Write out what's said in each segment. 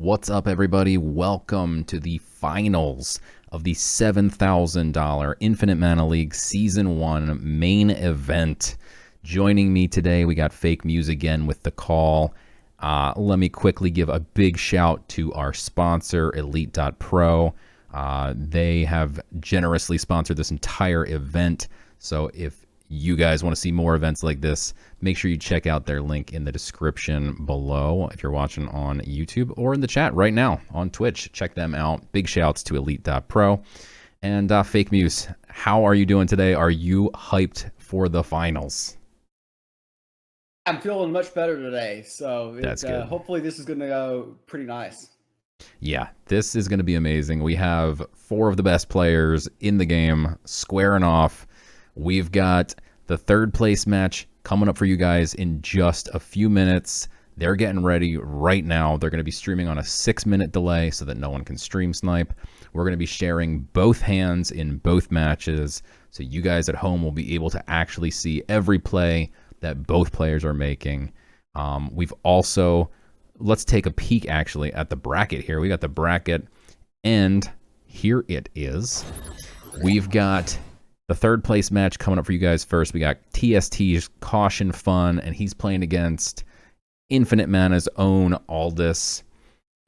What's up, everybody? Welcome to the finals of the $7,000 Infinite Mana League Season 1 main event. Joining me today, we got Fake Muse again with the call. Let me quickly give a big shout to our sponsor, Elite.pro. They have generously sponsored this entire event, so if you guys want to see more events like this, make sure you check out their link in the description below if you're watching on YouTube, or in the chat right now on Twitch. Check them out. Big shouts to Elite.pro. And Fake Muse, how are you doing today? Are you hyped for the finals? I'm feeling much better today, so That's good. Hopefully this is going to go pretty nice. Yeah, this is going to be amazing. We have 4 of the best players in the game squaring off. We've got the third place match coming up for you guys in just a few minutes. They're getting ready right now. They're going to be streaming on a 6-minute delay so that no one can stream snipe. We're going to be sharing both hands in both matches, so you guys at home will be able to actually see every play that both players are making. We've also, let's take a peek actually at the bracket here. We got the bracket, and here it is. We've got the third place match coming up for you guys first. We got TST's Caution Fun, and he's playing against Infinite Mana's own Aldous.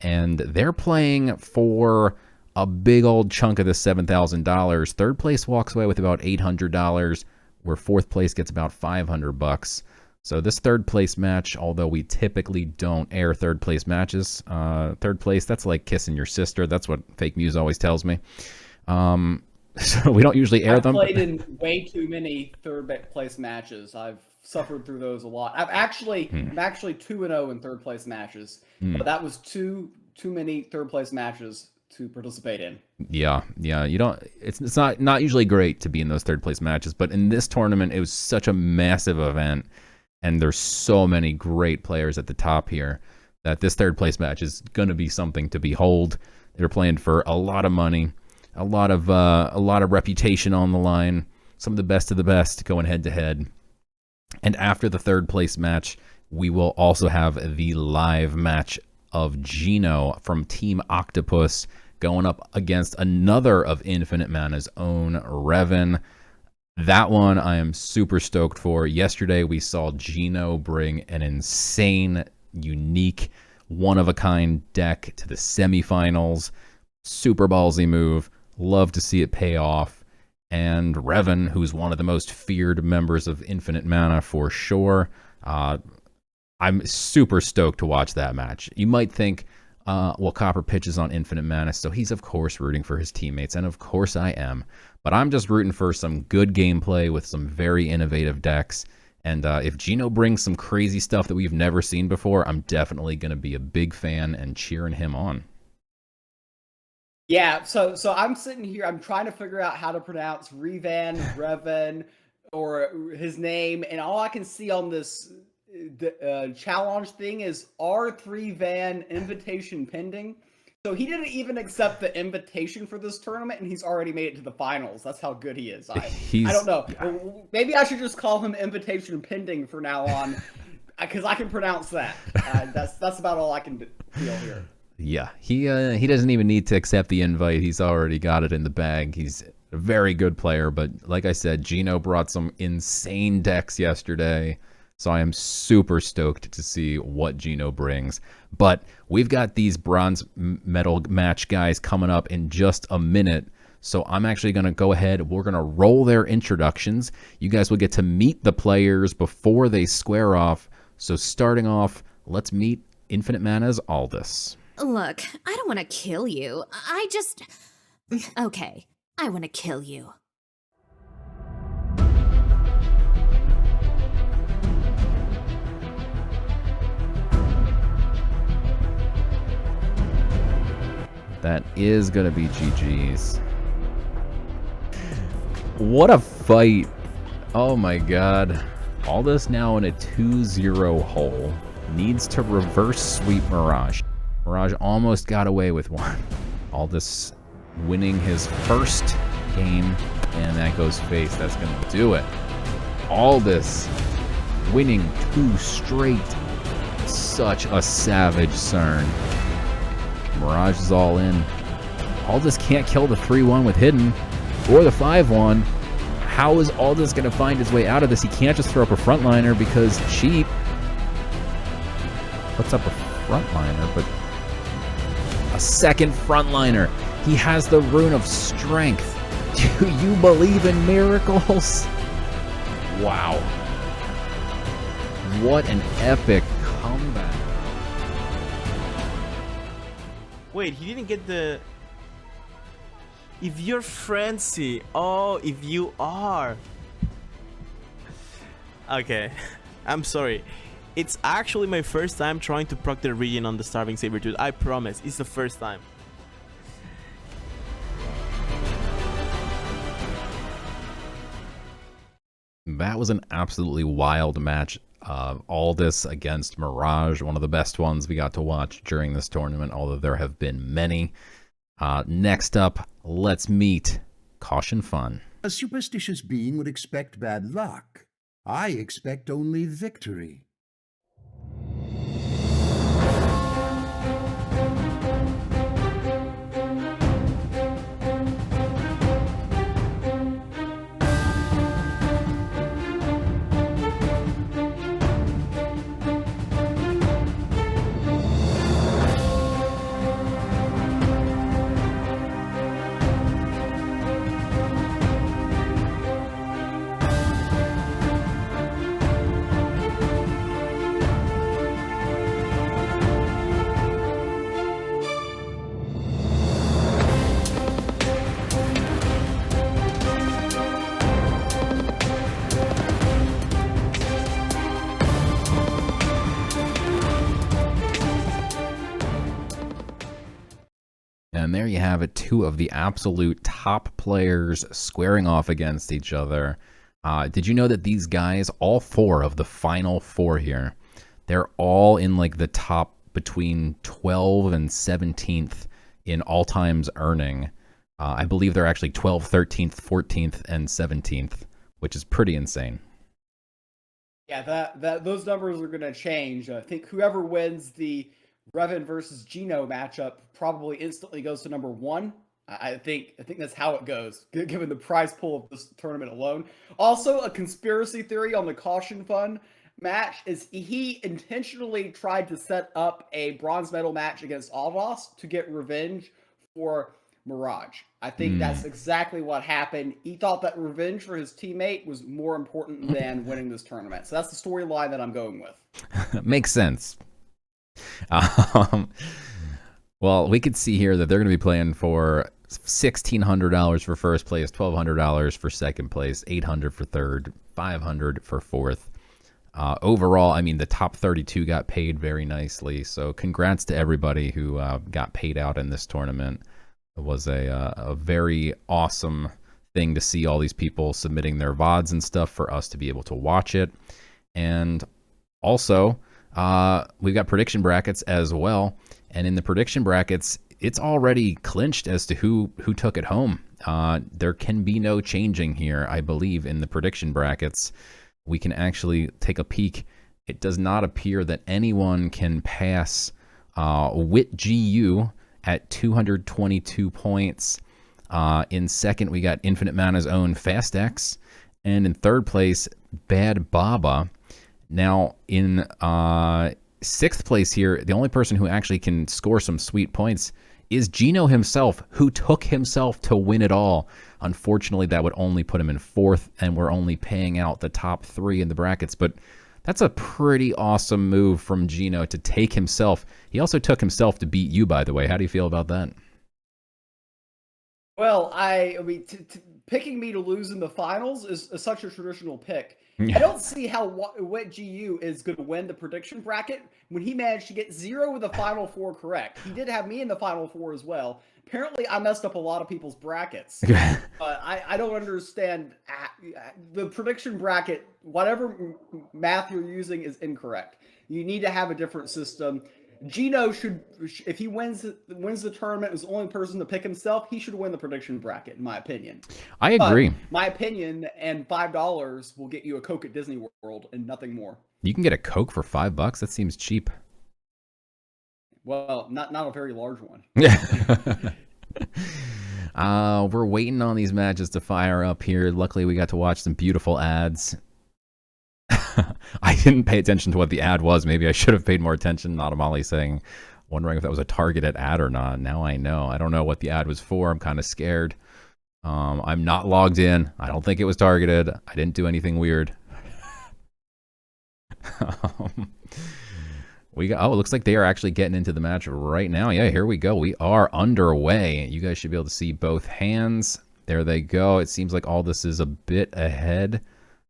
And they're playing for a big old chunk of the $7,000. Third place walks away with about $800, where fourth place gets about $500. So this third place match, although we typically don't air third place matches, third place, that's like kissing your sister. That's what Fake Muse always tells me. So we don't usually air them. I've played in way too many third place matches. I've suffered through those a lot. I'm actually 2-0 in third place matches, but that was too many third place matches to participate in. Yeah. You don't. It's not usually great to be in those third place matches, but in this tournament, it was such a massive event, and there's so many great players at the top here that this third place match is going to be something to behold. They're playing for a lot of money. A lot of reputation on the line. Some of the best going head to head. And after the third place match, we will also have the live match of Gino from Team Octopus going up against another of Infinite Mana's own, Revan. That one I am super stoked for. Yesterday we saw Gino bring an insane, unique, one-of-a-kind deck to the semifinals. Super ballsy move. Love to see it pay off. And Revan, who's one of the most feared members of Infinite Mana for sure. I'm super stoked to watch that match. You might think, well, CopperPitch is on Infinite Mana, so he's of course rooting for his teammates, and of course I am. But I'm just rooting for some good gameplay with some very innovative decks. And if Gino brings some crazy stuff that we've never seen before, I'm definitely going to be a big fan and cheering him on. Yeah, so I'm sitting here, I'm trying to figure out how to pronounce Revan, or his name, and all I can see on this challenge thing is R3 Van invitation pending. So he didn't even accept the invitation for this tournament, and he's already made it to the finals. That's how good he is. I don't know. Maybe I should just call him invitation pending from now on, because I can pronounce that. That's about all I can feel here. Yeah, he doesn't even need to accept the invite. He's already got it in the bag. He's a very good player, but like I said, Gino brought some insane decks yesterday, so I am super stoked to see what Gino brings. But we've got these bronze medal match guys coming up in just a minute, so I'm actually going to go ahead. We're going to roll their introductions. You guys will get to meet the players before they square off. So starting off, let's meet Infinite Mana's Aldous. Look, I don't want to kill you. Okay, I want to kill you. That is going to be GG's. What a fight. Oh my god. Aldous now in a 2-0 hole. Needs to reverse sweep Mirage. Mirage almost got away with one. Aldous winning his first game, and that goes face. That's going to do it. Aldous winning 2 straight. Such a savage CERN. Mirage is all in. Aldous can't kill the 3-1 with Hidden or the 5-1. How is Aldous going to find his way out of this? He can't just throw up a frontliner because Cheap puts up a frontliner, but a second frontliner. He has the Rune of Strength. Do you believe in miracles? Wow. What an epic comeback. Wait, he didn't get the... If you're Frenzy. Oh, if you are. Okay. I'm sorry. It's actually my first time trying to proc the region on the Starving Sabertooth. I promise. It's the first time. That was an absolutely wild match. Aldous against Mirage, one of the best ones we got to watch during this tournament, although there have been many. Next up, let's meet Caution Fun. A superstitious being would expect bad luck. I expect only victory. And there you have it, two of the absolute top players squaring off against each other. Did you know that these guys, all four of the final four here, they're all in like the top between 12 and 17th in all-times earning. I believe they're actually 12th, 13th, 14th, and 17th, which is pretty insane. Yeah, those numbers are going to change. I think whoever wins the Revan versus Gino matchup probably instantly goes to number one. I think that's how it goes, given the prize pool of this tournament alone. Also, a conspiracy theory on the Caution Fun match is he intentionally tried to set up a bronze medal match against Aldos to get revenge for Mirage. I think that's exactly what happened. He thought that revenge for his teammate was more important than winning this tournament. So that's the storyline that I'm going with. Makes sense. Well, we could see here that they're going to be playing for $1,600 for first place, $1,200 for second place, $800 for third, $500 for fourth. Overall, I mean, the top 32 got paid very nicely. So congrats to everybody who got paid out in this tournament. It was a very awesome thing to see all these people submitting their VODs and stuff for us to be able to watch it. And also, we've got prediction brackets as well. And in the prediction brackets, it's already clinched as to who took it home. There can be no changing here, I believe, in the prediction brackets. We can actually take a peek. It does not appear that anyone can pass WitGU at 222 points. In second, we got Infinite Mana's own FastX. And in third place, Bad Baba. Now, in sixth place here, the only person who actually can score some sweet points is Gino himself, who took himself to win it all. Unfortunately, that would only put him in fourth, and we're only paying out the top three in the brackets. But that's a pretty awesome move from Gino to take himself. He also took himself to beat you, by the way. How do you feel about that? Well, I mean, picking me to lose in the finals is such a traditional pick. I don't see how WitGU is going to win the prediction bracket when he managed to get 0 with the final 4 correct. He did have me in the final 4 as well. Apparently, I messed up a lot of people's brackets. But I don't understand. The prediction bracket, whatever math you're using, is incorrect. You need to have a different system. Gino should, if he wins the tournament, is the only person to pick himself, he should win the prediction bracket, in my opinion. I agree. But my opinion, and $5 will get you a Coke at Disney World and nothing more. You can get a Coke for $5? That seems cheap. Well, not a very large one. We're waiting on these matches to fire up here. Luckily, we got to watch some beautiful ads. I didn't pay attention to what the ad was. Maybe I should have paid more attention. Natamali saying, wondering if that was a targeted ad or not. Now I know. I don't know what the ad was for. I'm kind of scared. I'm not logged in. I don't think it was targeted. I didn't do anything weird. It looks like they are actually getting into the match right now. Yeah, here we go. We are underway. You guys should be able to see both hands. There they go. It seems like all this is a bit ahead.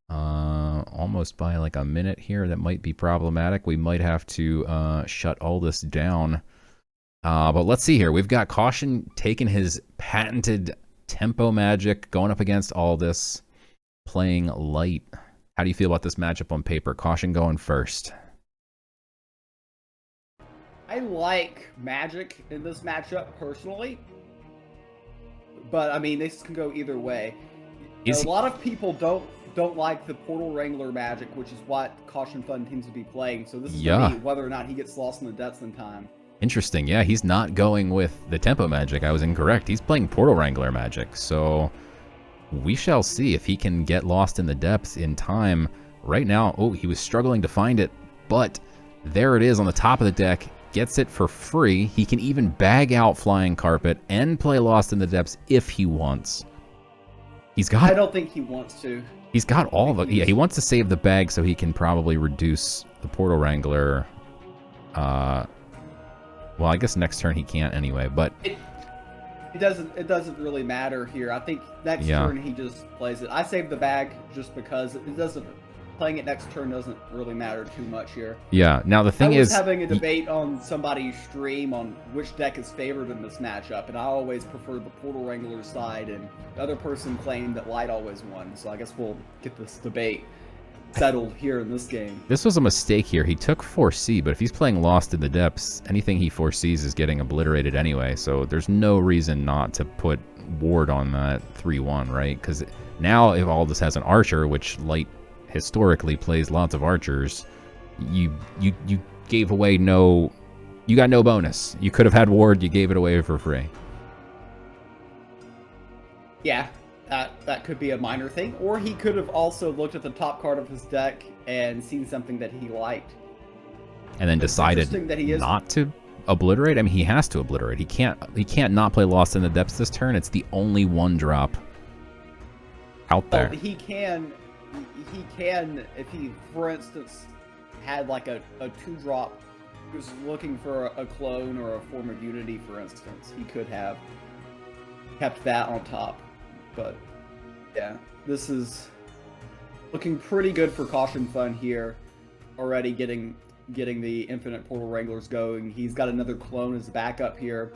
Almost by like a minute here. That might be problematic. We might have to shut all this down. But let's see here. We've got Caution taking his patented tempo magic, going up against all this, playing light. How do you feel about this matchup on paper? Caution going first. I like Magic in this matchup personally, but I mean this can go either way. A lot of people don't like the Portal Wrangler Magic, which is what Caution Fun seems to be playing. So this is gonna be whether or not he gets lost in the depths in time. Interesting. Yeah, he's not going with the tempo magic. I was incorrect. He's playing Portal Wrangler magic. So we shall see if he can get lost in the depths in time. Right now, he was struggling to find it, but there it is on the top of the deck. Gets it for free. He can even bag out Flying Carpet and play Lost in the Depths if he wants. I don't think he wants to. He's got all the... Yeah, he wants to save the bag so he can probably reduce the Portal Wrangler. Well, I guess next turn he can't anyway, but... It doesn't really matter here. I think next turn he just plays it. I saved the bag just because it doesn't... Playing it next turn doesn't really matter too much here. Yeah, now the thing is... I was having a debate on somebody's stream on which deck is favored in this matchup, and I always preferred the Portal Wrangler side, and the other person claimed that Light always won, so I guess we'll get this debate settled here in this game. This was a mistake here. He took 4C, but if he's playing Lost in the Depths, anything he foresees is getting obliterated anyway, so there's no reason not to put Ward on that 3-1, right? Because now if all this has an Archer, which Light historically plays lots of archers, you gave away you got no bonus. You could have had Ward, you gave it away for free. Yeah, that could be a minor thing, or he could have also looked at the top card of his deck and seen something that he liked and then decided not to obliterate. I mean, he has to obliterate. He can't not play Lost in the Depths this turn. It's the only one drop out there. He can if he, for instance, had like a 2-drop, he was looking for a clone or a form of Unity, for instance, he could have kept that on top. But yeah, this is looking pretty good for Caution Fun here. Already getting the Infinite Portal Wranglers going. He's got another clone as a backup here.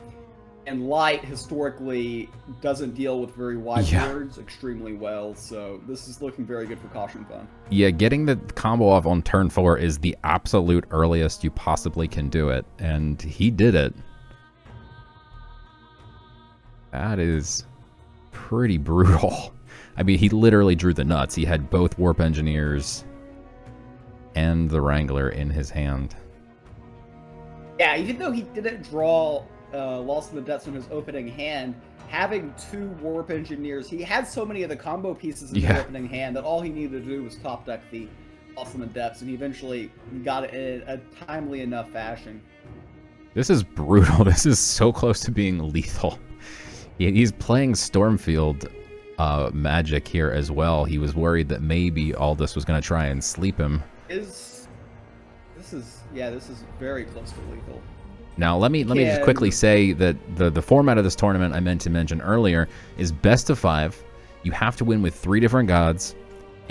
And Light historically doesn't deal with very wide boards extremely well, so this is looking very good for Caution Fun. Yeah, getting the combo off on turn 4 is the absolute earliest you possibly can do it, and he did it. That is pretty brutal. I mean, he literally drew the nuts. He had both Warp Engineers and the Wrangler in his hand. Yeah, even though he didn't draw Lost in the Depths in his opening hand, having 2 Warp Engineers, he had so many of the combo pieces in his opening hand that all he needed to do was top deck the Lost in the Depths, and he eventually got it in a timely enough fashion. This is brutal. This is so close to being lethal. He's playing Stormfield magic here as well. He was worried that maybe all this was going to try and sleep him. This is very close to lethal. Now, let me just quickly say that the format of this tournament I meant to mention earlier is best of 5. You have to win with 3 different gods,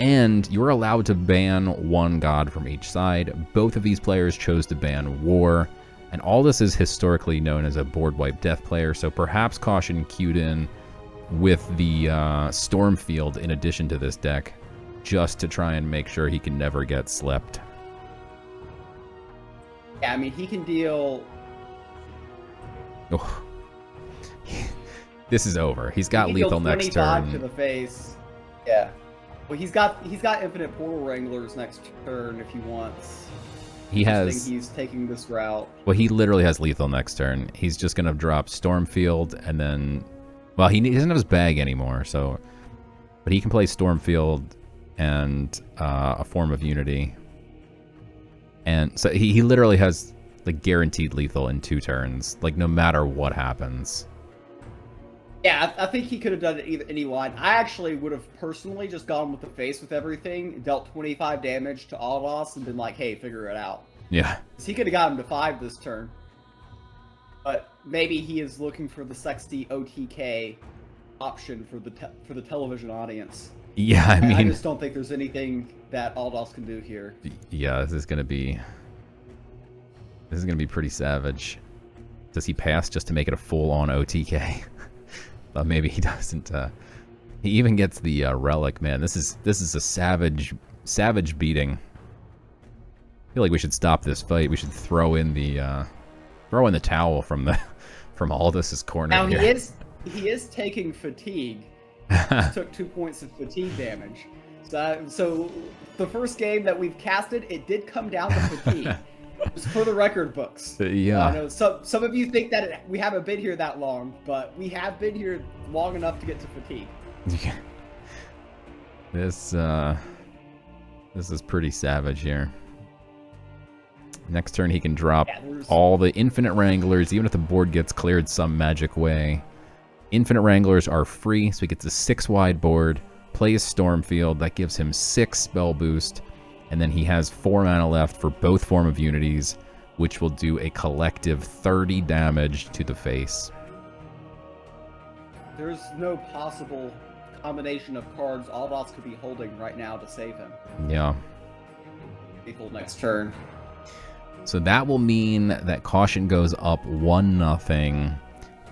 and you're allowed to ban 1 god from each side. Both of these players chose to ban War, and all this is historically known as a board wipe death player, so perhaps Caution queued in with the Stormfield in addition to this deck, just to try and make sure he can never get slept. Yeah, I mean, he can deal... Oh. This is over. He's got lethal next turn. To the face. Yeah. Well, he's got Infinite Portal Wranglers next turn if he wants. He has. Interesting he's taking this route. Well, he literally has lethal next turn. He's just gonna drop Stormfield and then, well, he doesn't have his bag anymore, so, but he can play Stormfield and a Form of Unity, and so he literally has like guaranteed lethal in 2 turns, like no matter what happens. Yeah, I think he could have done it either any line. I actually would have personally just gone with the face with everything, dealt 25 damage to Aldos, and been like, hey, figure it out. Yeah. Because he could have got him to 5 this turn. But maybe he is looking for the sexy OTK option for the television audience. Yeah, I mean, I just don't think there's anything that Aldos can do here. Yeah, this is gonna be pretty savage. Does he pass just to make it a full-on OTK? Maybe he doesn't. He even gets the relic. Man, this is a savage beating. I feel like we should stop this fight. We should throw in the towel from Aldous' corner. Now here. he is taking fatigue. He took 2 points of fatigue damage. So the first game that we've casted, it did come down to fatigue. Just for the record books. Yeah. I know some of you think that we haven't been here that long, but we have been here long enough to get to fatigue. Yeah. This is pretty savage here. Next turn he can drop all the Infinite Wranglers, even if the board gets cleared some magic way. Infinite Wranglers are free, so he gets a 6-wide board, plays Stormfield, that gives him 6 spell boost. And then he has 4 mana left for both Form of Unities, which will do a collective 30 damage to the face. There's no possible combination of cards Aldos could be holding right now to save him. Yeah. Lethal next turn. So that will mean that Caution goes up 1-0,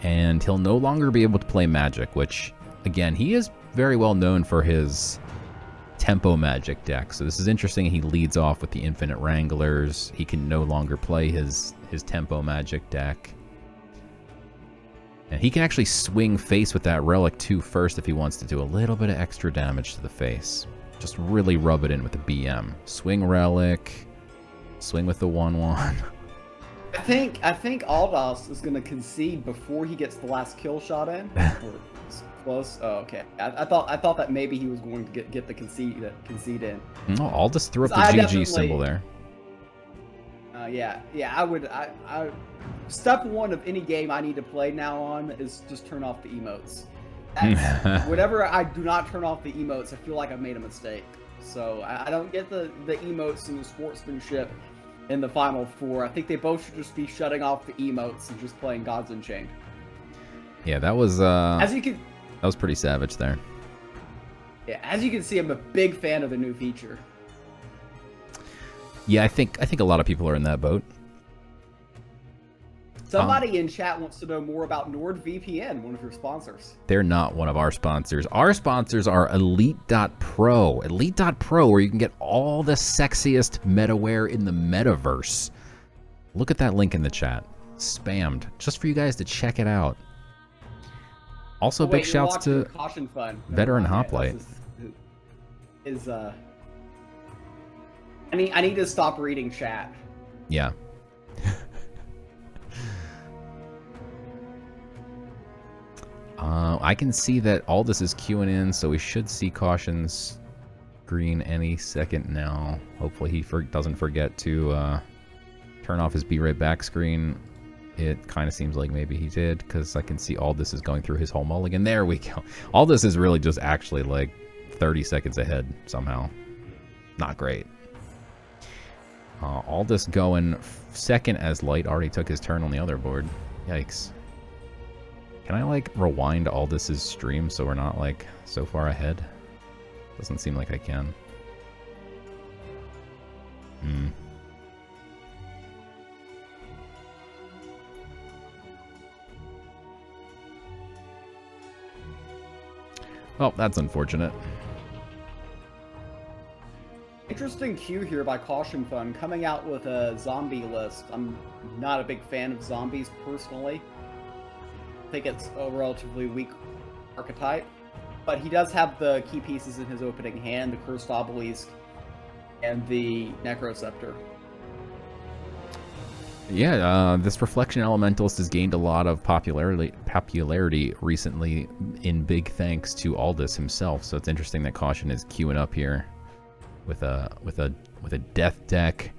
and he'll no longer be able to play Magic, which, again, he is very well known for his tempo Magic deck. So this is interesting. He leads off with the Infinite Wranglers. He can no longer play his tempo Magic deck. And he can actually swing face with that Relic too first if he wants to do a little bit of extra damage to the face. Just really rub it in with the BM. Swing Relic, swing with the 1/1. I think Aldos is going to concede before he gets the last kill shot in. Or close. Oh, okay. I thought that maybe he was going to get the concede in. No, Aldous threw up the GG symbol there. Yeah. I would. Step 1 of any game I need to play now on is just turn off the emotes. Whenever I do not turn off the emotes, I feel like I've made a mistake. So I don't get the emotes and the sportsmanship in the Final Four. I think they both should just be shutting off the emotes and just playing Gods Unchained. Yeah, that was as you can. That was pretty savage there. Yeah, as you can see, I'm a big fan of the new feature. Yeah, I think a lot of people are in that boat. Somebody in chat wants to know more about NordVPN, one of your sponsors. They're not one of our sponsors. Our sponsors are Elite.pro. Elite.pro, where you can get all the sexiest metaware in the metaverse. Look at that link in the chat. Spammed. Just for you guys to check it out. Also, big shouts to Caution Fun. Veteran Hoplite. I need to stop reading chat. Yeah. I can see that Aldous is queuing in, so we should see Caution's green any second now. Hopefully he doesn't forget to turn off his Be Right Back screen. It kind of seems like maybe he did, because I can see Aldous is going through his whole mulligan. There we go. Aldous is really just actually like 30 seconds ahead somehow. Not great. Aldous going second as Light already took his turn on the other board. Yikes. Can I like rewind Aldous' stream so we're not like so far ahead? Doesn't seem like I can. Well, that's unfortunate. Interesting cue here by Caution Fun, coming out with a zombie list. I'm not a big fan of zombies personally. I think it's a relatively weak archetype, but he does have the key pieces in his opening hand, the Cursed Obelisk and the Necroscepter. Yeah, this Reflection Elementalist has gained a lot of popularity recently, in big thanks to Aldous himself. So it's interesting that Caution is queuing up here with a death deck.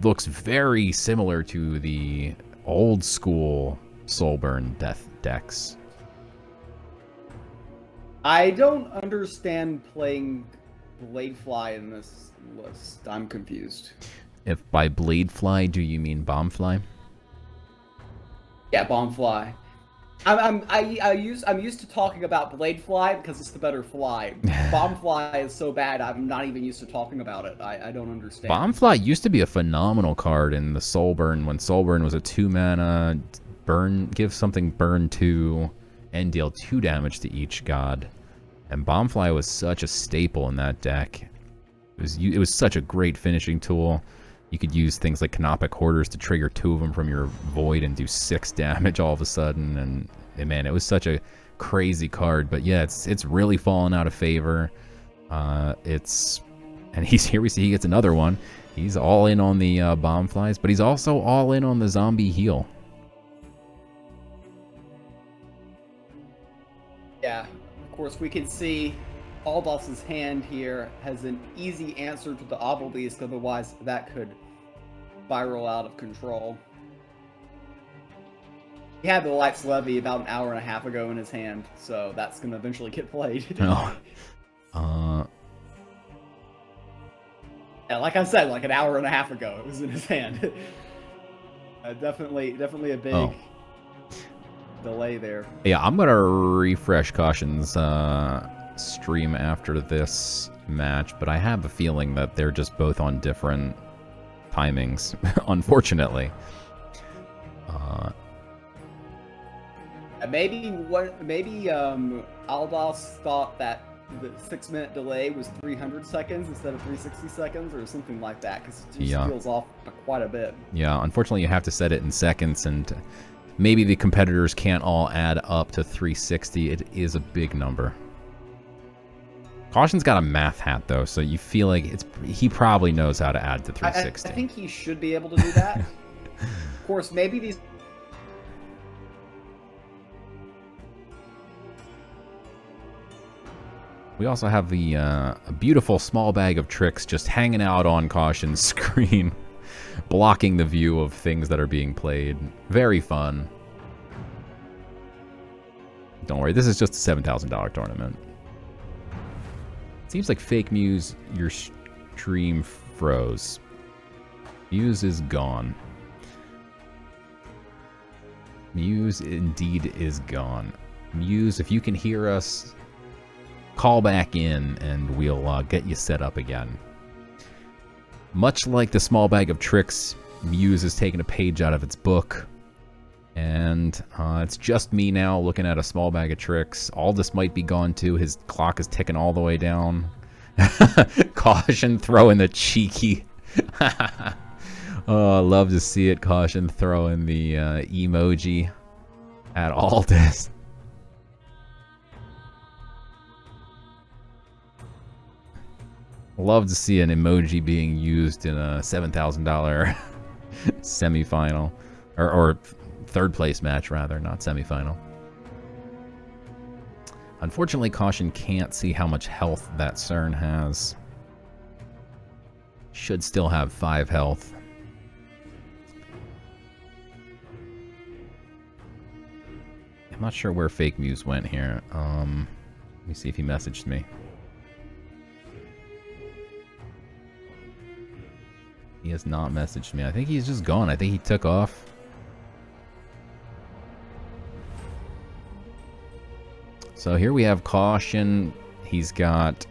Looks very similar to the old school Soulburn death decks. I don't understand playing Bladefly in this list. I'm confused. If by Bladefly do you mean Bombfly? Yeah, Bombfly. I'm used to talking about Bladefly because it's the better fly. Bombfly is so bad I'm not even used to talking about it. I don't understand. Bombfly used to be a phenomenal card in the Soulburn when Soulburn was a 2-mana burn, give something burn 2 and deal 2 damage to each god. And Bombfly was such a staple in that deck. It was such a great finishing tool. You could use things like Canopic Hoarders to trigger 2 of them from your Void and do 6 damage all of a sudden. And man, it was such a crazy card. But yeah, it's really fallen out of favor. And here we see he gets another one. He's all in on the Bombflies, but he's also all in on the Zombie Heal. Yeah, of course we can see Aldous' hand here has an easy answer to the Obelisk, otherwise that could spiral out of control. He had the Light's Levy about an hour and a half ago in his hand, so that's going to eventually get played. Oh. Yeah, like I said, like an hour and a half ago it was in his hand. Definitely a big delay there. Yeah, I'm going to refresh Caution's stream after this match, but I have a feeling that they're just both on different timings, unfortunately. Maybe Aldous thought that the 6-minute delay was 300 seconds instead of 360 seconds or something like that, because it just feels off quite a bit. Yeah, unfortunately you have to set it in seconds, and maybe the competitors can't all add up to 360. It is a big number. Caution's got a math hat though, so you feel like he probably knows how to add to 360. I think he should be able to do that. Of course, maybe these. We also have the a beautiful small bag of tricks just hanging out on Caution's screen, blocking the view of things that are being played. Very fun. Don't worry, this is just a $7,000 tournament. Seems like Fake Muse, your stream froze. Muse is gone. Muse indeed is gone. Muse, if you can hear us, call back in and we'll get you set up again. Much like the small bag of tricks, Muse has taken a page out of its book. And it's just me now looking at a small bag of tricks. Aldous might be gone too. His clock is ticking all the way down. Caution throwing the cheeky. Oh, I love to see it. Caution throwing the emoji at Aldous. Love to see an emoji being used in a $7,000 semifinal. Or third place match, rather, not semifinal. Unfortunately, Caution can't see how much health that CERN has. Should still have 5 health. I'm not sure where Fake Muse went here. Let me see if he messaged me. He has not messaged me. I think he's just gone. I think he took off. So here we have Caution. He's got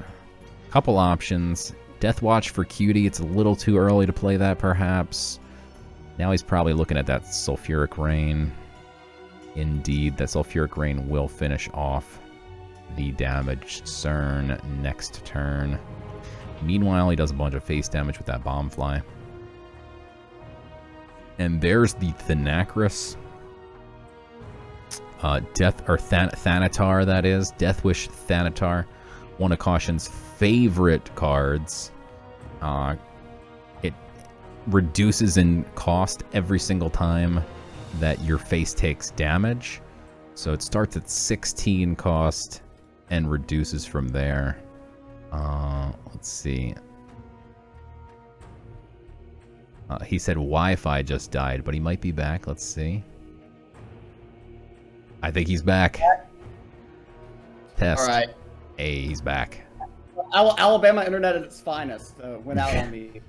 a couple options. Death Watch for Cutie. It's a little too early to play that, perhaps. Now he's probably looking at that Sulfuric Rain. Indeed, that Sulfuric Rain will finish off the damaged CERN next turn. Meanwhile, he does a bunch of face damage with that Bombfly. And there's the Thanacris. Thanatar, that is. Deathwish Thanatar. One of Caution's favorite cards. reduces in cost every single time that your face takes damage. So it starts at 16 cost and reduces from there. Let's see. He said Wi-Fi just died, but he might be back. Let's see. I think he's back. Test. All right. Hey, he's back. Alabama internet at its finest went out on me.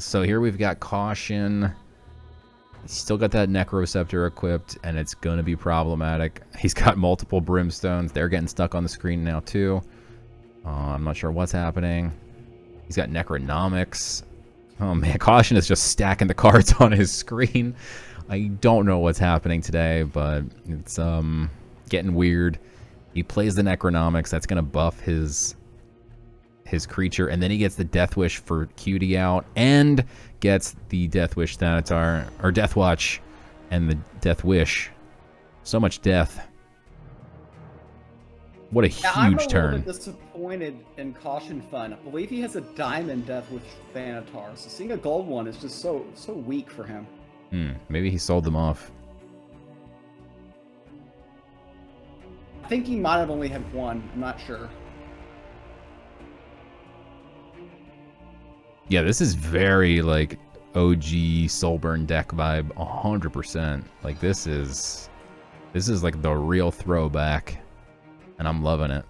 So here we've got Caution. He's still got that Necroceptor equipped, and it's going to be problematic. He's got multiple Brimstones. They're getting stuck on the screen now, too. I'm not sure what's happening. He's got Necronomics. Oh, man. Caution is just stacking the cards on his screen. I don't know what's happening today, but it's getting weird. He plays the Necronomics. That's going to buff his creature, and then he gets the Death Wish for QD out, and gets the Death Wish Thanatar, or Death Watch, and the Death Wish. So much death. What a huge turn. I'm a little bit disappointed in Caution Fun. I believe he has a Diamond Death Wish Thanatar, so seeing a gold one is just so weak for him. Maybe he sold them off. I think he might have only had one. I'm not sure. Yeah, this is very, like, OG Soulburn deck vibe, 100%. Like, this is like the real throwback, and I'm loving it.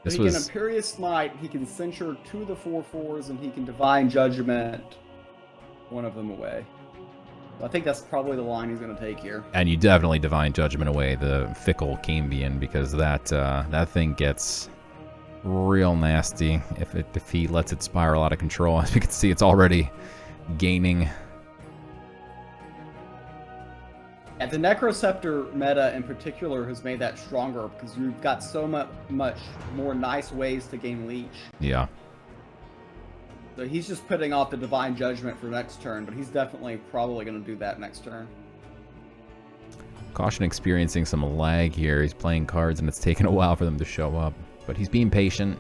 He can Imperious Smite, he can Censure 2 of the 4/4s, and he can Divine Judgment one of them away. I think that's probably the line he's going to take here. And you definitely Divine Judgment away the Fickle Cambion, because that thing gets real nasty if he lets it spiral out of control. As we can see, it's already gaining. Yeah, the Necroceptor meta in particular has made that stronger because you've got so much more nice ways to gain Leech. Yeah. So he's just putting off the Divine Judgment for next turn, but he's definitely probably going to do that next turn. Caution experiencing some lag here. He's playing cards and it's taken a while for them to show up. But he's being patient.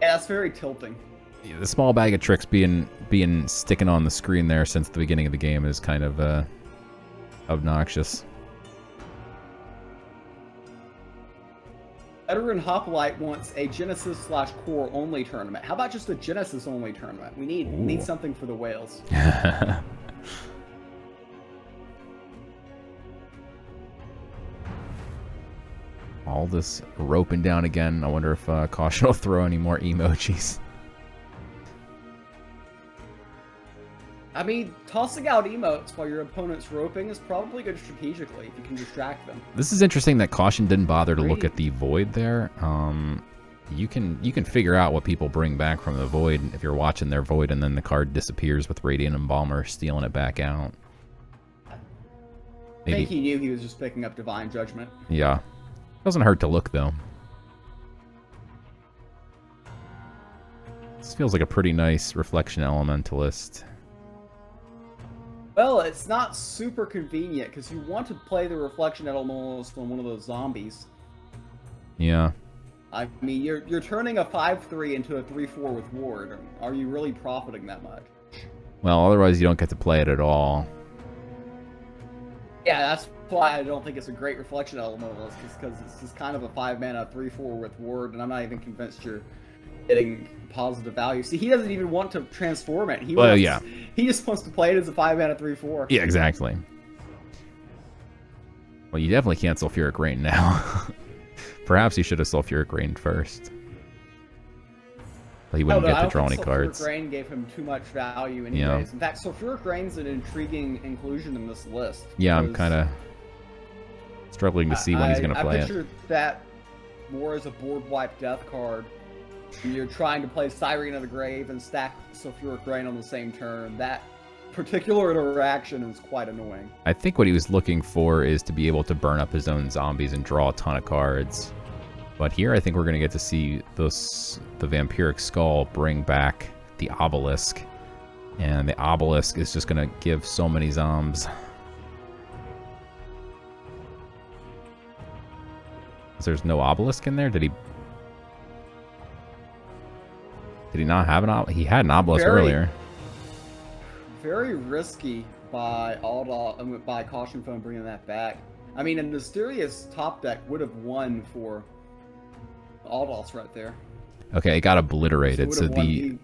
Yeah, that's very tilting. Yeah, the small bag of tricks being sticking on the screen there since the beginning of the game is kind of obnoxious. Veteran Hoplite wants a Genesis/Core only tournament. How about just a Genesis only tournament? We need something for the whales. All this roping down again. I wonder if Caution will throw any more emojis. I mean, tossing out emotes while your opponent's roping is probably good strategically if you can distract them. This is interesting that Caution didn't bother to look at the Void there. You can figure out what people bring back from the Void if you're watching their Void and then the card disappears with Radiant Embalmer stealing it back out. Maybe. I think he knew he was just picking up Divine Judgment. Yeah. Doesn't hurt to look, though. This feels like a pretty nice Reflection Elementalist. Well, it's not super convenient, because you want to play the Reflection Elementalist on one of those zombies. Yeah. I mean, you're turning a 5/3 into a 3/4 with Ward. Are you really profiting that much? Well, otherwise you don't get to play it at all. Yeah, that's why I don't think it's a great Reflection Elementalist, because it's just kind of a 5-mana 3/4 with Ward, and I'm not even convinced you're getting positive value. See, he doesn't even want to transform it. He just wants to play it as a 5-mana 3/4. Yeah, exactly. Well, you definitely can't Sulfuric Rain now. Perhaps you should have Sulfuric Rain first. But he wouldn't get to draw any cards. Sulfuric Rain gave him too much value anyways. Yeah. In fact, Sulfuric Rain's an intriguing inclusion in this list. Yeah, I'm kind of struggling to see when he's going to play it. I picture that more as a board wipe death card. You're trying to play Siren of the Grave and stack Sulfuric Rain on the same turn. That particular interaction is quite annoying. I think what he was looking for is to be able to burn up his own zombies and draw a ton of cards. But here I think we're going to get to see the Vampiric Skull bring back the Obelisk. And the Obelisk is just going to give so many zombs. There's no Obelisk in there? Did he Did he not have an He had an obelisk earlier. Very risky by by Caution Phone bringing that back. I mean, a Mysterious top deck would have won for Aldous right there. Okay, it got obliterated. So the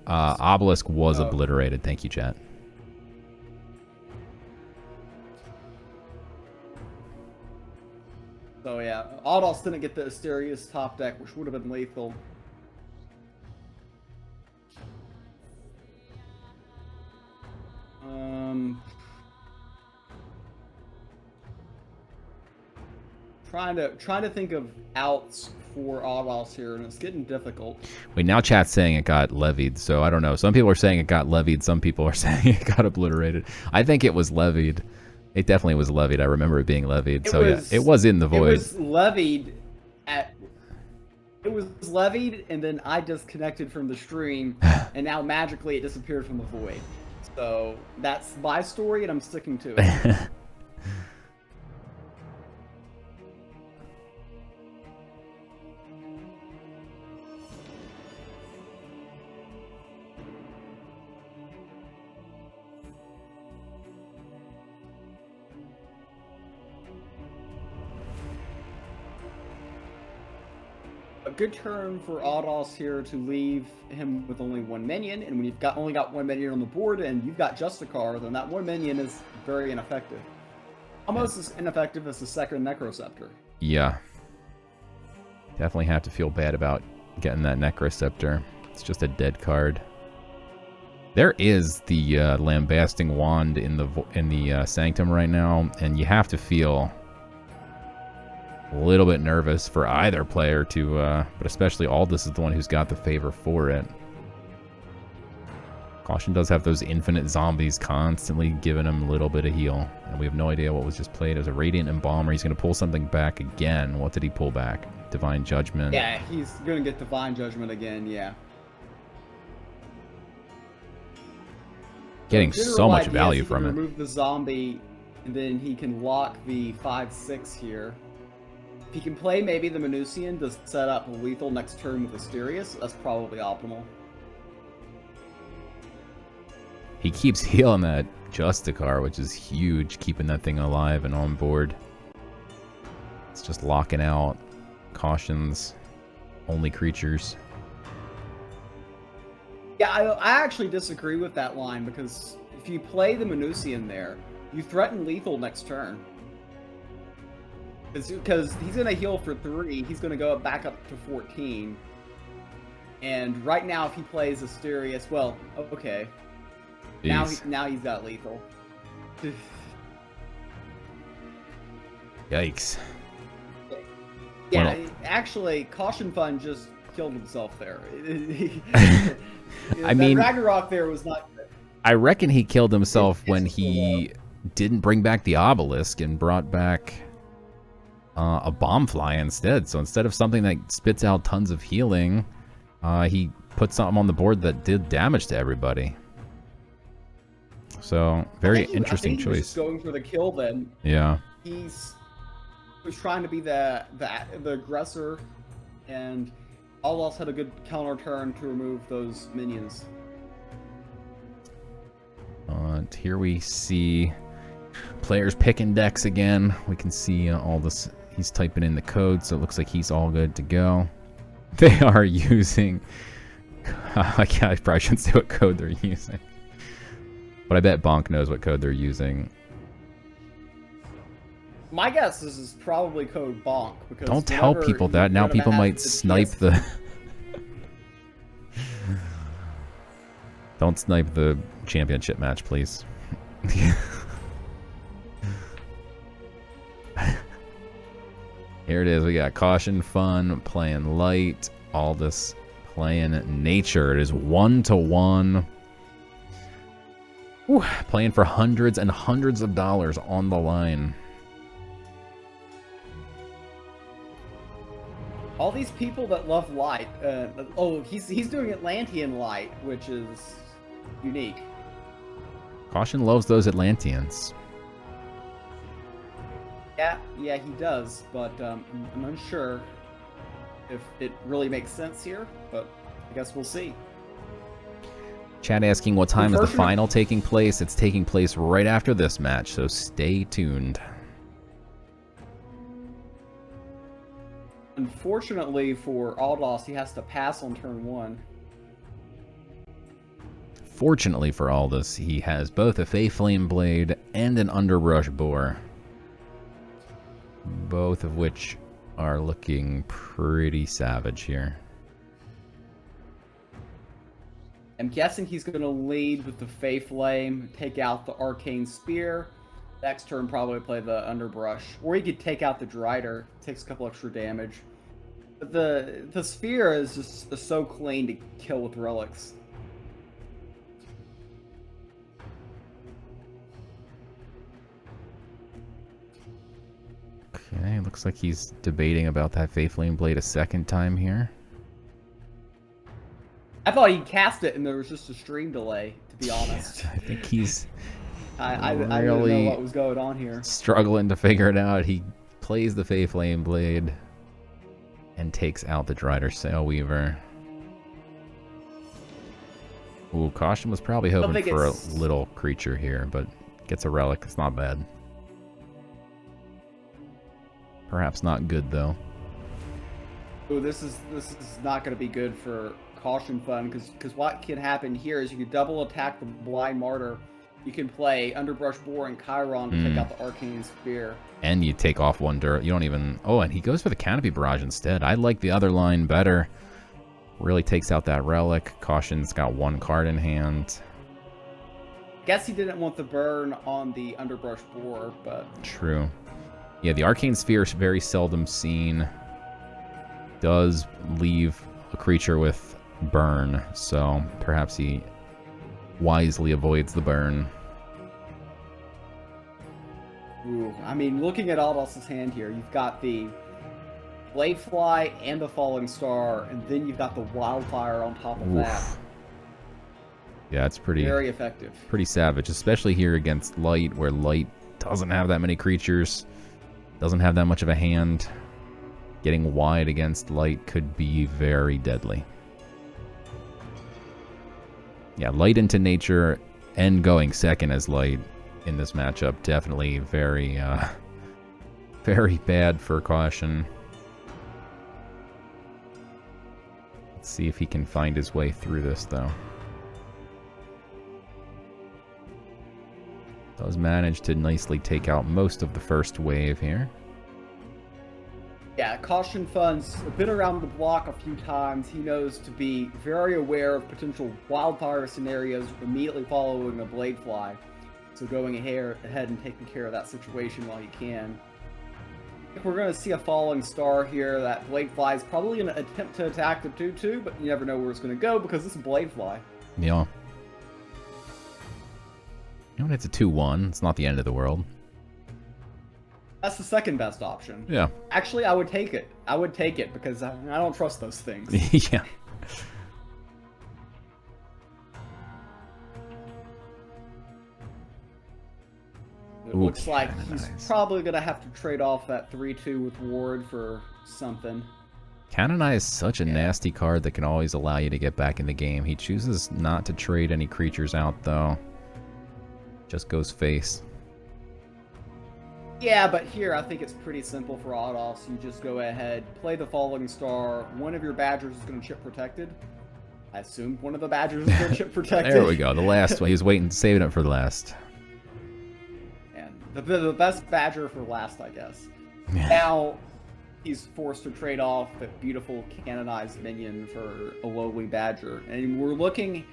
obelisk was Oh. obliterated. Thank you, chat. So yeah, Aldous didn't get the Mysterious top deck, which would have been lethal. Trying to think of outs for Aldous here, and it's getting difficult. Wait, now chat's saying it got levied, so I don't know. Some people are saying it got levied. Some people are saying it got obliterated. I think it was levied. It definitely was levied. I remember it being levied. It was in the void. It was levied and then I disconnected from the stream, and now magically it disappeared from the void. So that's my story, and I'm sticking to it. A good turn for Aldous here to leave him with only one minion, and when you've only got one minion on the board and you've got Justicar, then that one minion is very ineffective. Almost as ineffective as the second Necroceptor. Yeah. Definitely have to feel bad about getting that Necroceptor. It's just a dead card. There is the Lambasting Wand in the Sanctum right now, and you have to feel a little bit nervous for either player to, but especially Aldous is the one who's got the favor for it. Caution does have those infinite zombies constantly giving him a little bit of heal, and we have no idea what was just played. It was a Radiant Embalmer. He's going to pull something back again. What did he pull back? Divine Judgment. Yeah, he's going to get Divine Judgment again, yeah. Getting so much value from it. Remove the zombie, and then he can lock the 5/6 here. If he can play maybe the Minucian to set up lethal next turn with Asterius, that's probably optimal. He keeps healing that Justicar, which is huge, keeping that thing alive and on board. It's just locking out Caution's only creatures. Yeah, I actually disagree with that line, because if you play the Minucian there, you threaten lethal next turn. Because he's going to heal for 3, he's going to go back up to 14. And right now, if he plays Asterius, well, okay. Now he's got lethal. Yikes. Yeah, Well, actually, Caution Fund just killed himself there. I mean, Ragnarok there was not good. I reckon he killed himself when he didn't bring back the obelisk and brought back a Bombfly instead. So instead of something that spits out tons of healing, he put something on the board that did damage to everybody. So very interesting choice. He was just going for the kill then. Yeah. He was trying to be the aggressor, and Aldous had a good counter turn to remove those minions. Here we see players picking decks again. We can see all this. He's typing in the code, so it looks like he's all good to go. They are using... I probably shouldn't say what code they're using. But I bet Bonk knows what code they're using. My guess is it's probably code Bonk. Because don't tell people that. Now people might snipe the... Don't snipe the championship match, please. Here it is. We got Caution Fun playing light. Aldous playing nature. It is 1-1. Whew, playing for hundreds and hundreds of dollars on the line. All these people that love light. He's doing Atlantean light, which is unique. Caution loves those Atlanteans. Yeah, he does, but I'm unsure if it really makes sense here. But I guess we'll see. Chat asking what time is the First- final taking place. It's taking place right after this match, so stay tuned. Unfortunately for Aldos, he has to pass on turn 1. Fortunately for Aldous, he has both a Fey Flame Blade and an Underbrush Boar. Both of which are looking pretty savage here. I'm guessing he's going to lead with the Fey Flame, take out the Arcane Spear. Next turn, probably play the Underbrush. Or he could take out the Drider, takes a couple extra damage. But the Spear is just so clean to kill with Relics. Okay, looks like he's debating about that Fey Flame Blade a second time here. I thought he cast it and there was just a stream delay, to be honest. I think he's I didn't really know what was going on here. struggling to figure it out. He plays the Fey Flame Blade and takes out the Drider Sailweaver. Ooh, Caution was probably hoping think for a it's- little creature here, but gets a relic. It's not bad. Perhaps not good though. Ooh, this is not going to be good for Caution Fun, because what can happen here is you can double attack the Blind Martyr. You can play Underbrush Boar and Chiron to take out the Arcane Spear. And you take off one dirt. You don't even... Oh, and he goes for the Canopy Barrage instead. I like the other line better. Really takes out that relic. Caution's got one card in hand. Guess he didn't want the burn on the Underbrush Boar, but... True. Yeah, the Arcane Sphere is very seldom seen. Does leave a creature with burn, so perhaps he wisely avoids the burn. Ooh, I mean, looking at Aldous' hand here, you've got the Bladefly and the Falling Star, and then you've got the Wildfire on top of that. Yeah, it's pretty Very effective. pretty savage, especially here against Light, where Light doesn't have that many creatures, doesn't have that much of a hand. Getting wide against Light could be very deadly. Yeah, Light into Nature and going second as Light in this matchup, definitely very, very bad for Caution. Let's see if he can find his way through this, though. Does manage to nicely take out most of the first wave here. Yeah, Caution Fun's been around the block a few times. He knows to be very aware of potential Wildfire scenarios immediately following a Bladefly. So going ahead and taking care of that situation while you can. I think we're going to see a Falling Star here. That Bladefly is probably going to attempt to attack the 2/2, but you never know where it's going to go because it's a Bladefly. Yeah. You know, it's a 2-1. It's not the end of the world. That's the second best option. Yeah. Actually, I would take it. I would take it because I don't trust those things. Yeah. It Ooh, looks like he's Canonize. probably going to have to trade off that 3/2 with Ward for something. Canonize is such a nasty card that can always allow you to get back in the game. He chooses not to trade any creatures out, though. Just goes face. Yeah, but here I think it's pretty simple for Autos. You just go ahead, play the Falling Star. One of your Badgers is going to chip protected. I assume one of the Badgers is going to chip protected. There we go. The last one. He was waiting, saving it for the last. And the best Badger for last, I guess. Now he's forced to trade off that beautiful canonized minion for a lowly Badger. And we're looking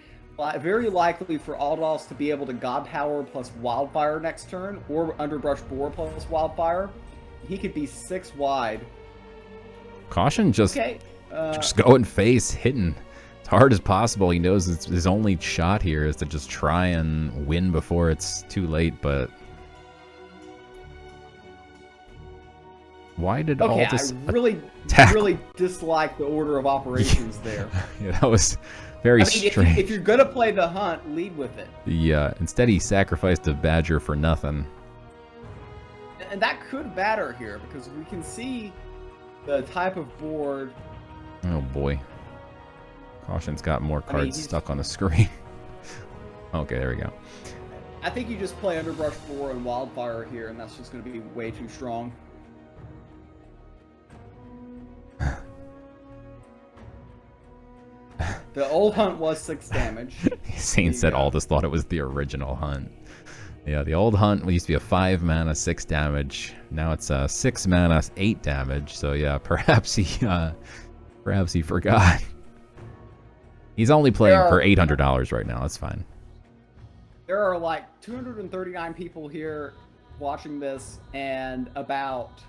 very likely for Aldos to be able to God Power plus Wildfire next turn, or Underbrush Boar plus Wildfire. He could be 6 wide. Caution just Okay. going face, hitting as hard as possible. He knows it's his only shot here is to just try and win before it's too late, but why did Okay, Aldous I really attack? dislike the order of operations there. Yeah, that was very I mean, strange. if you're gonna play the hunt, lead with it. Yeah, instead he sacrificed a Badger for nothing. And that could matter here, because we can see the type of board. Oh boy. Caution's got more I mean, cards stuck on the screen. Okay, there we go. I think you just play Underbrush 4 and Wildfire here, and that's just going to be way too strong. The old hunt was 6 damage. Saint said Aldous thought it was the original hunt. Yeah, the old hunt used to be a 5 mana, 6 damage. Now it's a 6 mana, 8 damage. So yeah, perhaps he forgot. He's only playing for $800 right now. That's fine. There are like 239 people here watching this, and about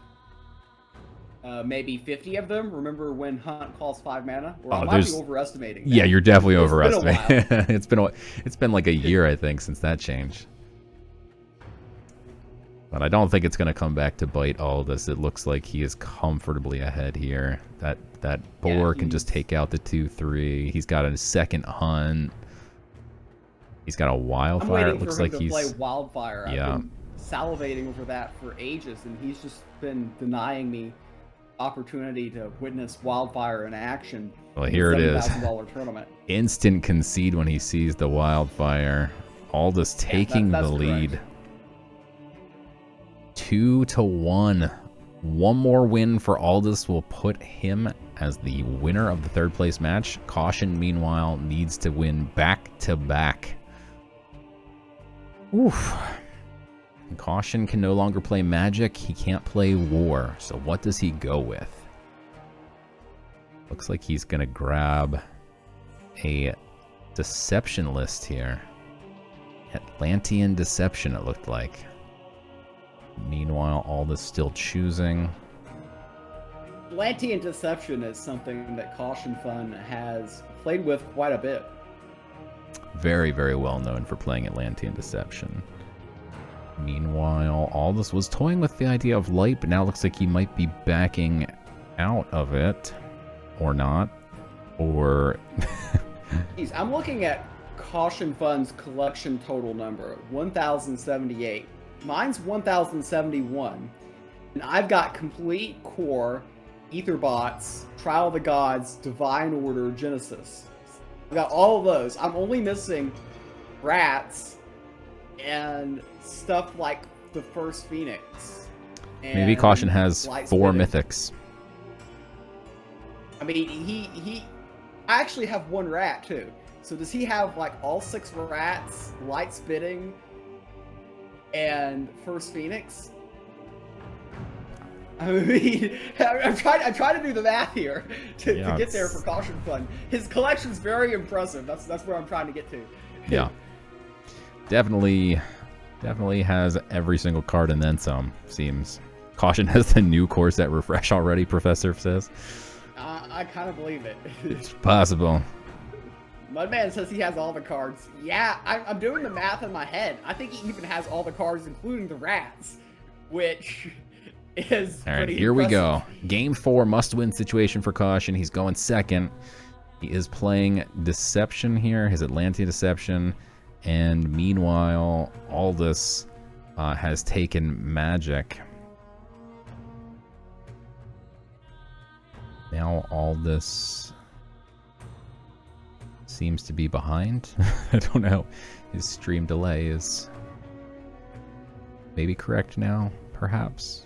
maybe 50 of them remember when Hunt costs 5 mana. Or I might be overestimating that. Yeah, you're definitely overestimating. It's been a while. It's been like a year, I think, since that changed. But I don't think it's going to come back to bite Aldous. It looks like he is comfortably ahead here. That boar can just take out the 2/3. He's got a second hunt. He's got a wildfire. I'm It looks waiting like for him to he's play wildfire. Yeah. I've been salivating over that for ages, and he's just been denying me opportunity to witness wildfire in action. Well, here it is. $7,000 tournament. Instant concede when he sees the wildfire. Aldous taking the lead. Correct. 2-1. One more win for Aldous will put him as the winner of the 3rd place match. Caution, meanwhile, needs to win back-to-back. Oof. Caution can no longer play Magic. He can't play War. So what does he go with? Looks like he's going to grab a Deception list here. Atlantean Deception, it looked like. Meanwhile, Aldous still choosing. Atlantean Deception is something that Caution Fun has played with quite a bit. Very, very well known for playing Atlantean Deception. Meanwhile, Aldous was toying with the idea of light, but now looks like he might be backing out of it. Or not. Or... Jeez, I'm looking at Caution Fun's collection total number, 1,078. Mine's 1,071. And I've got Complete Core, Etherbots, Trial of the Gods, Divine Order, Genesis. I've got all of those. I'm only missing Rats and stuff like the First Phoenix. maybe Caution has 4 mythics. I mean, I actually have 1 rat too. So does he have like all 6 rats, light spitting, and First Phoenix? I mean, I'm trying to do the math here to get there for Caution Fun. His collection's very impressive. That's where I'm trying to get to. Yeah. Definitely has every single card and then some, seems. Caution has the new core set refresh already, Professor says. I kind of believe it. It's possible. Mudman says he has all the cards. Yeah, I'm doing the math in my head. I think he even has all the cards, including the rats, which is all right. pretty Here impressive. we go. Game 4 must-win situation for Caution. He's going second. He is playing Deception here, his Atlantean Deception, and meanwhile, Aldous has taken Magic. Now Aldous seems to be behind. I don't know. His stream delay is maybe correct now, perhaps.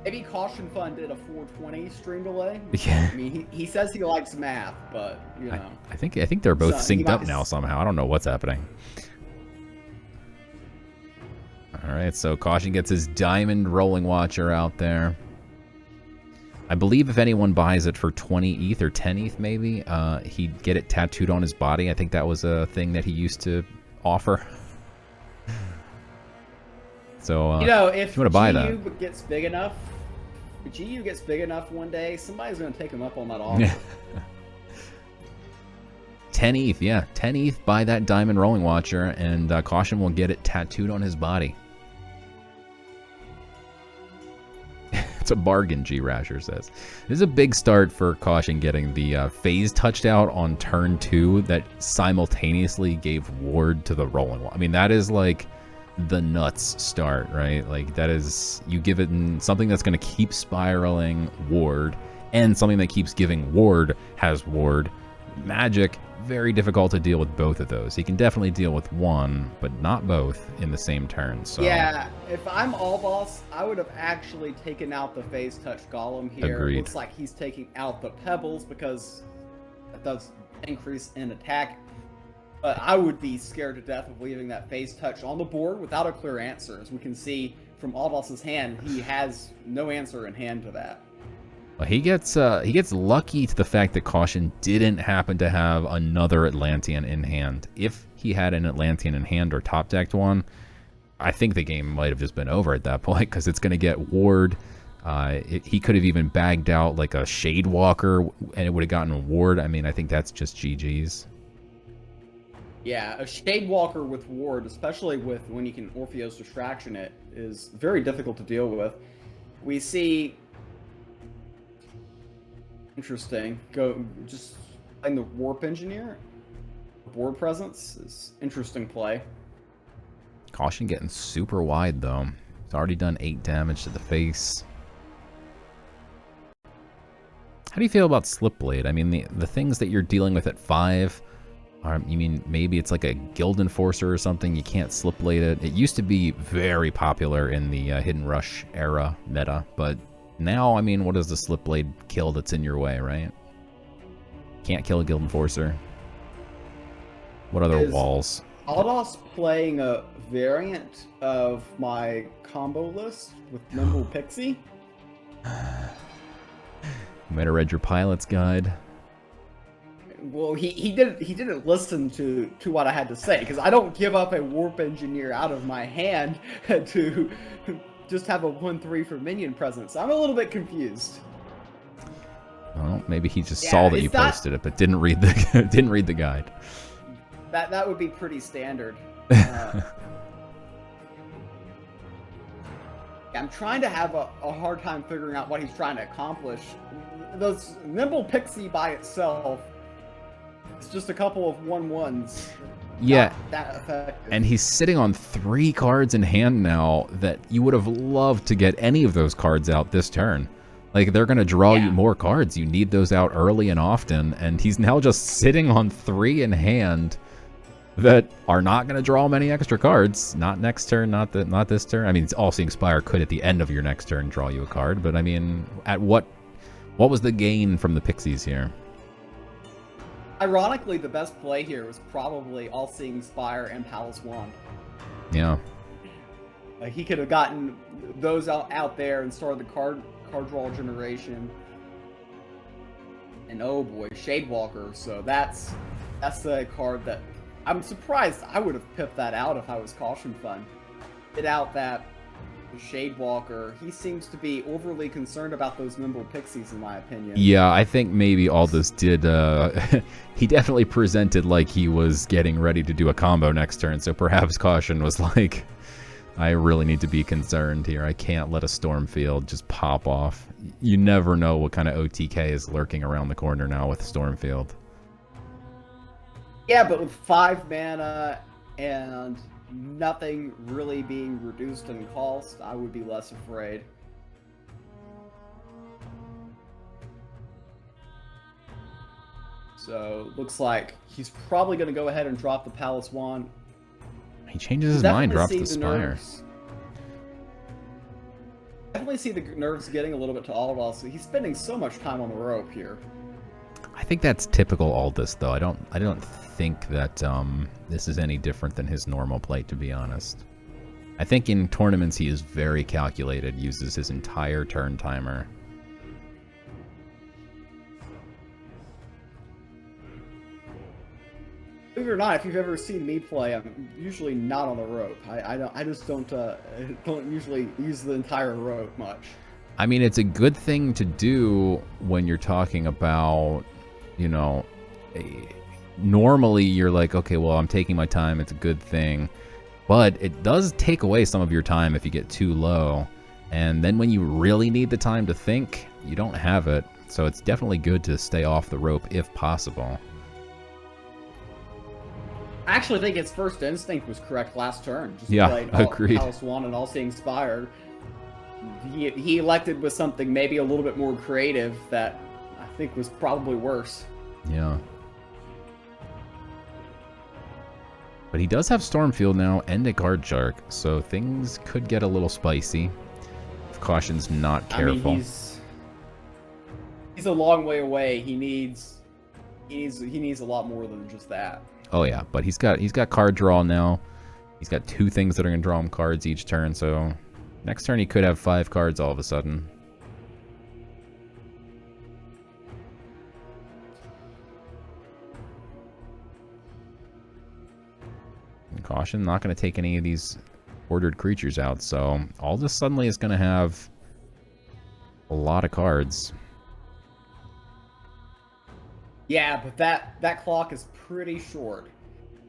Maybe Caution Fun did a 420 stream delay. Yeah. I mean, he says he likes math, but you know. I think they're both So, he synced might up be- now somehow. I don't know what's happening. All right, so Caution gets his Diamond Rolling Watcher out there. I believe if anyone buys it for 20 ETH or 10 ETH maybe, he'd get it tattooed on his body. I think that was a thing that he used to offer. So, You know, if you wanna buy GU that. gets big enough, if GU gets big enough one day, somebody's going to take him up on that offer. 10 ETH, yeah. 10 ETH, buy that Diamond Rolling Watcher, and Caution will get it tattooed on his body. It's a bargain, G. Rasher says. This is a big start for Caution getting the phase touched out on turn 2 that simultaneously gave ward to the Rolling Watcher. I mean, that is like the nuts start, right? Like, that is, you give it something that's going to keep spiraling ward, and something that keeps giving ward has ward. Magic, very difficult to deal with both of those. He can definitely deal with one, but not both in the same turn. So Yeah, if I'm all boss, I would have actually taken out the phase touch golem here. Agreed. It looks like he's taking out the pebbles because that does increase in attack. But I would be scared to death of leaving that phase touch on the board without a clear answer. As we can see from Aldos's hand, he has no answer in hand to that. well, he gets lucky to the fact that Caution didn't happen to have another Atlantean in hand. If he had an Atlantean in hand or top decked one, I think the game might have just been over at that point because it's going to get ward. He could have even bagged out like a Shade Walker and it would have gotten a ward. I mean, I think that's just GG's. Yeah, a Shade Walker with ward, especially with when you can Orpheos Distraction it, is very difficult to deal with. We see... Interesting. Go just playing the Warp Engineer. Board presence is interesting play. Caution getting super wide though. It's already done 8 damage to the face. How do you feel about Slipblade? I mean, the things that you're dealing with at 5 are, you mean maybe it's like a Guild Enforcer or something, you can't Slipblade it. It used to be very popular in the Hidden Rush era meta, but now, I mean, what is the Slipblade kill that's in your way, right? Can't kill a Guild Enforcer. What other walls? Aldos playing a variant of my combo list with Nimble Pixie. You might have read your pilot's guide. Well, he didn't listen to what I had to say, because I don't give up a Warp Engineer out of my hand to just have a 1/3 for minion presence. I'm a little bit confused. Well, maybe he just saw that you posted it, but didn't read the guide. That would be pretty standard. I'm trying to have a hard time figuring out what he's trying to accomplish. Those Nimble Pixie by itself, it's just a couple of 1/1s. Yeah, that effective. And he's sitting on 3 cards in hand now that you would have loved to get any of those cards out this turn. Like, they're going to draw you more cards. You need those out early and often, and he's now just sitting on 3 in hand that are not going to draw many extra cards. Not next turn, not this turn. I mean, All-Seeing Spire could at the end of your next turn draw you a card, but I mean, at what was the gain from the Pixies here? Ironically, the best play here was probably All-Seeing Spire and Palace Wand. Yeah. He could have gotten those out there and started the card draw generation. And oh boy, Shade Walker. So that's the card that I'm surprised I would have pipped that out if I was Caution Fun. Get out that Shade Walker. He seems to be overly concerned about those Nimble Pixies, in my opinion. Yeah, I think maybe Aldous did. He definitely presented like he was getting ready to do a combo next turn, so perhaps Caution was like, I really need to be concerned here. I can't let a Stormfield just pop off. You never know what kind of OTK is lurking around the corner now with Stormfield. Yeah, but with 5 mana and nothing really being reduced in cost, I would be less afraid. So, looks like he's probably going to go ahead and drop the Palace Wand. He changes his mind, drops the Spire. Nerves. Definitely see the nerves getting a little bit to Aldous. He's spending so much time on the rope here. I think that's typical Aldous, though. I don't think that this is any different than his normal play, to be honest. I think in tournaments he is very calculated, uses his entire turn timer. Believe it or not, if you've ever seen me play, I'm usually not on the rope. I just don't usually use the entire rope much. I mean, it's a good thing to do when you're talking about, you know, normally you're like, okay, well, I'm taking my time. It's a good thing. But it does take away some of your time if you get too low. And then when you really need the time to think, you don't have it. So it's definitely good to stay off the rope if possible. I actually think his first instinct was correct last turn. Just Yeah, played agreed. Palace Wand and All-Seeing Spire. He elected with something maybe a little bit more creative that I think was probably worse. Yeah. But he does have Stormfield now and a Guard Shark, so things could get a little spicy if Caution's not careful. I mean, he's a long way away. He needs a lot more than just that. Oh yeah, but he's got card draw now. He's got 2 things that are gonna draw him cards each turn, so next turn he could have 5 cards all of a sudden. And Caution not gonna take any of these ordered creatures out, so Aldous suddenly is gonna have a lot of cards. Yeah, but that clock is pretty short.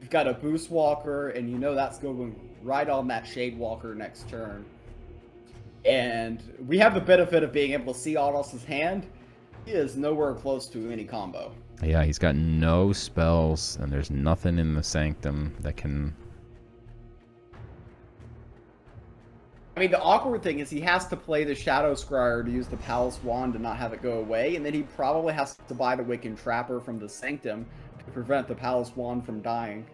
You've got a Boost Walker, and you know that's going right on that Shade Walker next turn. And we have the benefit of being able to see Aldous' hand. He is nowhere close to any combo. Yeah, he's got no spells, and there's nothing in the Sanctum that can... I mean, the awkward thing is he has to play the Shadow Scryer to use the Palace Wand to not have it go away, and then he probably has to buy the Wicked Trapper from the Sanctum to prevent the Palace Wand from dying.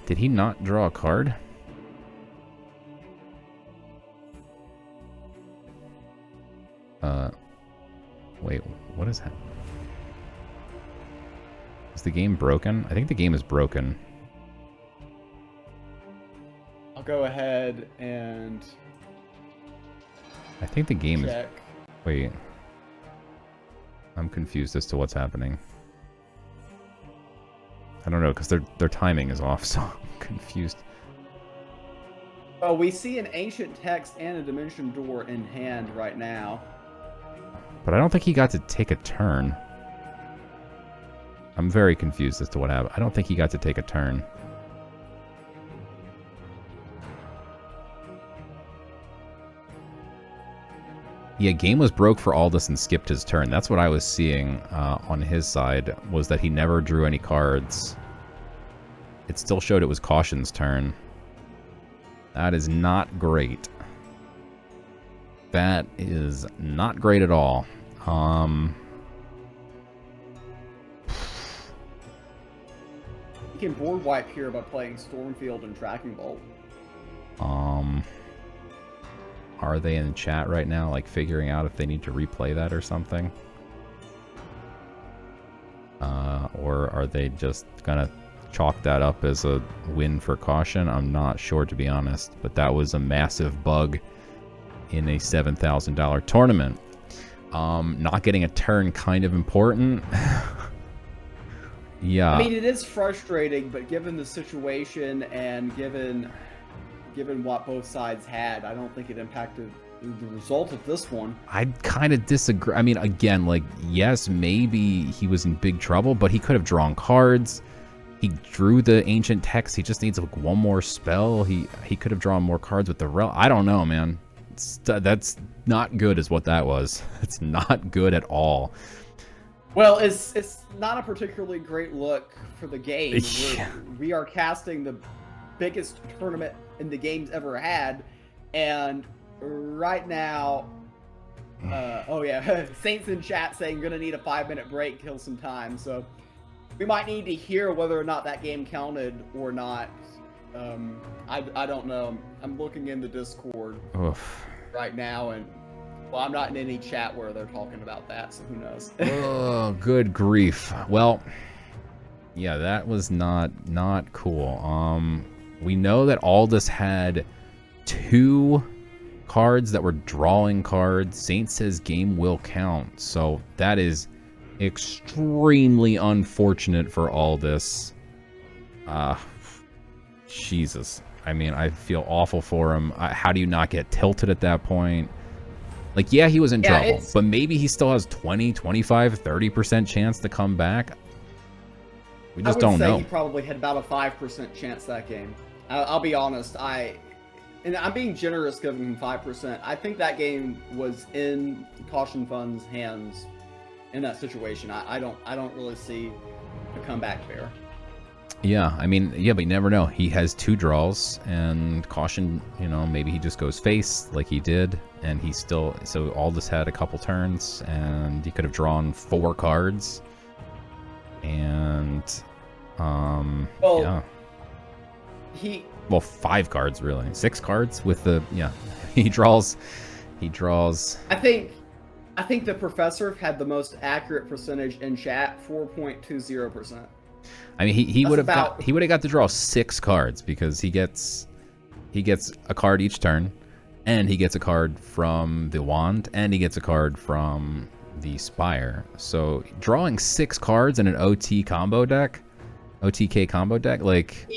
Did he not draw a card? Wait, what is that? Is the game broken? I think the game is broken. I'll go ahead and I think the game check. is... Wait. I'm confused as to what's happening. I don't know, because their timing is off, so I'm confused. Well, we see an Ancient Text and a Dimension Door in hand right now. But I don't think he got to take a turn. I'm very confused as to what happened. I don't think he got to take a turn. Yeah, game was broke for Aldous and skipped his turn. That's what I was seeing on his side, was that he never drew any cards. It still showed it was Caution's turn. That is not great. That is not great at all. He can board wipe here by playing Stormfield and Tracking Bolt. Are they in chat right now, like figuring out if they need to replay that or something? Or are they just gonna chalk that up as a win for Caution? I'm not sure, to be honest, but that was a massive bug in a $7,000 tournament. Not getting a turn kind of important. Yeah. I mean, it is frustrating, but given the situation and given what both sides had, I don't think it impacted the result of this one. I kind of disagree. I mean, again, like, yes, maybe he was in big trouble, but he could have drawn cards. He drew the Ancient Text. He just needs like one more spell. He could have drawn more cards with the Relic. I don't know, man. That's not good is what that was. It's not good at all. Well, it's not a particularly great look for the game. Yeah. We are casting the biggest tournament in the game's ever had, and right now, oh yeah, Saints in chat saying gonna need a 5-minute break, kill some time. So we might need to hear whether or not that game counted or not. I don't know. I'm looking in the Discord right now, and well, I'm not in any chat where they're talking about that, so who knows? Oh, good grief. Well, yeah, that was not cool. We know that Aldous had 2 cards that were drawing cards. Saint says game will count, so that is extremely unfortunate for Aldous. Jesus. I mean, I feel awful for him. How do you not get tilted at that point? Like, yeah, he was in trouble, but maybe he still has 20, 25, 30% chance to come back. We just don't know. I would say he probably had about a 5% chance that game. I'll be honest. And I'm being generous giving him 5%. I think that game was in Caution Fund's hands in that situation. I don't really see a comeback there. Yeah, I mean, yeah, but you never know. He has 2 draws, and Caution, you know, maybe he just goes face like he did, and he still, so Aldous had a couple turns, and he could have drawn 4 cards. And Well, yeah. he Well, 5 cards really. 6 cards with the He draws. I think the professor had the most accurate percentage in chat, 4.20%. I mean, he That's would have about- got to draw 6 cards because he gets a card each turn, and he gets a card from the wand, and he gets a card from the spire. So drawing 6 cards in an OTK combo deck, like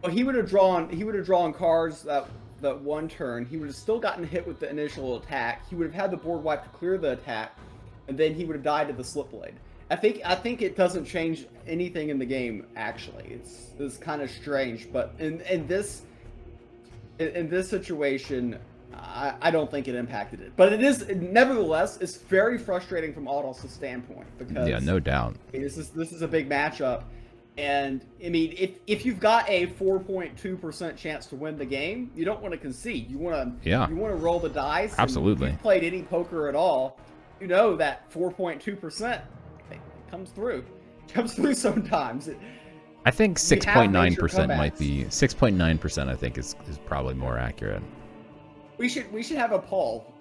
He would have drawn cards that one turn. He would have still gotten hit with the initial attack. He would have had the board wipe to clear the attack, and then he would have died to the slip blade. I think it doesn't change anything in the game. Actually, it's kind of strange, but in this situation, I don't think it impacted it. But it is, nevertheless, it's very frustrating from Aldous' standpoint because yeah, no doubt. I mean, this is a big matchup. And I mean, if you've got a 4.2% chance to win the game, you don't want to concede. You want to roll the dice. Absolutely. If you've played any poker at all, you know that 4.2% comes through. Comes through sometimes. I think 6.9% might be 6.9%. I think is probably more accurate. We should have a poll.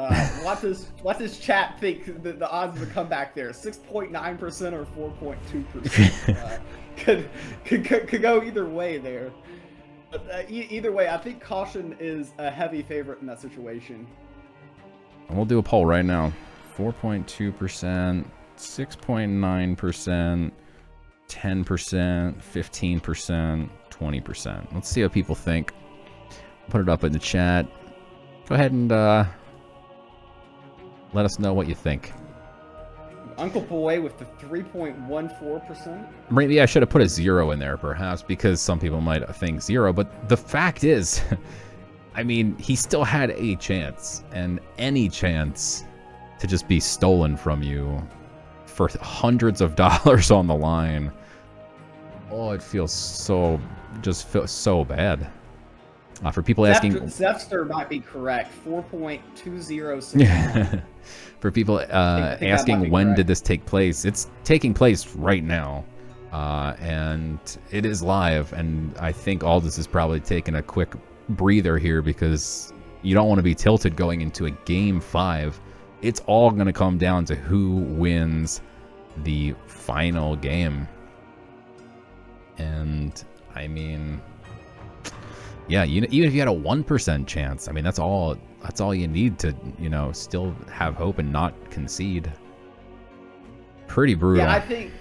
What does chat think the odds of the comeback there? 6.9% or 4.2%? Could go either way there. But either way, I think caution is a heavy favorite in that situation. And we'll do a poll right now. 4.2%, 6.9%, 10%, 15%, 20%. Let's see what people think. Put it up in the chat. Go ahead and let us know what you think. Uncle Boy with the 3.14%. Maybe I should have put a 0 in there, perhaps, because some people might think 0. But the fact is, I mean, he still had a chance, and any chance to just be stolen from you for hundreds of dollars on the line. Oh, it feels so bad. For people asking, Zepster might be correct. 4.206. For people asking when did this take place, it's taking place right now, and it is live. And I think Aldous is probably taking a quick breather here because you don't want to be tilted going into a game 5. It's all going to come down to who wins the final game. And I mean, yeah, even if you had a 1% chance, I mean, that's all you need to, still have hope and not concede. Pretty brutal. Yeah, I think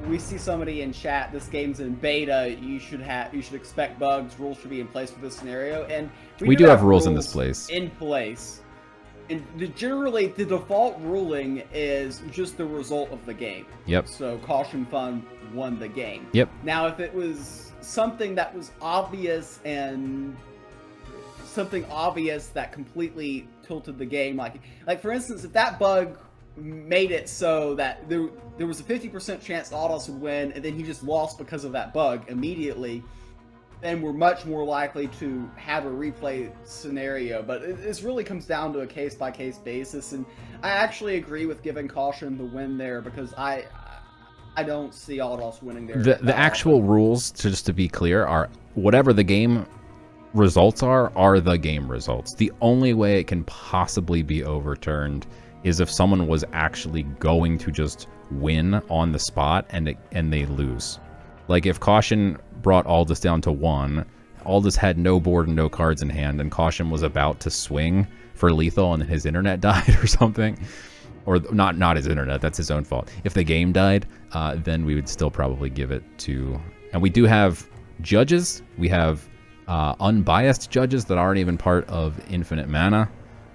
we see somebody in chat. This game's in beta. You should expect bugs. Rules should be in place for this scenario, and we do have rules in this place. In place, and generally the default ruling is just the result of the game. Yep. So Caution Fund won the game. Yep. Now, if it was something that was obvious and something obvious that completely tilted the game, like for instance, if that bug made it so that there was a 50% chance Aldous would win, and then he just lost because of that bug immediately, then we're much more likely to have a replay scenario. But this really comes down to a case-by-case basis, and I actually agree with giving Caution the win there because I don't see Aldous winning there. The actual rules, just to be clear, are whatever the game results are the game results. The only way it can possibly be overturned is if someone was actually going to just win on the spot and they lose. Like if Caution brought Aldous down to 1, Aldous had no board and no cards in hand, and Caution was about to swing for lethal and his internet died or something. Or not his internet, that's his own fault. If the game died, then we would still probably give it to... And we do have judges. We have unbiased judges that aren't even part of Infinite Mana,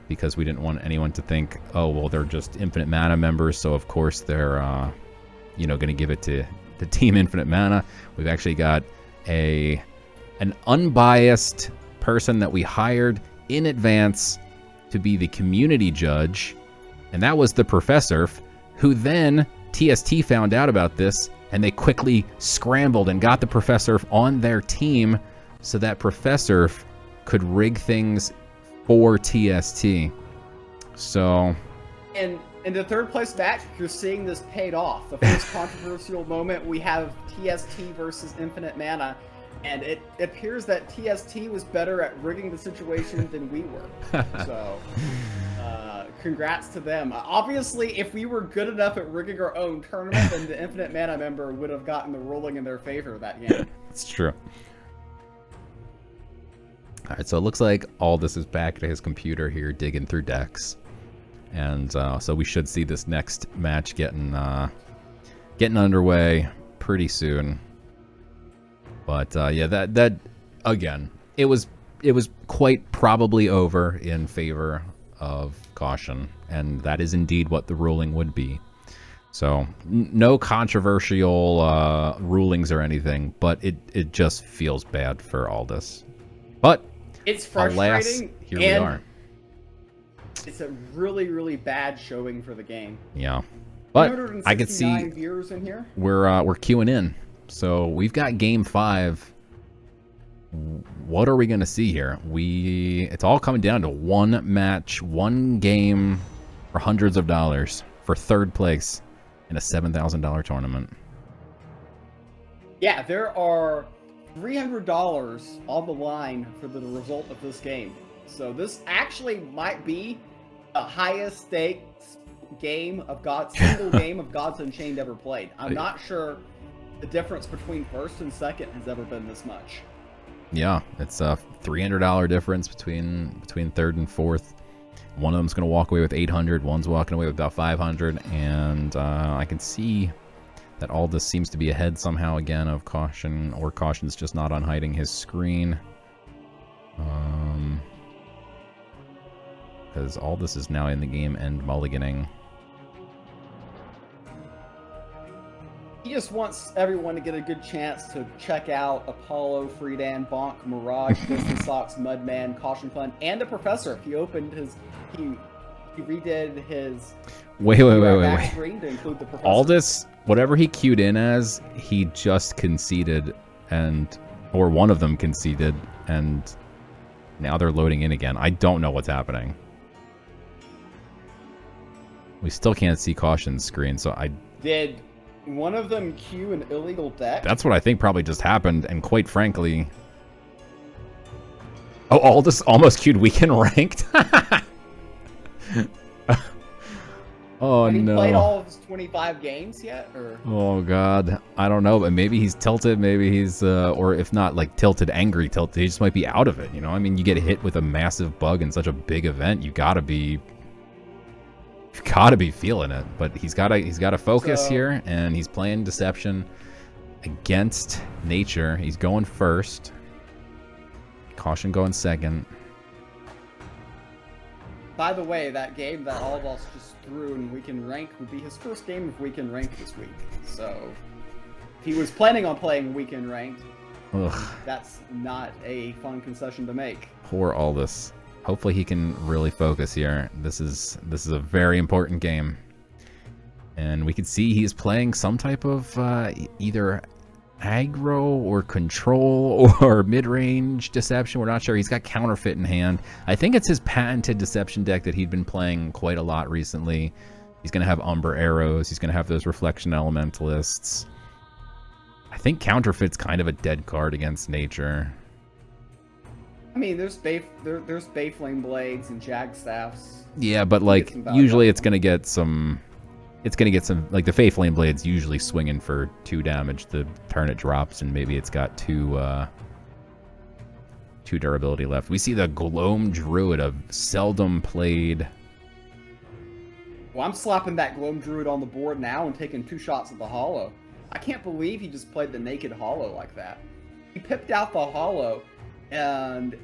because we didn't want anyone to think, oh, well, they're just Infinite Mana members, so of course they're, going to give it to the Team Infinite Mana. We've actually got an unbiased person that we hired in advance to be the community judge, and that was the Professor, who then TST found out about this, and they quickly scrambled and got the Professor on their team so that Professor could rig things for TST. So... And In the third place match, you're seeing this paid off. The first controversial moment, we have TST versus Infinite Mana, and it appears that TST was better at rigging the situation than we were. So, congrats to them. Obviously, if we were good enough at rigging our own tournament, then the Infinite Mana member would have gotten the ruling in their favor that game. It's true. All right, so it looks like all this is back to his computer here, digging through decks. And so we should see this next match getting underway pretty soon. But yeah, that again, it was quite probably over in favor of Caution, and that is indeed what the ruling would be. So no controversial rulings or anything, but it just feels bad for Aldous. But it's frustrating. Alas, here we are. It's a really, really bad showing for the game. Yeah, but I could see viewers in here. We're queuing in, so we've got Game 5. What are we gonna see here? It's all coming down to one match, one game for hundreds of dollars for third place in a $7,000 tournament. Yeah, there are $300 on the line for the result of this game. So this actually might be the highest stakes game of single game of Gods Unchained ever played. I'm not sure the difference between first and second has ever been this much. Yeah, it's a $300 difference between third and fourth. One of them's going to walk away with 800, one's walking away with about 500, and I can see that all this seems to be ahead somehow again of Caution, or Caution's just not unhiding his screen. Because all this is now in the game and mulliganing. He just wants everyone to get a good chance to check out Apollo, Freedan, Bonk, Mirage, Distant Socks, Mudman, Caution Fun, and the Professor. He opened his... He redid his... Wait. Screen to include the Professor. Aldous, whatever he queued in as, he just conceded, or one of them conceded, and now they're loading in again. I don't know what's happening. We still can't see Caution's screen, so Did one of them queue an illegal deck? That's what I think probably just happened, and quite frankly... Oh, Aldous almost queued Weekend Ranked? Oh, Have he no. played all of his 25 games yet? Or? Oh, God. I don't know, but maybe he's tilted, maybe he's... or if not, like, tilted, angry tilted, he just might be out of it, you know? I mean, you get hit with a massive bug in such a big event, you gotta be feeling it, but he's gotta focus here, and he's playing Deception against Nature. He's going first. Caution going second. By the way, that game that all of us just threw in Weekend Rank would be his first game of Weekend Rank this week. So, if he was planning on playing Weekend Ranked, that's not a fun concession to make. Poor Aldous. Hopefully he can really focus here. This is a very important game. And we can see he's playing some type of either aggro or control or mid-range deception. We're not sure. He's got counterfeit in hand. I think it's his patented deception deck that he'd been playing quite a lot recently. He's going to have Umber Arrows. He's going to have those Reflection Elementalists. I think counterfeit's kind of a dead card against Nature. I mean, there's Bayflame Blades and Jag Staffs. Yeah, but like usually it's gonna get some. It's gonna get some, like the Bayflame Blade's usually swinging for 2 damage the turn it drops, and maybe it's got 2 durability left. We see the Gloam Druid, a seldom played. Well, I'm slapping that Gloam Druid on the board now and taking 2 shots at the Hollow. I can't believe he just played the Naked Hollow like that. He pipped out the Hollow, and it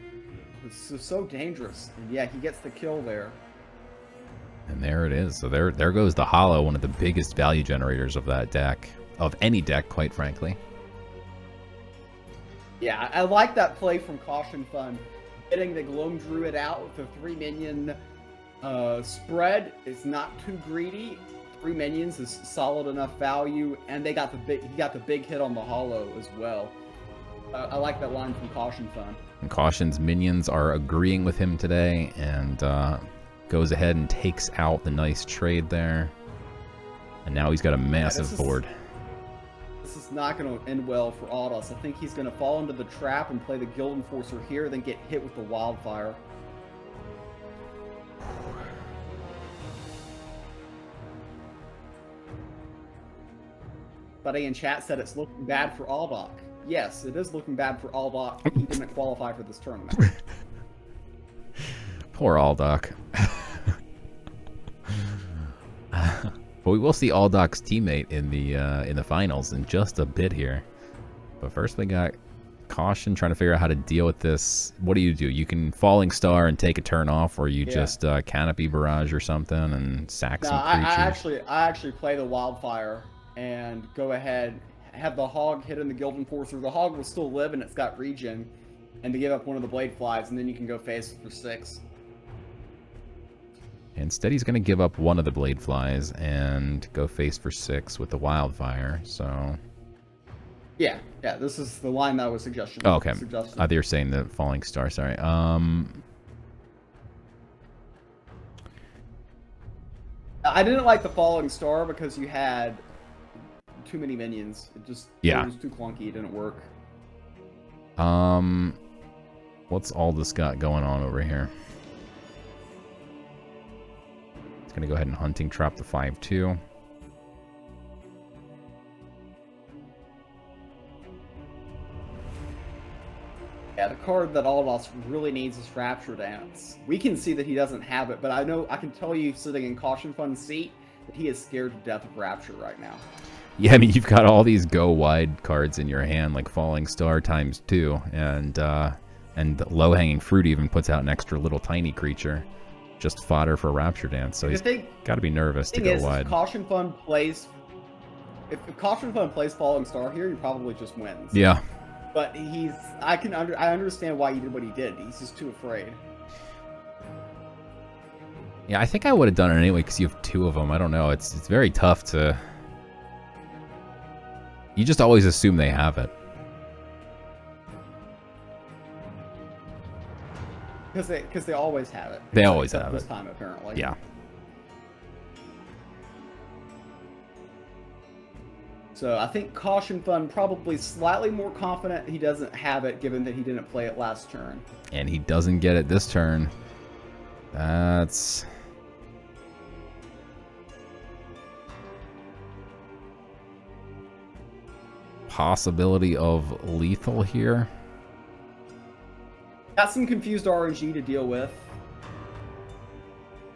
was so dangerous. And yeah, he gets the kill there. And there it is. So there goes the Hollow, one of the biggest value generators of that deck, of any deck, quite frankly. Yeah, I like that play from Caution Fun. Getting the Gloam Druid out with a 3-minion spread is not too greedy. 3 minions is solid enough value, and he got the big hit on the Hollow as well. I like that line from Caution Fun. And Caution's minions are agreeing with him today, and goes ahead and takes out the nice trade there. And now he's got a massive board. This is not going to end well for Aldous. I think he's going to fall into the trap and play the Guild Enforcer here, then get hit with the Wildfire. Buddy in chat said it's looking bad for Aldous. Yes, it is looking bad for Aldous. He didn't qualify for this tournament. Poor Aldous. But we will see Aldoc's teammate in the finals in just a bit here. But first we got Caution trying to figure out how to deal with this. What do? You can Falling Star and take a turn off, or you just Canopy Barrage or something and sack some creatures. I actually play the Wildfire and go ahead, have the Hog hit in the Guild Enforcer. The Hog will still live and it's got regen, and to give up one of the Blade Flies, and then you can go face for 6. Instead, he's going to give up one of the Blade Flies and go face for 6 with the Wildfire, so... Yeah, this is the line that I was suggesting. Oh, okay. You're saying the Falling Star, sorry. I didn't like the Falling Star because you had too many minions. It was too clunky, it didn't work. What's all this got going on over here? It's going to go ahead and Hunting Trap the 5/2. Yeah, the card that Aldous really needs is Rapture Dance. We can see that he doesn't have it, but I can tell you, sitting in Caution Fun's seat, that he is scared to death of Rapture right now. Yeah, I mean, you've got all these go wide cards in your hand, like Falling Star ×2, and Low Hanging Fruit even puts out an extra little tiny creature, just fodder for Rapture Dance. So he's got to be nervous to go wide. If Caution Fun plays Falling Star here, he probably just wins. Yeah. But I understand why he did what he did. He's just too afraid. Yeah, I think I would have done it anyway because you have 2 of them. I don't know. It's very tough to... You just always assume they have it. Because they always have it. They always have this it. time, apparently. Yeah. So I think Caution Fun probably slightly more confident he doesn't have it, given that he didn't play it last turn. And he doesn't get it this turn. That's... possibility of lethal here. Got some confused RNG to deal with.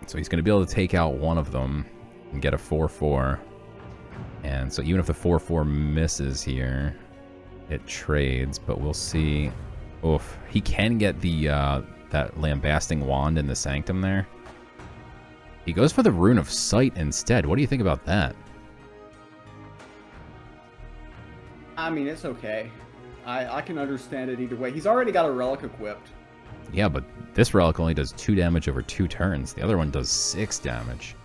So he's going to be able to take out one of them and get a 4/4. And so even if the 4/4 misses here, it trades, but we'll see. Oof. He can get the that Lambasting Wand in the Sanctum there. He goes for the Rune of Sight instead. What do you think about that? I mean, it's okay. I can understand it either way. He's already got a Relic equipped. Yeah, but this Relic only does 2 damage over 2 turns. The other one does 6 damage.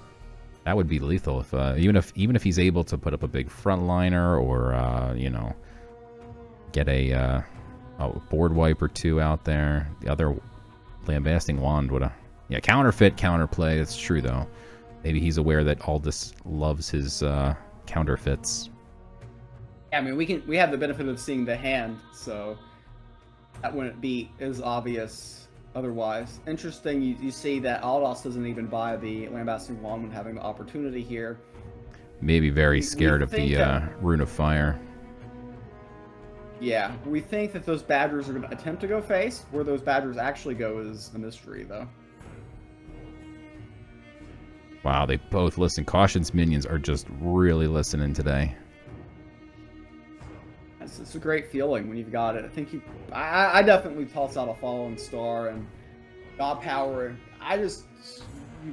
That would be lethal if even if he's able to put up a big frontliner or you know, get a board wipe or 2 out there. The other Lambasting Wand would have counterfeit counterplay. It's true though. Maybe he's aware that Aldous loves his counterfeits. Yeah, I mean we have the benefit of seeing the hand, so that wouldn't be as obvious otherwise. Interesting, you see that Aldous doesn't even buy the Lambasting Wand when having the opportunity here. Maybe very scared of the Rune of Fire. Yeah, we think that those Badgers are going to attempt to go face. Where those Badgers actually go is a mystery, though. Wow, they both listen. Caution's minions are just really listening today. It's a great feeling when you've got it. I think I definitely toss out a Falling Star and God Power. I just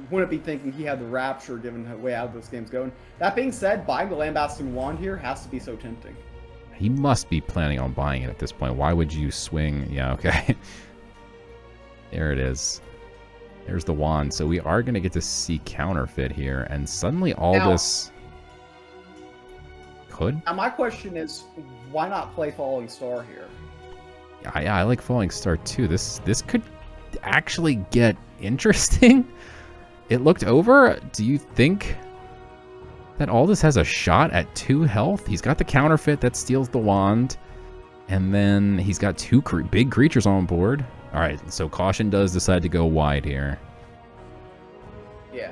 wouldn't be thinking he had the Rapture given the way out of this game's going. That being said, buying the Lambasting Wand here has to be so tempting. He must be planning on buying it at this point. Why would you swing? Yeah, okay. There it is. There's the wand. So we are going to get to see counterfeit here. And suddenly Aldous could. Now my question is, why not play Falling Star here? Yeah, I like Falling Star too. This could actually get interesting. it looked over. Do you think that Aldous has a shot at 2 health? He's got the counterfeit that steals the wand. And then he's got 2 big creatures on board. All right, so Caution does decide to go wide here. Yeah.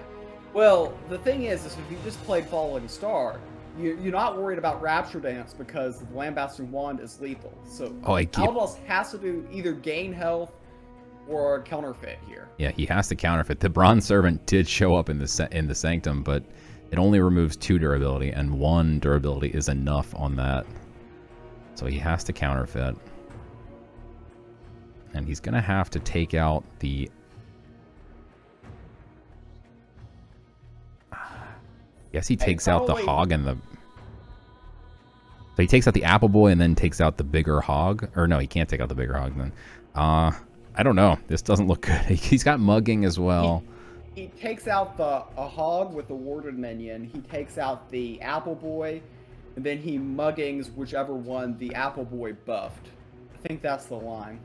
Well, the thing is if you just played Falling Star, you're not worried about Rapture Dance because the Lambasting Wand is lethal. So Aldous has to do either gain health or counterfeit here. Yeah, he has to counterfeit. The Bronze Servant did show up in the Sanctum, but it only removes 2 durability, and 1 durability is enough on that. So he has to counterfeit. And he's going to have to take out the... Yes, he takes out the hog and the... So he takes out the Apple Boy and then takes out the bigger hog. Or no, he can't take out the bigger hog then. I don't know. This doesn't look good. He's got mugging as well. He takes out a hog with the warded minion. He takes out the Apple Boy. And then he muggings whichever one the Apple Boy buffed. I think that's the line.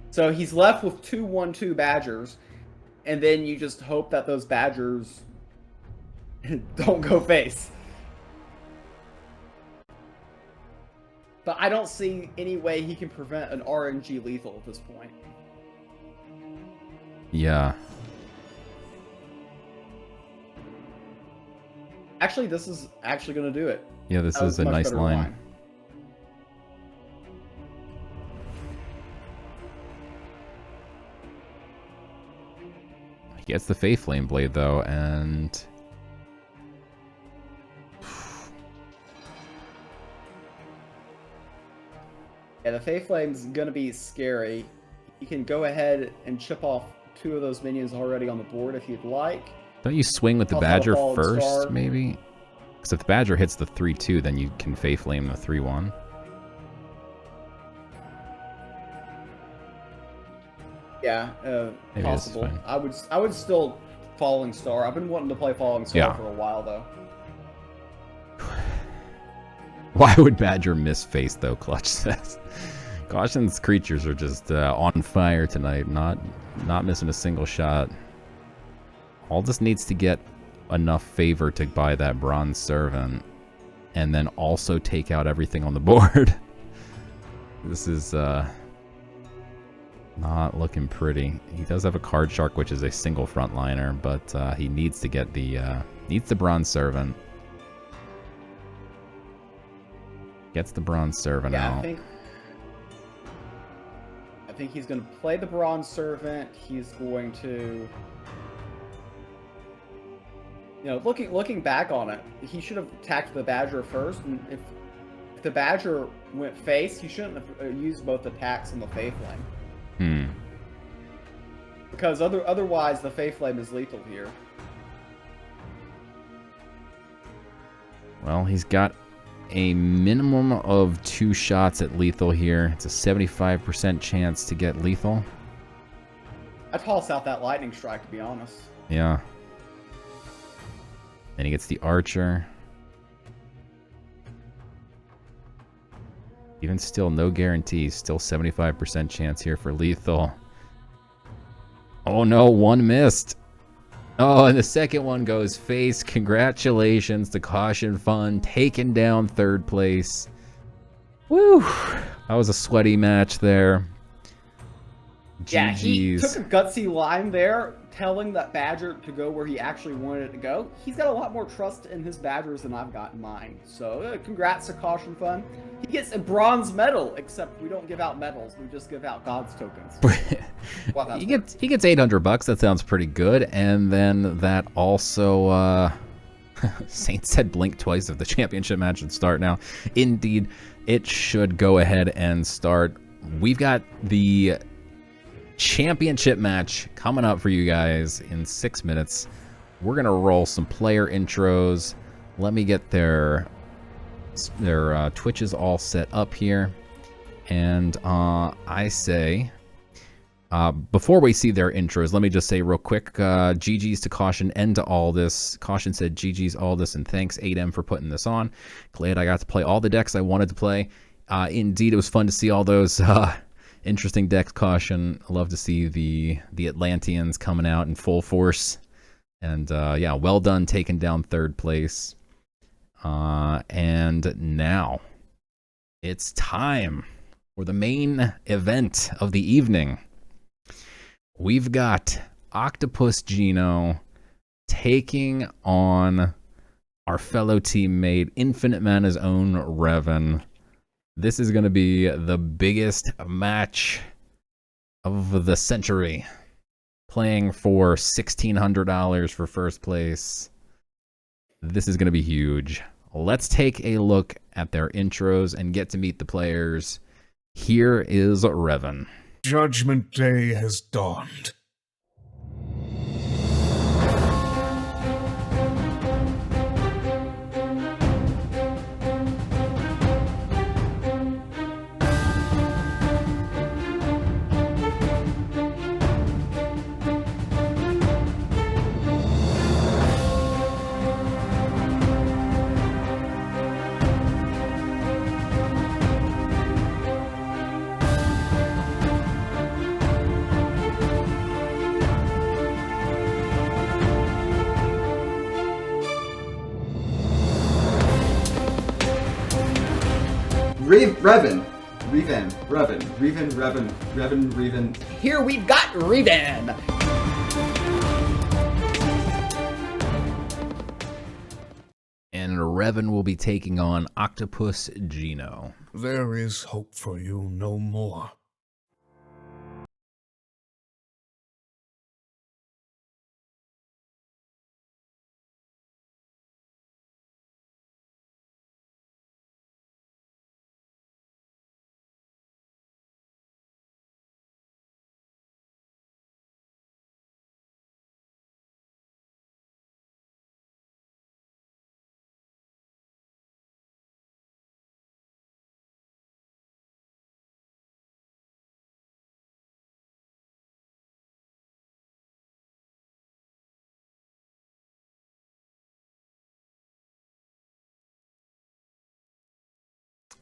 So he's left with 2/1/2 Badgers. And then you just hope that those Badgers don't go face. But I don't see any way he can prevent an RNG lethal at this point. Yeah. Actually, this is actually going to do it. Yeah, this is a nice line. He gets the Faith Flame Blade, though, and... Yeah, the Faith Flame's going to be scary. You can go ahead and chip off 2 of those minions already on the board if you'd like. Don't you swing with the Badger first, maybe? Because if the Badger hits the 3/2, then you can Faith Flame the 3/1. Yeah, possible. I would still Falling Star. I've been wanting to play Falling Star for a while, though. Why would Badger miss face, though, Clutch says. Caution's creatures are just on fire tonight, not missing a single shot. Aldous needs to get enough favor to buy that Bronze Servant, and then also take out everything on the board. This is not looking pretty. He does have a Card Shark, which is a single frontliner, but he needs to get the Bronze Servant. Gets the Bronze Servant out. I think he's going to play the Bronze Servant. He's going to... You know, looking back on it, he should have attacked the Badger first. And if the Badger went face, he shouldn't have used both attacks on the Faith Flame. Because otherwise, the Faith Flame is lethal here. Well, he's got a minimum of 2 shots at lethal here. It's a 75% chance to get lethal. I'd toss out that Lightning Strike, to be honest. Yeah. Then he gets the Archer. Even still, no guarantees. Still 75% chance here for lethal. Oh no, 1 missed. Oh, and the second one goes face. Congratulations to Caution Fun, taking down 3rd place. Woo! That was a sweaty match there. Yeah, GG's. he took a gutsy line there, telling that Badger to go where he actually wanted it to go. He's got a lot more trust in his Badgers than I've got in mine. So, congrats to Caution Fun. He gets a bronze medal, except we don't give out medals. We just give out God's tokens. He gets $800. That sounds pretty good. And then that also Saints said blink twice if the championship match should start now. Indeed, it should go ahead and start. We've got the championship match coming up for you guys in 6 minutes. We're gonna roll some player intros. Let me get their Twitches all set up here, and I say before we see their intros, let me just say real quick, GG's to Caution and to Aldous. Caution said GG's Aldous and thanks 8M for putting this on. Glad I got to play all the decks I wanted to play. Indeed, it was fun to see all those Interesting deck caution. I love to see the Atlanteans coming out in full force. And yeah, well done taking down third place. And now it's time for the main event of the evening. We've got Octopus Gino taking on our fellow teammate, Infinite Mana's own Revan. This is going to be the biggest match of the century. Playing for $1,600 for first place. This is going to be huge. Let's take a look at their intros and get to meet the players. Here is Revan. Judgment Day has dawned. Revan. Here we've got Revan. And Revan will be taking on Octopus Gino. There is hope for you no more.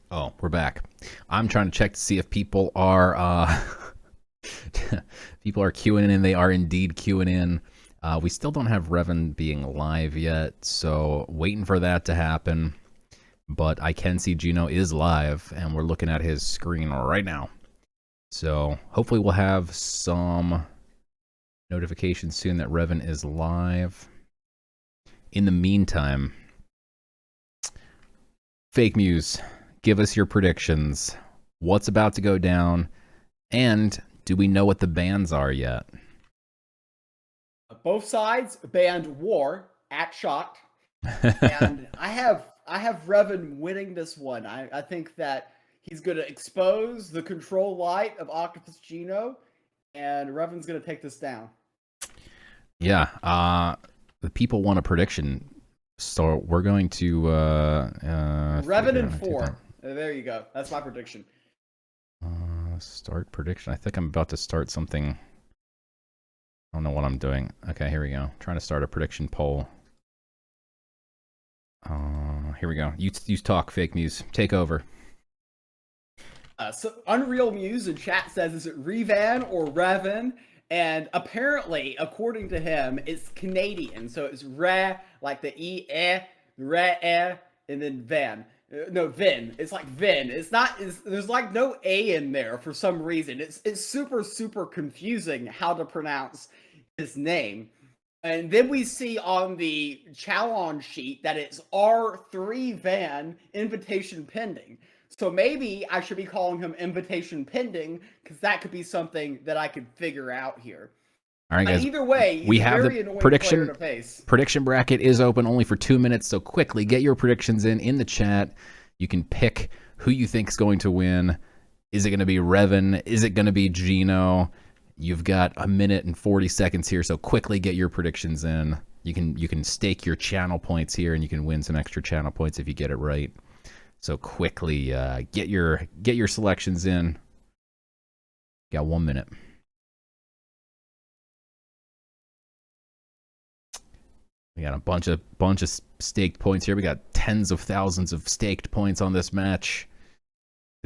Oh, we're back. I'm trying to check to see if people are people are queuing in. They are indeed queuing in. We still don't have Revan being live yet, so waiting for that to happen. But I can see Gino is live, and we're looking at his screen right now. So hopefully we'll have some notification soon that Revan is live. In the meantime, Fake Muse, give us your predictions. What's about to go down? And do we know what the bans are yet? Both sides banned War at Shocked. And I have Revan winning this one. I think that he's going to expose the control light of Octopus Gino, and Revan's going to take this down. Yeah, the people want a prediction, so we're going to Revan in 4. There you go. That's my prediction. Start prediction. I think I'm about to start something. I don't know what I'm doing. Okay, here we go. Trying to start a prediction poll. Here we go. You talk, Fake Muse. Take over. So Unreal Muse in chat says, is it Revan or Revan? And apparently, according to him, it's Canadian. So it's Re, like the E, Re, and then Van. No, Vin. It's like Vin. It's not. There's like no A in there for some reason. It's super confusing how to pronounce his name. And then we see on the challenge sheet that it's R3 Van, invitation pending. So maybe I should be calling him invitation pending, because that could be something that I could figure out here. All right, guys. Either way, we have the prediction bracket is open only for 2 minutes, so quickly get your predictions in the chat. You can pick who you think is going to win. Is it going to be Revan? Is it going to be Gino? You've got 1 minute and 40 seconds here, so quickly get your predictions in. You can stake your channel points here, and you can win some extra channel points if you get it right. So quickly get your selections in. Got 1 minute. We got a bunch of staked points here. We got tens of thousands of staked points on this match.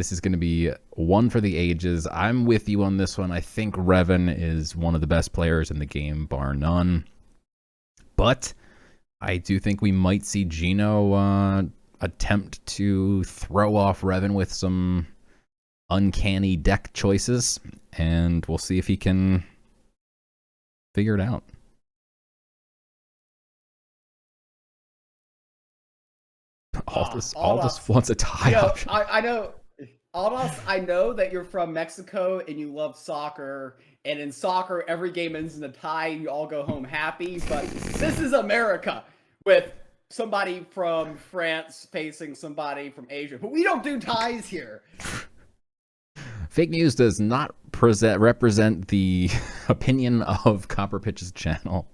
This is going to be one for the ages. I'm with you on this one. I think Revan is one of the best players in the game, bar none. But I do think we might see Gino attempt to throw off Revan with some uncanny deck choices, and we'll see if he can figure it out. Aldous wants a tie option. I know, Aldous, I know that you're from Mexico and you love soccer, and in soccer, every game ends in a tie and you all go home happy, but this is America with somebody from France facing somebody from Asia. But we don't do ties here. Fake news does not represent the opinion of CopperPitch's channel.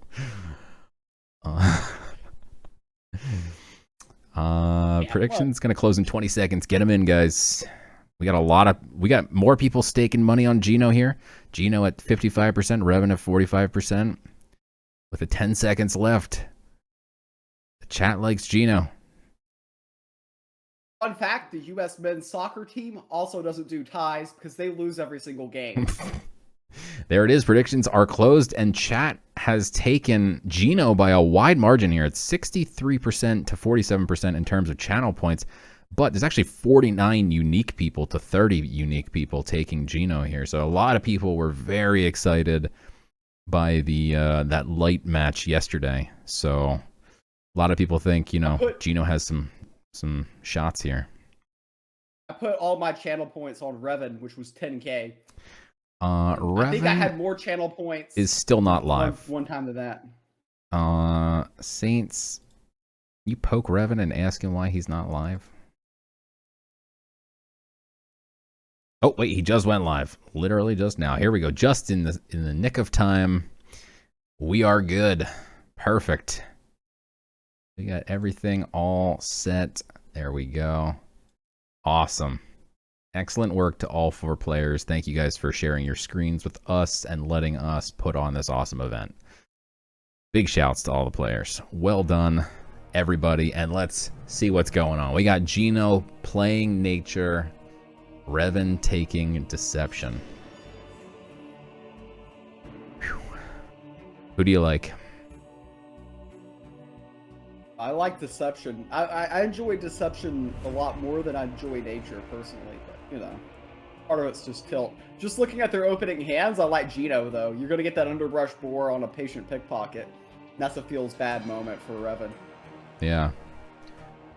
Prediction's gonna close in 20 seconds. Get them in, guys. We got more people staking money on Gino here. Gino at 55%, Revan at 45%. With the 10 seconds left. The chat likes Gino. Fun fact, the U.S. men's soccer team also doesn't do ties because they lose every single game. There it is. Predictions are closed, and chat has taken Gino by a wide margin here. It's 63% to 47% in terms of channel points, but there's actually 49 unique people to 30 unique people taking Gino here. So a lot of people were very excited by the that light match yesterday. So a lot of people think, you know, Gino has some shots here. I put all my channel points on Revan, which was 10K. Revan I think I had more channel points. Is still not live. One time to that. Saints, you poke Revan and ask him why he's not live. Oh wait, he just went live. Literally just now. Here we go. Just in the nick of time. We are good. Perfect. We got everything all set. There we go. Awesome. Excellent work to all 4 players. Thank you guys for sharing your screens with us and letting us put on this awesome event. Big shouts to all the players. Well done, everybody. And let's see what's going on. We got Gino playing Nature, Revan taking Deception. Whew. Who do you like? I like Deception. I enjoy Deception a lot more than I enjoy Nature personally, but you know, part of it's just tilt. Just looking at their opening hands, I like Gino though. You're gonna get that Underbrush Boar on a Patient Pickpocket. That's a feels bad moment for Revan. Yeah.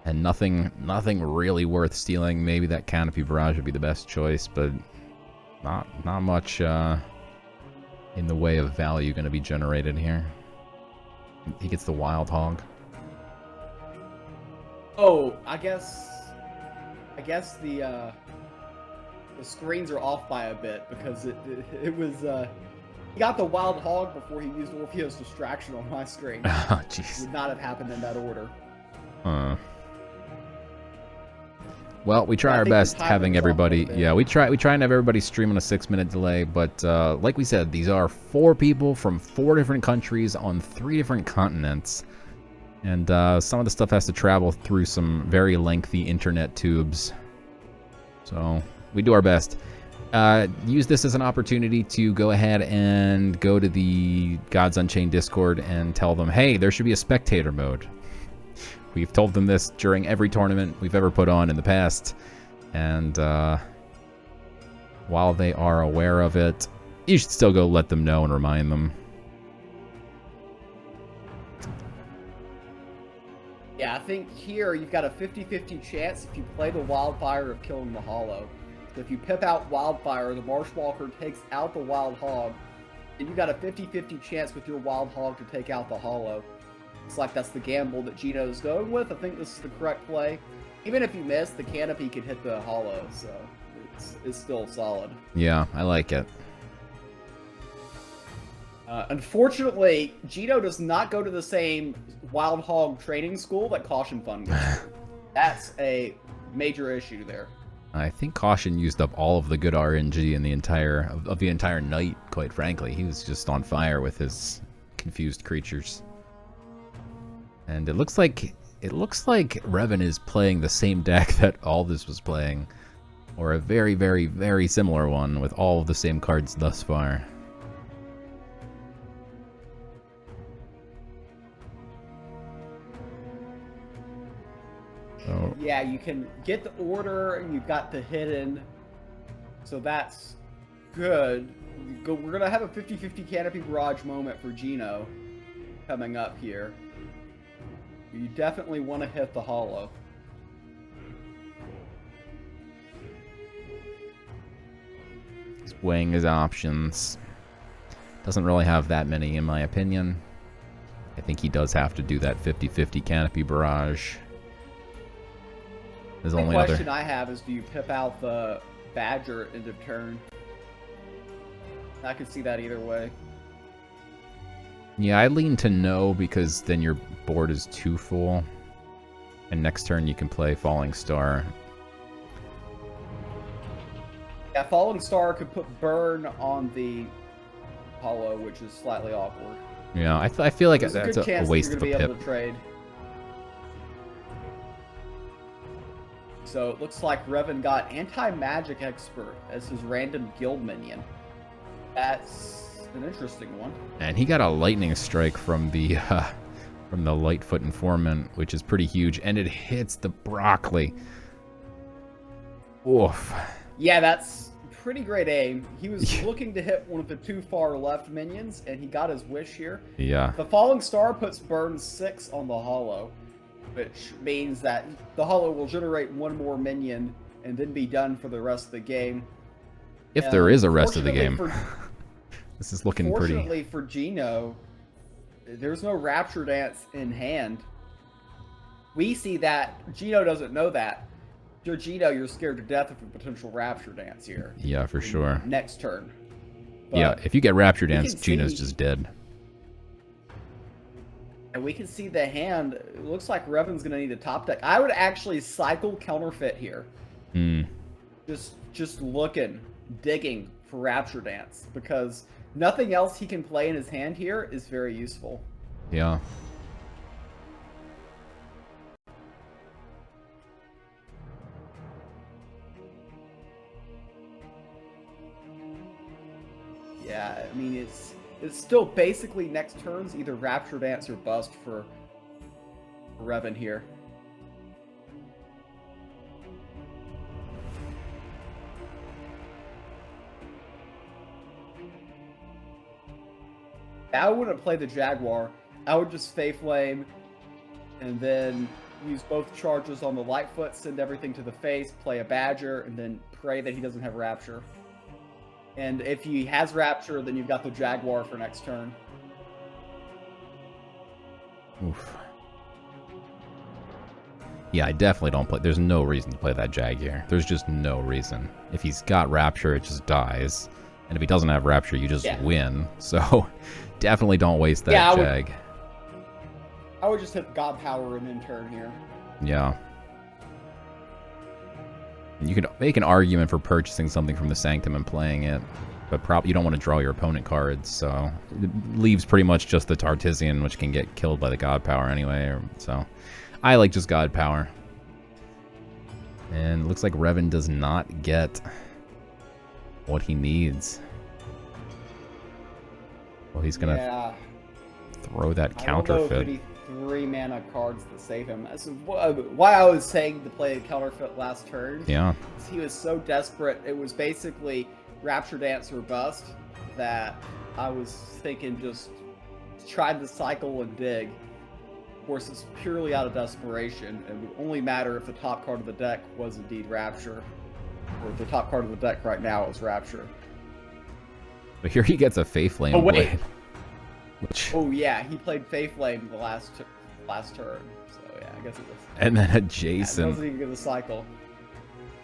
And nothing really worth stealing. Maybe that Canopy Barrage would be the best choice, but not much in the way of value going to be generated here. He gets the Wild Hog. Oh, I guess the screens are off by a bit because it was he got the Wild Hog before he used Orpheo's Distraction on my screen. Oh, jeez. Would not have happened in that order. Well, we try our best having everybody. Yeah, we try and have everybody stream on a 6-minute delay. But like we said, these are 4 people from 4 different countries on 3 different continents, and some of the stuff has to travel through some very lengthy internet tubes. So we do our best. Use this as an opportunity to go ahead and go to the Gods Unchained Discord and tell them, hey, there should be a spectator mode. We've told them this during every tournament we've ever put on in the past, and while they are aware of it, you should still go let them know and remind them. Yeah, I think here you've got a 50-50 chance if you play the Wildfire of killing the Hollow. So if you pip out Wildfire, the Marshwalker takes out the Wild Hog, and you've got a 50-50 chance with your Wild Hog to take out the Hollow. Looks like that's the gamble that Gino's going with. I think this is the correct play. Even if you miss, the Canopy could hit the Hollow, so it's still solid. Yeah, I like it. Unfortunately, Gino does not go to the same Wild Hog training school that Caution Fund goes to. That's a major issue there. I think Caution used up all of the good RNG in the entire night, quite frankly. He was just on fire with his confused creatures. And it looks like Revan is playing the same deck that Aldous was playing or a very, very, very similar one with all of the same cards thus far. So, Yeah, you can get the order, and you've got the hidden, so that's good. We're going to have a 50-50 Canopy Barrage moment for Gino coming up here. You definitely want to hit the holo. he's weighing his options. Doesn't really have that many, in my opinion. I think he does have to do that 50-50 Canopy Barrage. There's The only question other... I have is, do you pip out the Badger at end of turn? I could see that either way. Yeah, I lean to no, because then your board is too full. And next turn you can play Falling Star. Yeah, Falling Star could put Burn on the holo, which is slightly awkward. Yeah, I feel like There's that's a good a chance waste that of a you're going to be pip. able to trade. So it looks like Revan got Anti-Magic Expert as his random guild minion. That's an interesting one. And he got a lightning strike from the Lightfoot Informant, which is pretty huge, and it hits the broccoli. Oof. Yeah, that's pretty great aim. He was looking to hit one of the two far left minions, and he got his wish here. Yeah. The Falling Star puts Burn 6 on the holo, which means that the holo will generate one more minion and then be done for the rest of the game. If there is a rest of the Fortunately game. This is looking pretty... Fortunately for Gino, there's no Rapture Dance in hand. We see that. Gino doesn't know that. If you're Gino, you're scared to death of a potential Rapture Dance here. Yeah, for sure. Next turn. Yeah, But if you get Rapture we Dance, can Gino's see- just dead. And we can see the hand. It looks like Revan's going to need a top deck. I would actually cycle Counterfeit here. Hmm. Just looking, digging for Rapture Dance, because nothing else he can play in his hand here is very useful. Yeah. Yeah, I mean, it's still basically next turn's either Rapture Dance or Bust for Revan here. I wouldn't play the Jaguar. I would just Fey Flame and then use both charges on the Lightfoot, send everything to the face, play a Badger, and then pray that he doesn't have Rapture. And if he has Rapture, then you've got the Jaguar for next turn. Oof. Yeah, I definitely don't play... There's no reason to play that Jag here. There's just no reason. If he's got Rapture, it just dies. And if he doesn't have Rapture, you just win. So, definitely don't waste that Jag. I would just hit God Power and in turn here. Yeah. You can make an argument for purchasing something from the Sanctum and playing it, but you don't want to draw your opponent cards, so it leaves pretty much just the Tartessian, which can get killed by the God Power anyway. So I like just God Power. And it looks like Revan does not get what he needs. Well, he's gonna throw that Counterfeit. I don't know if any 3-mana cards to save him. That's why I was saying to play a Counterfeit last turn. Yeah. He was so desperate. It was basically Rapture Dance or Bust that I was thinking just trying to cycle and dig. Of course, it's purely out of desperation. It would only matter if the top card of the deck was indeed Rapture. Or the top card of the deck right now is Rapture. But here he gets a Fey Flame. Oh, wait. Blade, which... Oh, yeah, he played Fey Flame the last turn. So, yeah, I guess it was. And then a Jason. That wasn't even going to cycle.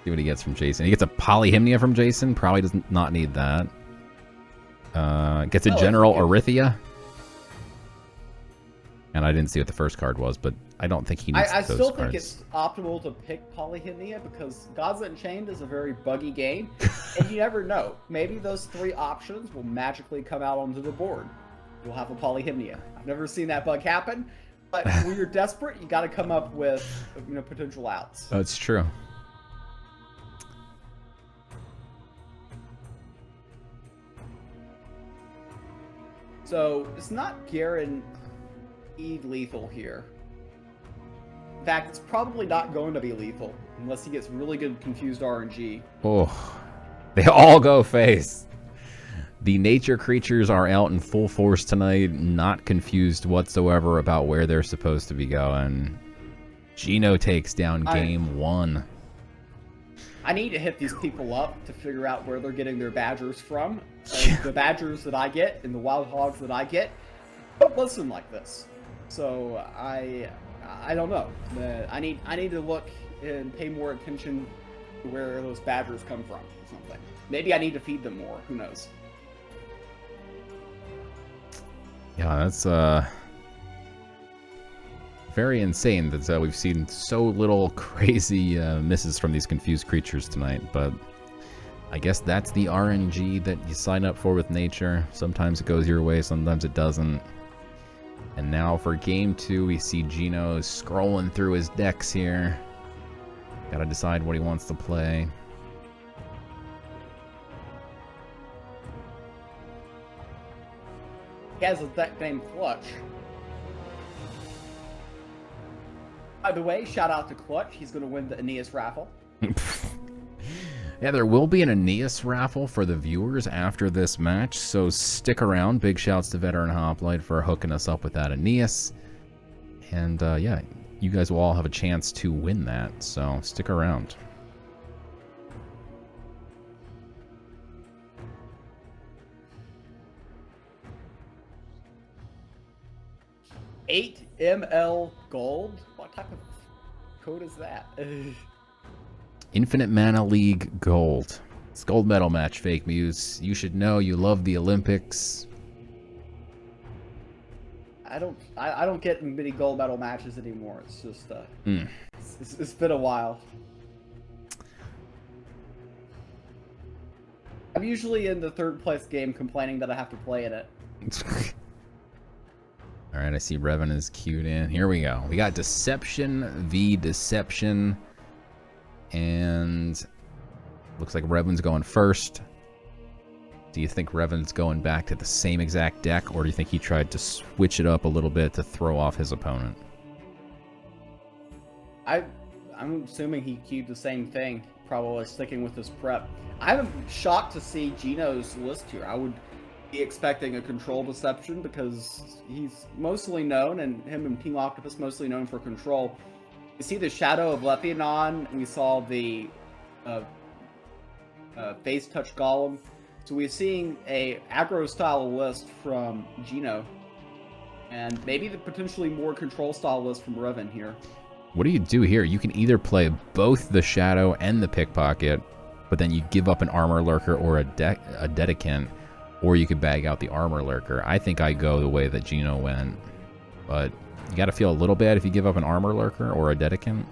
See what he gets from Jason. He gets a Polyhymnia from Jason. Probably does not need that. Gets a General Arithia. And I didn't see what the first card was, but I don't think he needs I those still cards. think it's optimal to pick Polyhymnia because Gods Unchained is a very buggy game, and you never know. Maybe those 3 options will magically come out onto the board. You'll have a Polyhymnia. I've never seen that bug happen, but when you're desperate, you got to come up with potential outs. That's true. So it's not guaranteed lethal here. In fact, it's probably not going to be lethal unless he gets really good confused RNG. Oh, they all go face. The nature creatures are out in full force tonight, not confused whatsoever about where they're supposed to be going. Gino takes down game 1. I need to hit these people up to figure out where they're getting their badgers from. The badgers that I get and the wild hogs that I get don't listen like this. So I don't know. I need to look and pay more attention to where those badgers come from or something. Maybe I need to feed them more. Who knows? Yeah, that's very insane that we've seen so little crazy misses from these confused creatures tonight, but I guess that's the RNG that you sign up for with nature. Sometimes it goes your way, sometimes it doesn't. And now for game 2, we see Gino scrolling through his decks here. Gotta decide what he wants to play. He has a deck named Clutch. By the way, shout out to Clutch. He's going to win the Aeneas raffle. Yeah, there will be an Aeneas raffle for the viewers after this match, so stick around. Big shouts to Veteran Hoplite for hooking us up with that Aeneas. And yeah, you guys will all have a chance to win that, so stick around. $8 ML gold? What type of code is that? Infinite Mana League Gold. It's gold medal match, Fake Muse. You should know you love the Olympics. I don't get many gold medal matches anymore. It's just it's been a while. I'm usually in the third place game complaining that I have to play in it. All right, I see Revan is queued in. Here we go. We got Deception v Deception. And looks like Revan's going first. Do you think Revan's going back to the same exact deck, or do you think he tried to switch it up a little bit to throw off his opponent? I'm assuming he queued the same thing, probably sticking with his prep. I'm shocked to see Gino's list here. I would be expecting a control Deception because he's mostly known, and him and Team Octopus mostly known for control. You see the Shadow of Letheanon, and we saw the Face Touch Golem. So we're seeing a aggro style list from Gino, and maybe the potentially more control style list from Revan here. What do you do here? You can either play both the Shadow and the Pickpocket, but then you give up an Armor Lurker or a Dedicant, or you could bag out the Armor Lurker. I think I go the way that Gino went, but you gotta feel a little bad if you give up an Armor Lurker or a Dedicant.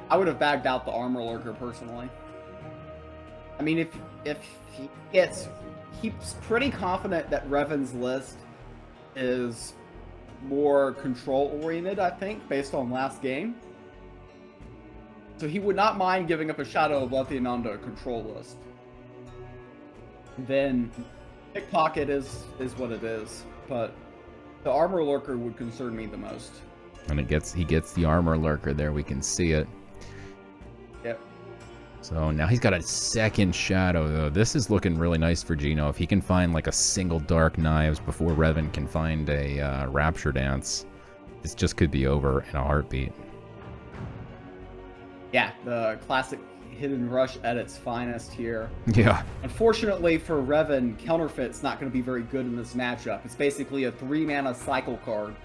I would have bagged out the Armor Lurker personally. I mean, if he gets, he's pretty confident that Revan's list is more control oriented, I think, based on last game. So he would not mind giving up a Shadow of Letheanon to a control list. Then Pickpocket is what it is, but the Armor Lurker would concern me the most. And he gets the Armor Lurker there, we can see it. Yep. So now he's got a second Shadow, though. This is looking really nice for Gino. If he can find like a single Dark Knives before Revan can find a Rapture Dance, this just could be over in a heartbeat. Yeah, the classic Hidden Rush at its finest here. Yeah. Unfortunately for Revan, Counterfeit's not going to be very good in this matchup. It's basically a 3-mana cycle card.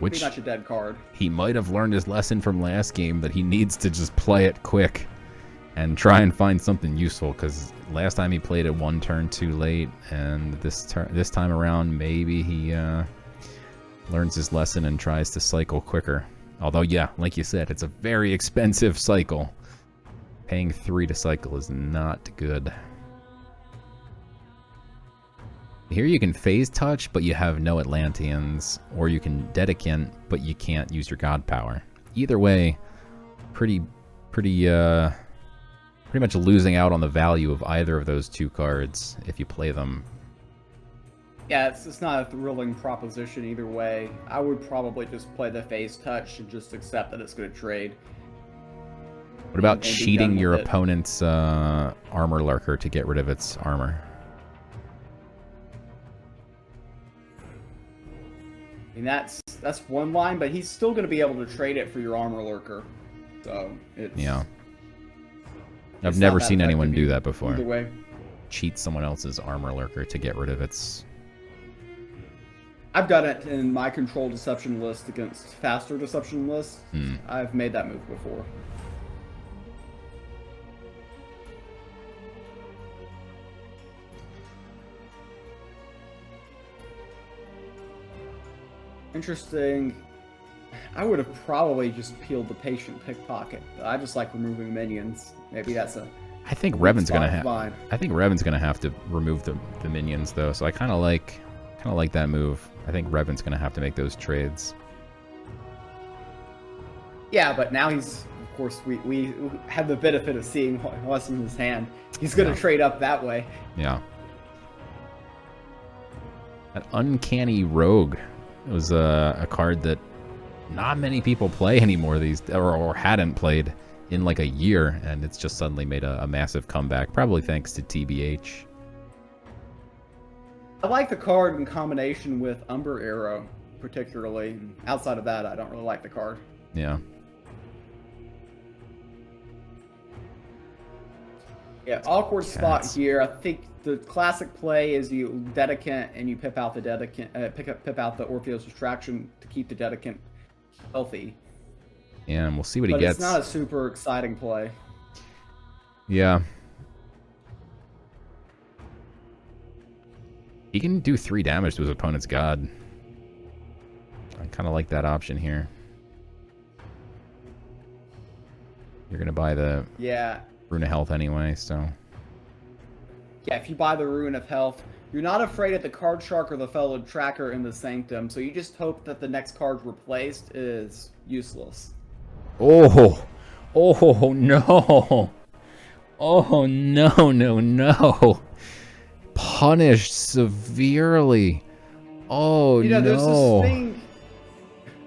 Which pretty much a dead card. He might have learned his lesson from last game that he needs to just play it quick and try and find something useful, because last time he played it one turn too late, and this time around maybe he learns his lesson and tries to cycle quicker. Although, yeah, like you said, it's a very expensive cycle. Paying 3 to cycle is not good. Here you can Phase Touch, but you have no Atlanteans, or you can Dedicant, but you can't use your God Power. Either way, pretty much losing out on the value of either of those two cards if you play them. Yeah, it's not a thrilling proposition either way. I would probably just play the phase touch and just accept that it's going to trade. What about and be cheating done your with it. opponent's armor lurker to get rid of its armor? I mean, that's one line, but he's still going to be able to trade it for your armor lurker. So it's Yeah. it's I've not never that seen anyone effective do that before. Either way, Cheat someone else's armor lurker to get rid of its... I've done it in my control deception list against faster deception lists. I've made that move before. Interesting. I would have probably just peeled the patient pickpocket, but I just like removing minions. Maybe that's a I think Revan's gonna spot have. of mine. I think Revan's gonna have to remove the minions though, so I kind of like that move. I think Revan's gonna have to make those trades. Yeah, but now he's, of course, we have the benefit of seeing what's in his hand. He's gonna trade up that way. Yeah. That Uncanny Rogue. It was a card that not many people play anymore or hadn't played in like a year, and it's just suddenly made a massive comeback, probably thanks to TBH. I like the card in combination with Umber Arrow, particularly. Outside of that, I don't really like the card. Yeah. Yeah, awkward spot Cats. here. I think the classic play is you dedicant and you pip out the dedicant, pip out the Orpheus Distraction to keep the dedicant healthy. Yeah, and we'll see what he But gets. it's not a super exciting play. Yeah. He can do 3 damage to his opponent's god. I kind of like that option here. You're going to buy the Yeah. Rune of Health anyway, so... Yeah, if you buy the Rune of Health, you're not afraid of the Card Shark or the Fellow Tracker in the Sanctum, so you just hope that the next card replaced is useless. Oh! Oh, no! Oh, no. Punished severely. Oh, You know, no.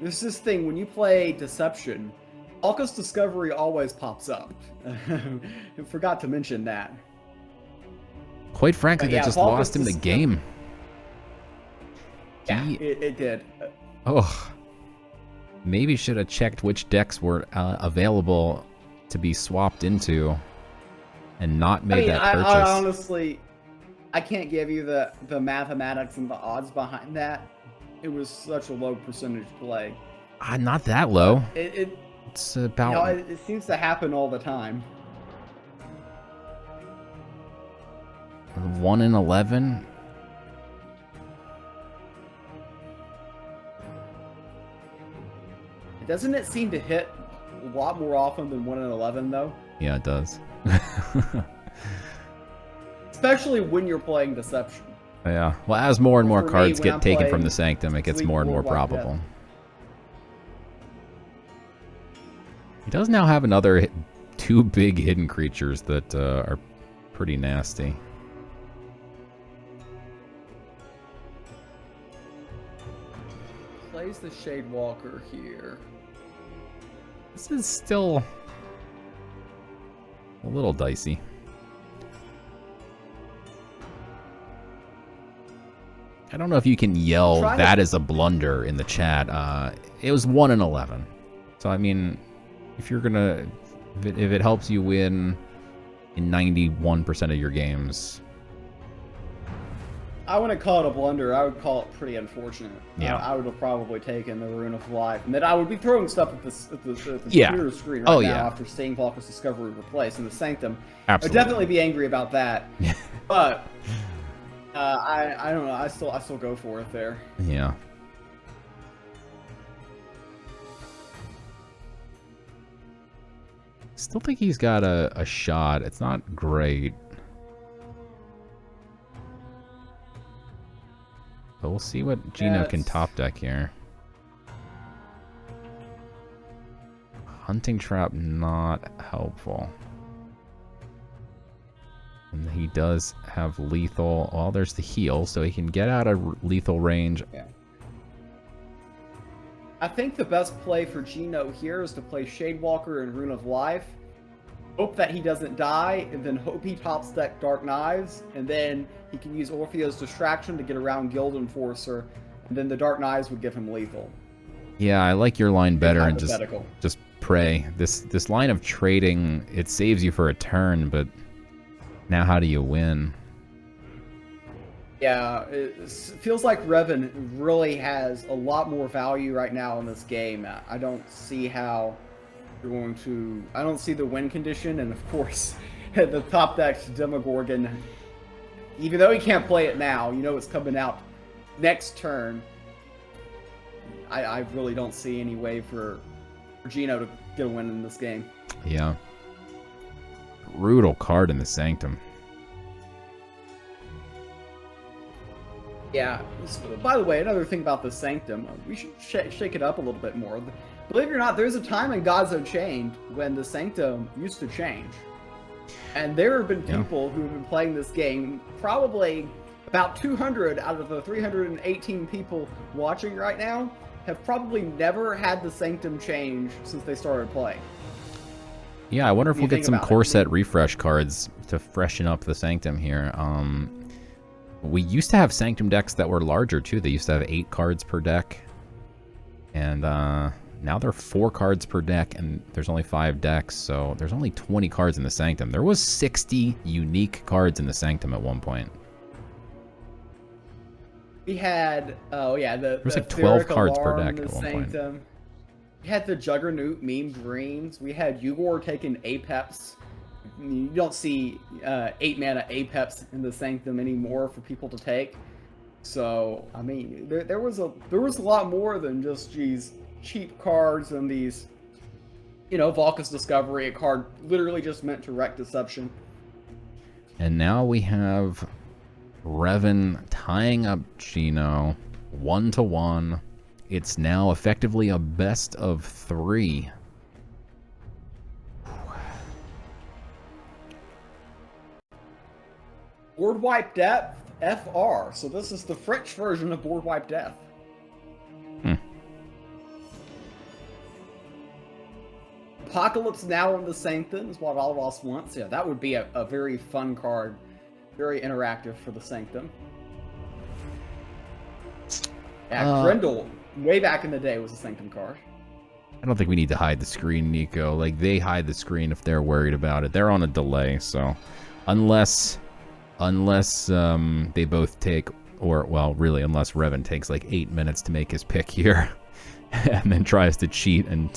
there's this thing, when you play Deception, Alka's Discovery always pops up. I forgot to mention that. Quite frankly, But that yeah, just Vulgus lost him the is- game. Yeah, He- it did. Oh, maybe should have checked which decks were available to be swapped into, and not made that purchase. I honestly, I can't give you the mathematics and the odds behind that. It was such a low percentage play. Not that low. You It's know, about it seems to happen all the time. 1 in 11. Doesn't it seem to hit a lot more often than 1 in 11 though? Yeah, it does. Especially when you're playing Deception. Yeah. Well, as more and more For me, cards when get I'm taken from playing the Sanctum, it gets Sleep more and more Worldwide Death. probable. He does now have another 2 big hidden creatures that are pretty nasty. Plays the Shade Walker here. This is still a little dicey. I don't know if you can yell Try to- that is a blunder in the chat. It was 1 in 11. So I mean, if you're gonna, if it helps you win in 91% of your games, I wouldn't call it a blunder. I would call it pretty unfortunate. Yeah. I would have probably taken the Rune of Life, and then I would be throwing stuff at the Yeah. computer screen right Oh, now yeah. after seeing Vulgus Discovery replaced in the Sanctum. absolutely. I'd definitely be angry about that. But I don't know. I still go for it there. Yeah. Still think he's got a shot. It's not great. But we'll see what Gino Yeah, can it's- top deck here. Hunting Trap, not helpful. And he does have lethal. Well, there's the heal, so he can get out of lethal range. Yeah. I think the best play for Gino here is to play Shadewalker and Rune of Life. Hope that he doesn't die, and then hope he tops deck Dark Knives, and then he can use Orpheo's Distraction to get around Guild Enforcer, and then the Dark Knives would give him lethal. Yeah, I like your line better, and Hypothetical. just pray. This line of trading, it saves you for a turn, but now how do you win? Yeah, it feels like Revan really has a lot more value right now in this game. I don't see how you're going to... I don't see the win condition, and of course, the top deck's Demogorgon. Even though he can't play it now, you know it's coming out next turn. I really don't see any way for Gino to get a win in this game. Yeah. Brutal card in the Sanctum. Yeah. So, by the way, another thing about the Sanctum, we should shake it up a little bit more. Believe it or not, there's a time in Gods Unchained when the Sanctum used to change. And there have been people who have been playing this game, probably about 200 out of the 318 people watching right now, have probably never had the Sanctum change since they started playing. Yeah, I wonder if we'll get some core set refresh cards to freshen up the Sanctum here. We used to have Sanctum decks that were larger too. They used to have 8 cards per deck. And now there are 4 cards per deck, and there's only 5 decks, so there's only 20 cards in the Sanctum. There was 60 unique cards in the Sanctum at one point. We had, there was like 12 cards per deck at one point. We had the Juggernaut meme greens. We had Ugor taking Apex. You don't see 8 mana Apex in the Sanctum anymore for people to take. So I mean, there was a lot more than just these cheap cards and these, you know, Valka's Discovery, a card literally just meant to wreck Deception. And now we have Revan tying up Gino 1-1. It's now effectively a best of 3. Board Wipe Death FR. So this is the French version of Board Wipe Death. Apocalypse Now in the Sanctum is what all of us wants. Yeah, that would be a very fun card. Very interactive for the Sanctum. Yeah, Grendel, way back in the day, was a Sanctum card. I don't think we need to hide the screen, Nico. Like, they hide the screen if they're worried about it. They're on a delay, so unless they both take, or well, really, unless Revan takes like 8 minutes to make his pick here, and then tries to cheat and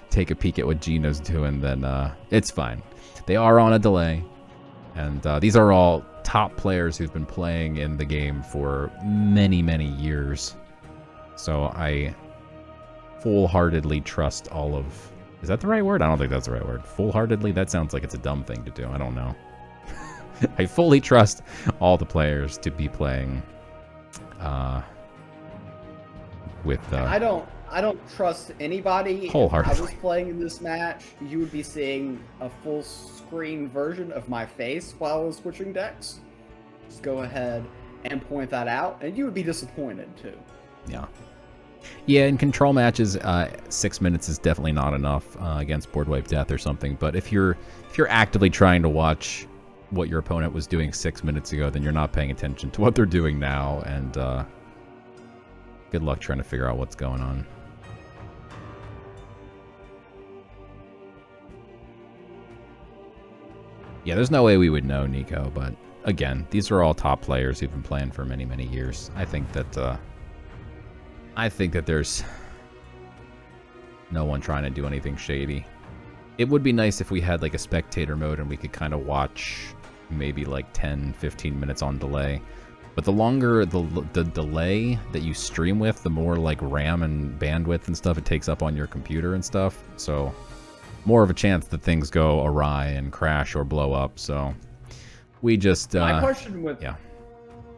take a peek at what Gino's doing, then it's fine. They are on a delay, and these are all top players who've been playing in the game for many, many years. So I full-heartedly trust all of... Is that the right word? I don't think that's the right word. Full-heartedly? That sounds like it's a dumb thing to do. I don't know. I fully trust all the players to be playing with... I don't trust anybody. Wholeheartedly. If I was playing in this match, you would be seeing a full-screen version of my face while I was switching decks. Just go ahead and point that out, and you would be disappointed, too. Yeah. Yeah, in control matches, 6 minutes is definitely not enough against Board Wipe Death or something, but if you're actively trying to watch what your opponent was doing 6 minutes ago, then you're not paying attention to what they're doing now, and good luck trying to figure out what's going on. Yeah, there's no way we would know, Nico, but again, these are all top players who've been playing for many, many years. I think that there's no one trying to do anything shady. It would be nice if we had like a spectator mode and we could kind of watch maybe like 10-15 minutes on delay. But the longer the delay that you stream with, the more like RAM and bandwidth and stuff it takes up on your computer and stuff. So more of a chance that things go awry and crash or blow up. So we just my question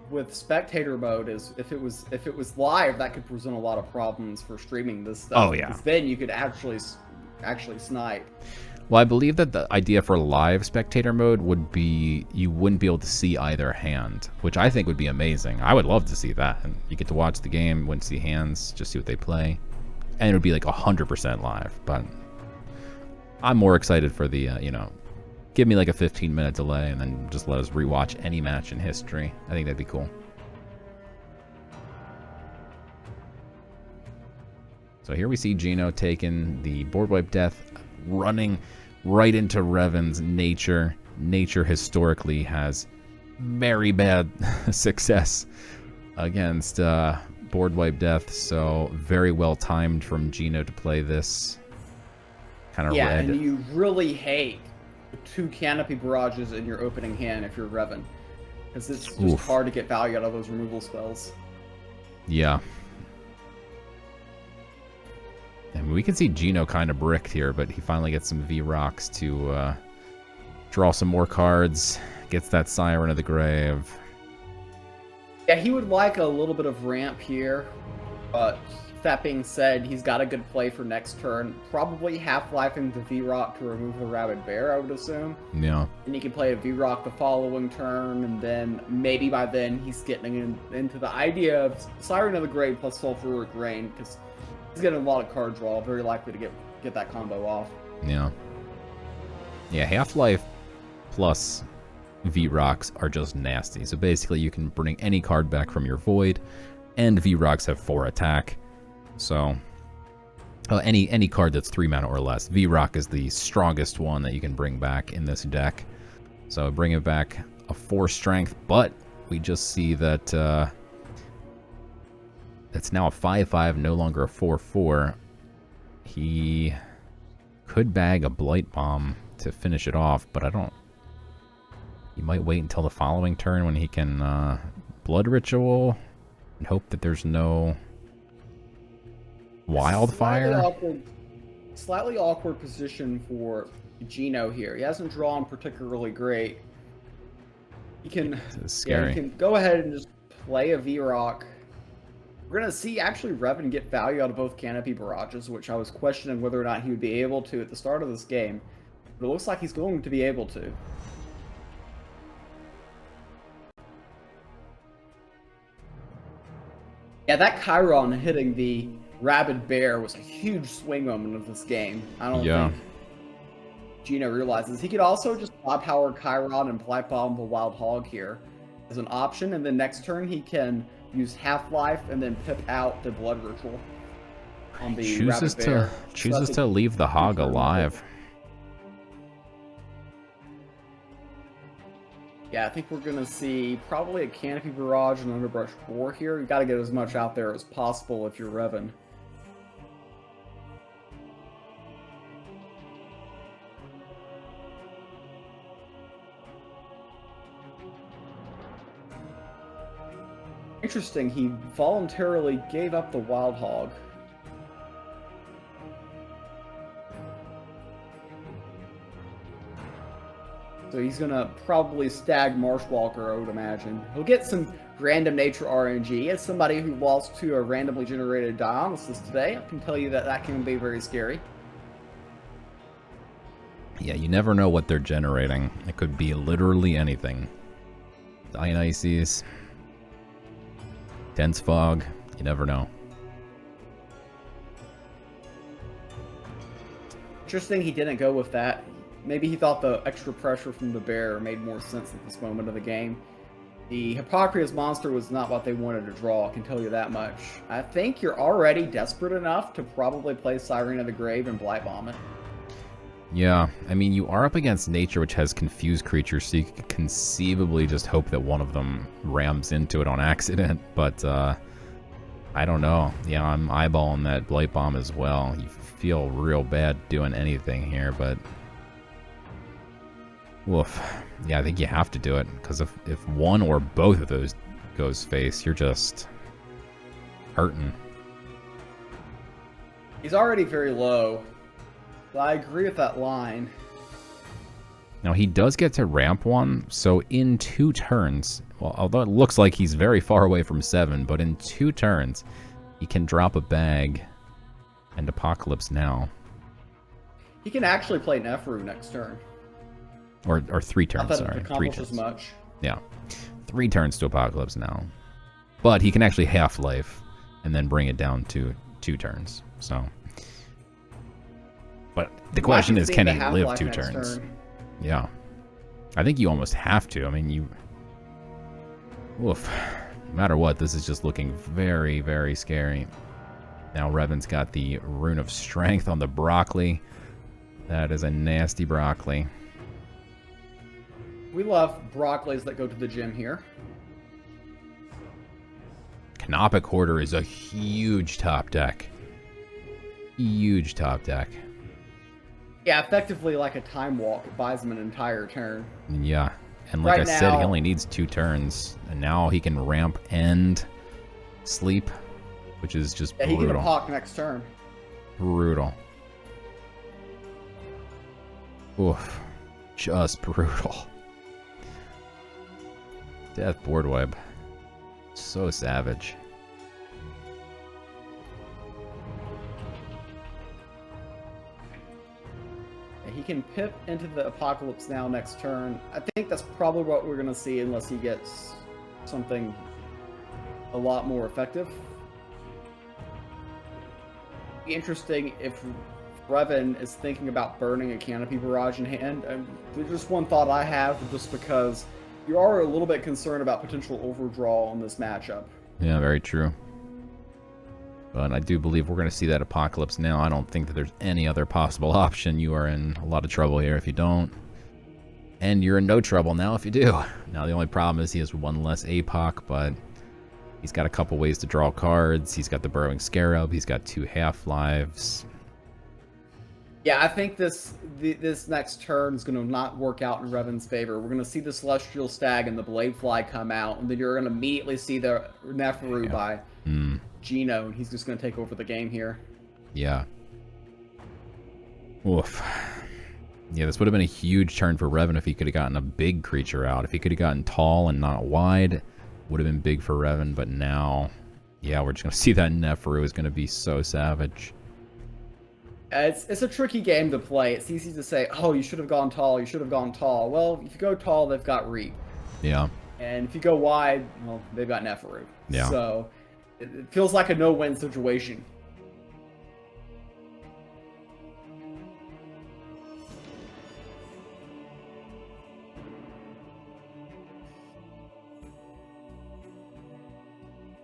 with spectator mode is if it was live, that could present a lot of problems for streaming this stuff. Oh yeah. Because then you could actually snipe. Well, I believe that the idea for live spectator mode would be you wouldn't be able to see either hand, which I think would be amazing. I would love to see that. And you get to watch the game, wouldn't see hands, just see what they play. And it would be like 100% live. But I'm more excited for the, give me like a 15-minute delay and then just let us rewatch any match in history. I think that'd be cool. So here we see Gino taking the board wipe death, running right into Revan's Nature. Nature historically has very bad success against board wipe death, so very well timed from Gino to play this kind of red. And you really hate 2 Canopy Barrages in your opening hand if you're Revan, because it's just hard to get value out of those removal spells. Yeah. And we can see Gino kind of bricked here, but he finally gets some V-Rocks to draw some more cards, gets that Siren of the Grave. Yeah, he would like a little bit of ramp here, but that being said, he's got a good play for next turn. Probably Half-Lifing the V-Rock to remove the Rabid Bear, I would assume. Yeah. And he can play a V-Rock the following turn, and then maybe by then he's getting into the idea of Siren of the Grave plus Sulfuric Rain, because he's getting a lot of card draw, very likely to get that combo off. Yeah. Yeah, Half-Life plus V-Rocks are just nasty. So basically you can bring any card back from your Void, and V-Rocks have 4 attack. So any card that's 3 mana or less, V-Rock is the strongest one that you can bring back in this deck. So bring it back a 4 strength, but we just see that it's now a 5/5, no longer a 4/4. He could bag a Blight Bomb to finish it off, but I don't... He might wait until the following turn when he can Blood Ritual and hope that there's no Wildfire. Slightly awkward position for Gino here. He hasn't drawn particularly great. He can, scary. He can go ahead and just play a V-Rock. We're going to see actually Revan get value out of both Canopy Barrages, which I was questioning whether or not he would be able to at the start of this game. But it looks like he's going to be able to. Yeah, that Chiron hitting the Rabid Bear was a huge swing moment of this game. I don't think Gino realizes. He could also just power Chiron and Blight Bomb the Wild Hog here as an option, and then next turn he can use Half-Life and then pip out the Blood Ritual on the Rabid Bear. Chooses to leave the Hog alive. Yeah, I think we're going to see probably a Canopy Barrage and Underbrush Boar here. You got to get as much out there as possible if you're Revan. Interesting, he voluntarily gave up the Wild Hog. So he's going to probably stag Marshwalker, I would imagine. He'll get some random nature RNG. As somebody who lost to a randomly generated Dionysus today, I can tell you that that can be very scary. Yeah, you never know what they're generating. It could be literally anything. Dionysus, Dense Fog, you never know. Interesting he didn't go with that. Maybe he thought the extra pressure from the bear made more sense at this moment of the game. The Hippocrates monster was not what they wanted to draw, I can tell you that much. I think you're already desperate enough to probably play Siren of the Grave and Blight Bomb it. Yeah, I mean, you are up against Nature, which has confused creatures, so you could conceivably just hope that one of them rams into it on accident, but I don't know. Yeah, I'm eyeballing that Blight Bomb as well. You feel real bad doing anything here, but... Woof. Yeah, I think you have to do it, because if one or both of those goes face, you're just hurting. He's already very low. I agree with that line. Now, he does get to ramp one, so in 2 turns, well, although it looks like he's very far away from 7, but in 2 turns, he can drop a bag and Apocalypse Now. He can actually play Neferu next turn. Or 3 Not turns, that it sorry. 3 accomplishes turns. much. Yeah. 3 turns to Apocalypse now. But he can actually Half-Life and then bring it down to 2 turns. So. But the question is, can he live 2 turns? Yeah. I think you almost have to. I mean, you... Oof. No matter what, this is just looking very, very scary. Now Revan's got the Rune of Strength on the Broccoli. That is a nasty Broccoli. We love Broccolis that go to the gym here. Canopic Hoarder is a huge top deck. Huge top deck. Yeah, effectively like a Time Walk. It buys him an entire turn. Yeah. And like Right I said, he now- only needs 2 turns. And now he can ramp and sleep, which is just Yeah, he can brutal. Hawk next turn. Brutal. Oof. Just brutal. Death Board Web. So savage. Yeah, he can pip into the Apocalypse Now next turn. I think that's probably what we're going to see unless he gets something a lot more effective. Be interesting if Revan is thinking about burning a Canopy Barrage in hand. And there's just one thought I have, just because you are a little bit concerned about potential overdraw on this matchup. Yeah, very true. But I do believe we're going to see that Apocalypse Now. I don't think that there's any other possible option. You are in a lot of trouble here if you don't. And you're in no trouble now if you do. Now the only problem is he has 1 less APOC, but he's got a couple ways to draw cards. He's got the Burrowing Scarab. He's got 2 Half-Lives. Yeah, I think this next turn is going to not work out in Revan's favor. We're going to see the Celestial Stag and the Bladefly come out, and then you're going to immediately see the Neferu by Gino, and he's just going to take over the game here. Yeah. Oof. Yeah, this would have been a huge turn for Revan if he could have gotten a big creature out. If he could have gotten tall and not wide, would have been big for Revan, but now, yeah, we're just going to see that Neferu is going to be so savage. It's a tricky game to play. It's easy to say, oh, you should have gone tall, you should have gone tall. Well, if you go tall, they've got Reap. Yeah. And if you go wide, well, they've got Neferu. Yeah. So it feels like a no-win situation.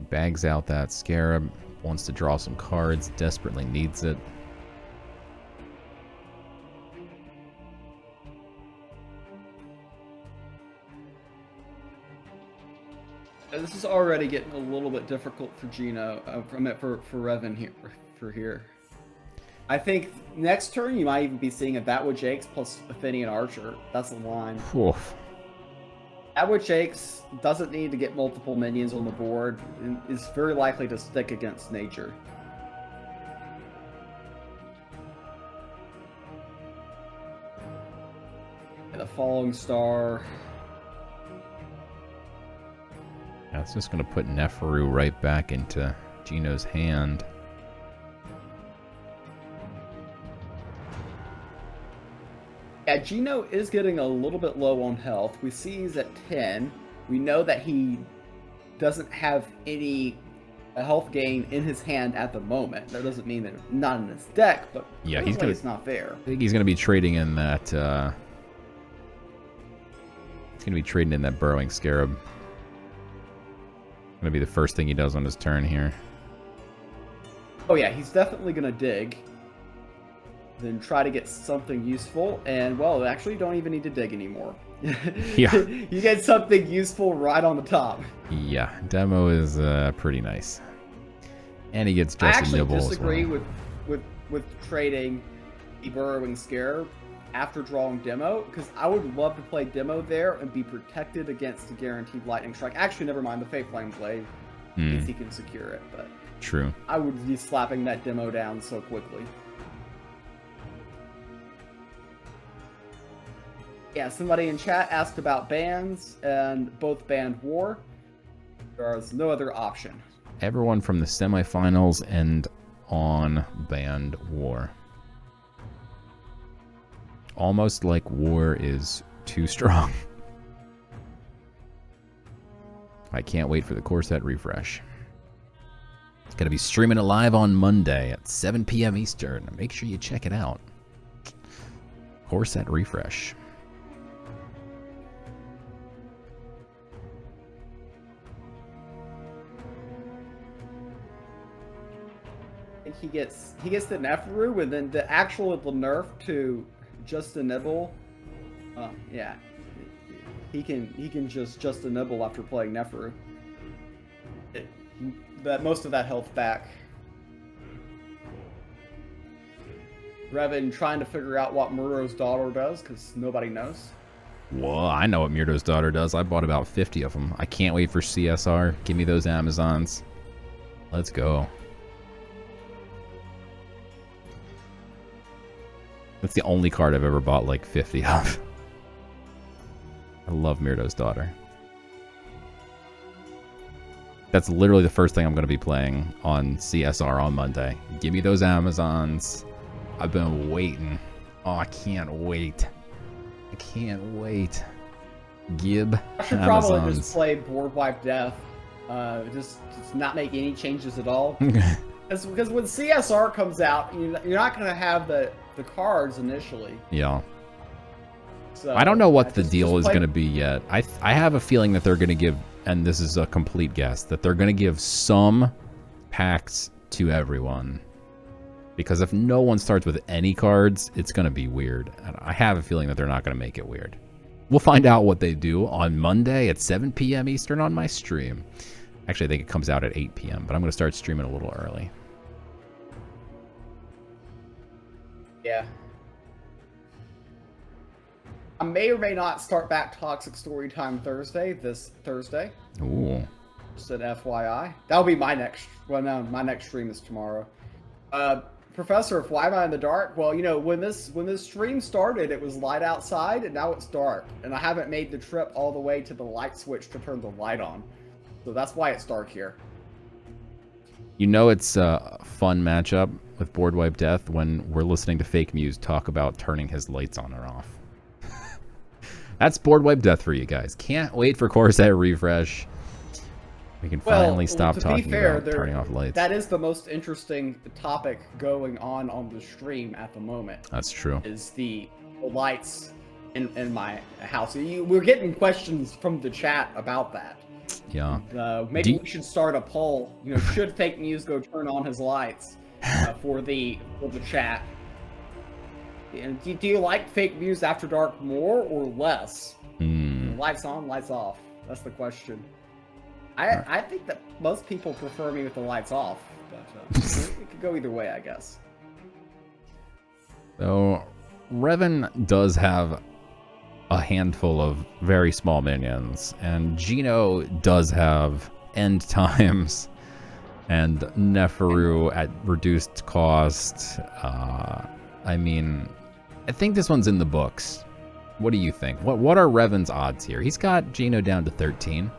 Bags out that Scarab, wants to draw some cards, desperately needs it. This is already getting a little bit difficult for Gino, for Revan here. I think next turn you might even be seeing a That Which Aches plus Athenian Archer. That's the line. Oof. That Which Aches doesn't need to get multiple minions on the board, and is very likely to stick against nature. And the Falling Star. That's just going to put Neferu right back into Gino's hand. Yeah, Gino is getting a little bit low on health. We see he's at 10. We know that he doesn't have any health gain in his hand at the moment. That doesn't mean that it's not in his deck, but Yeah, he's gonna. it's not there. I think he's going to be trading in that. He's going to be trading in that Burrowing Scarab. Going to be the first thing he does on his turn here. Oh yeah, he's definitely gonna dig. Then try to get something useful, and well, actually you don't even need to dig anymore. Yeah. You get something useful right on the top. Yeah, demo is pretty nice. And he gets I just a actually nibble as disagree well. with trading the Burrowing Scarab after drawing demo, because I would love to play demo there and be protected against a guaranteed lightning strike. Actually, never mind, the Fate Flame Blade means he can secure it, but True. I would be slapping that demo down so quickly. Yeah, somebody in chat asked about bans, and both banned War. There is no other option. Everyone from the semifinals and on banned War. almost like war is too strong. I can't wait for the core set refresh. It's going to be streaming it live on Monday at 7 p.m. Eastern. Make sure you check it out. Core set refresh. He gets the Neferu, and then the nerf to just a nibble. Yeah, he can just a nibble after playing Neferu. That most of that health back. Revan trying to figure out what Murdo's daughter does because nobody knows. Well, I know what Murdo's daughter does. I bought about 50 of them. I can't wait for CSR. Give me those Amazons. Let's go. That's the only card I've ever bought like 50 of. I love Murdo's daughter. That's literally the first thing I'm going to be playing on CSR on Monday. Give me those Amazons. I've been waiting. Oh, I can't wait. I can't wait. Gib I should Amazons. probably just play Board Wipe Death. Just not make any changes at all. Because when CSR comes out, you're not going to have the cards initially. Yeah. So I don't know what the deal is going to be yet. I have a feeling that they're going to give, and this is a complete guess, that they're going to give some packs to everyone. Because if no one starts with any cards, it's going to be weird. And I have a feeling that they're not going to make it weird. We'll find out what they do on Monday at 7 p.m. Eastern on my stream. Actually, I think it comes out at 8 p.m., but I'm going to start streaming a little early. Yeah. I may or may not start back Toxic Storytime Thursday, this Thursday. Ooh. Just an FYI. That'll be my next, well, no, my next stream is tomorrow. Professor, why am I in the dark? Well, you know, when this stream started, it was light outside, and now it's dark. And I haven't made the trip all the way to the light switch to turn the light on. So that's why it's dark here. You know it's a fun matchup with Board Wipe Death when we're listening to Fake Muse talk about turning his lights on or off. That's Board Wipe Death for you guys. Can't wait for Core Set Refresh. We can finally stop talking about turning off lights. That is the most interesting topic going on the stream at the moment. That's true. Is the lights in my house. We're getting questions from the chat about that. Yeah. Maybe we should start a poll. You know, should Fake Muse go turn on his lights for the chat? And do you like Fake Muse After Dark more or less? Lights on, lights off. That's the question. I think that most people prefer me with the lights off, but it could go either way, I guess. So, Revan does have a handful of very small minions, and Gino does have End Times and Neferu at reduced cost. I mean, I think this one's in the books. What do you think? What are Revan's odds here? He's got Gino down to 13.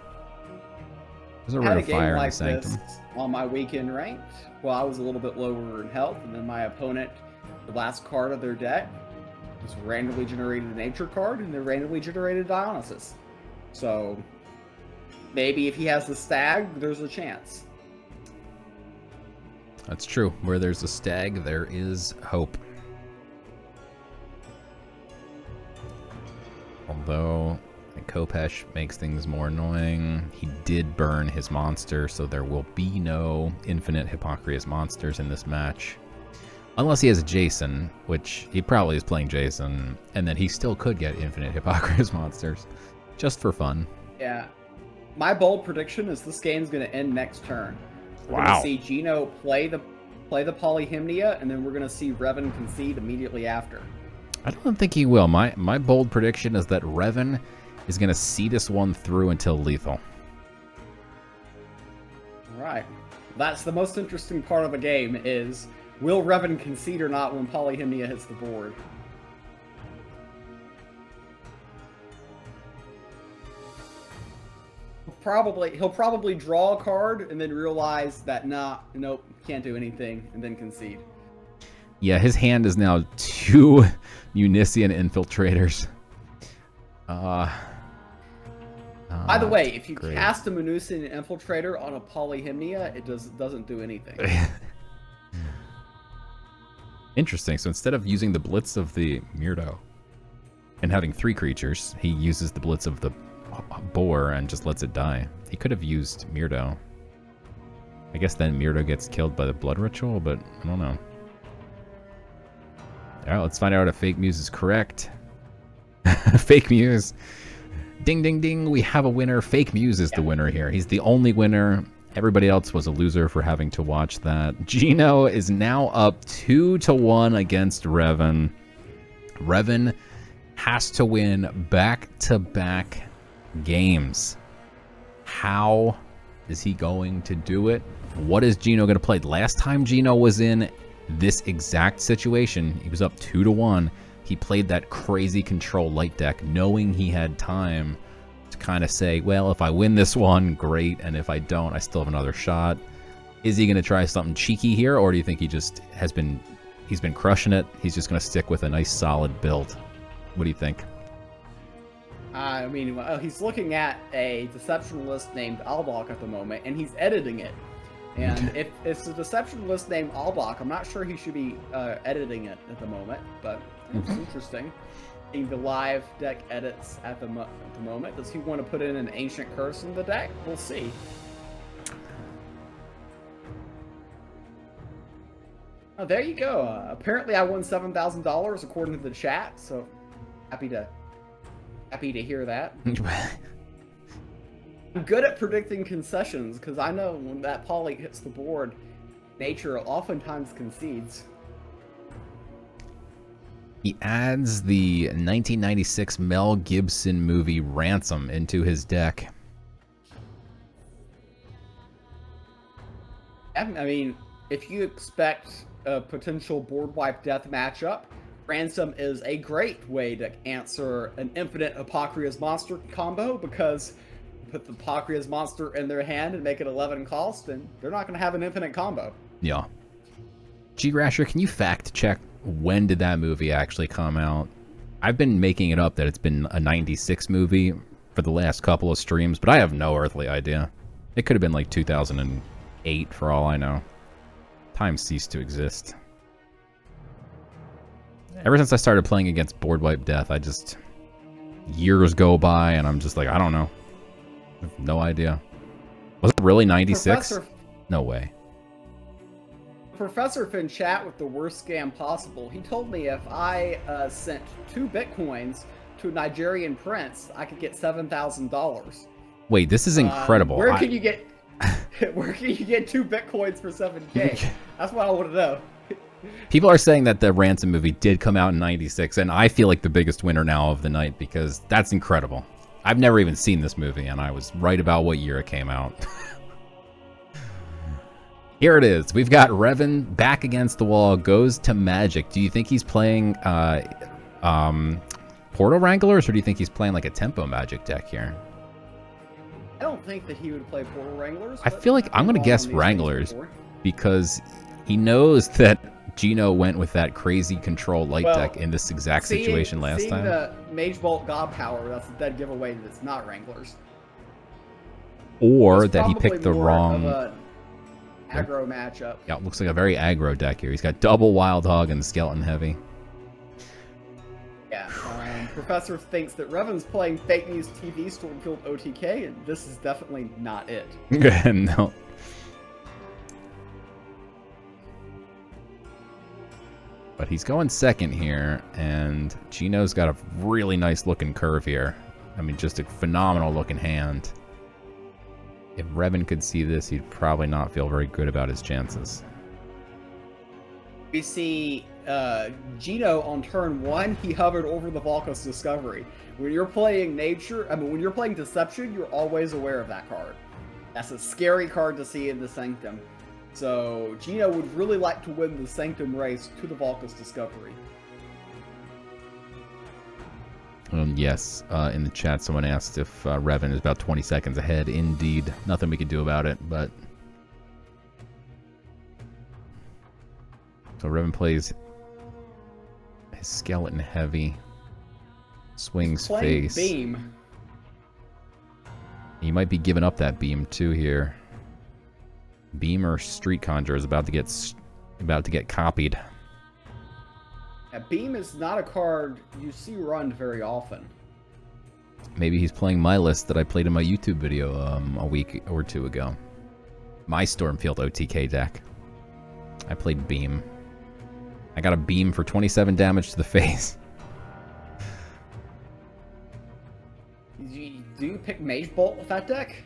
There's a rare fire in the Sanctum. On my weekend ranked, well, I was a little bit lower in health, and then my opponent, the last card of their deck, was randomly generated a nature card, and they randomly generated Dionysus. So maybe if he has the stag, there's a chance. That's true. Where there's a stag, there is hope. Although Kopesh makes things more annoying. He did burn his monster, so there will be no infinite Hippocrates monsters in this match. Unless he has a Jason, which he probably is playing Jason, and then he still could get infinite Hippocrates monsters, just for fun. Yeah. My bold prediction is this game's going to end next turn. We're going to see Gino play the Polyhymnia, and then we're going to see Revan concede immediately after. I don't think he will. My bold prediction is that Revan is going to see this one through until lethal. Right. That's the most interesting part of the game is, will Revan concede or not when Polyhymnia hits the board? He'll probably draw a card and then realize that, nope, can't do anything, and then concede. Yeah, his hand is now 2 Munician infiltrators. By the way, if you great. cast a Manusian infiltrator on a Polyhymnia, it doesn't do anything. Interesting. So instead of using the blitz of the Myrto and having 3 creatures, he uses the blitz of the boar and just lets it die. He could have used Myrto. I guess then Myrto gets killed by the blood ritual, but I don't know. Alright, let's find out if Fake Muse is correct. Fake Muse. Ding, ding, ding. We have a winner. Fake Muse is the winner here. He's the only winner. Everybody else was a loser for having to watch that. Gino is now up 2-1 against Revan. Revan has to win back-to-back games. How is he going to do it? What is Gino going to play? Last time Gino was in this exact situation, he was up 2-1. He played that crazy control light deck, knowing he had time to kind of say, well, if I win this one, great, and if I don't, I still have another shot. Is he going to try something cheeky here, or do you think he just he's been crushing it? He's just going to stick with a nice solid build. What do you think? I mean, well, he's looking at a deception list named Albach at the moment, and he's editing it. And if it's a deception list named Albach, I'm not sure he should be editing it at the moment, but it's interesting. In the live deck edits at the moment, does he want to put in an Ancient Curse in the deck? We'll see. Oh, there you go. Apparently, I won $7,000 according to the chat, so happy to hear that. I'm good at predicting concessions because I know when that poly hits the board, nature oftentimes concedes. He adds the 1996 Mel Gibson movie Ransom into his deck. I mean, if you expect a potential board wipe death matchup, Ransom is a great way to answer an infinite Apocryph's Monster combo, because you put the Apocryph's Monster in their hand and make it 11 cost, and they're not going to have an infinite combo. Yeah. G-Rasher, can you fact check when did that movie actually come out? I've been making it up that it's been a 96 movie for the last couple of streams, but I have no earthly idea. It could have been like 2008 for all I know. Time ceased to exist. Ever since I started playing against Board Wipe Death, years go by and I'm just like, I don't know. I have no idea. Was it really 96? No way. Professor Finn chat with the worst scam possible. He told me if I sent 2 Bitcoins to a Nigerian prince, I could get $7,000. Wait, this is incredible. Where can you get 2 Bitcoins for 7K? That's what I want to know. People are saying that the Ransom movie did come out in 96, and I feel like the biggest winner now of the night because that's incredible. I've never even seen this movie, and I was right about what year it came out. Here it is. We've got Revan back against the wall, goes to Magic. Do you think he's playing Portal Wranglers, or do you think he's playing like a Tempo Magic deck here? I don't think that he would play Portal Wranglers. I feel like I'm going to guess Wranglers because he knows that Gino went with that crazy control light deck in this exact situation last time. Seeing the Mage Bolt God Power, that's a dead giveaway that it's not Wranglers. Or that he picked the wrong aggro matchup. Yeah, it looks like a very aggro deck here. He's got double Wild Hog and Skeleton Heavy. Yeah, Professor thinks that Revan's playing Fake News TV Stormfield OTK, and this is definitely not it. No. But he's going second here, and Gino's got a really nice looking curve here. I mean, just a phenomenal looking hand. If Revan could see this, he'd probably not feel very good about his chances. We see Gino on turn 1, he hovered over the Valka's Discovery. When you're playing when you're playing Deception, you're always aware of that card. That's a scary card to see in the Sanctum. So Gino would really like to win the Sanctum race to the Valka's Discovery. Yes, in the chat someone asked if Revan is about 20 seconds ahead. Indeed. Nothing we can do about it, but... So Revan plays his skeleton heavy. Swings Playing face. beam. He might be giving up that beam too here. Beam or Street Conjure is about to get copied. Yeah, beam is not a card you see run very often. Maybe he's playing my list that I played in my YouTube video a week or two ago. My Stormfield OTK deck. I played beam. I got a beam for 27 damage to the face. Do you pick Mage Bolt with that deck?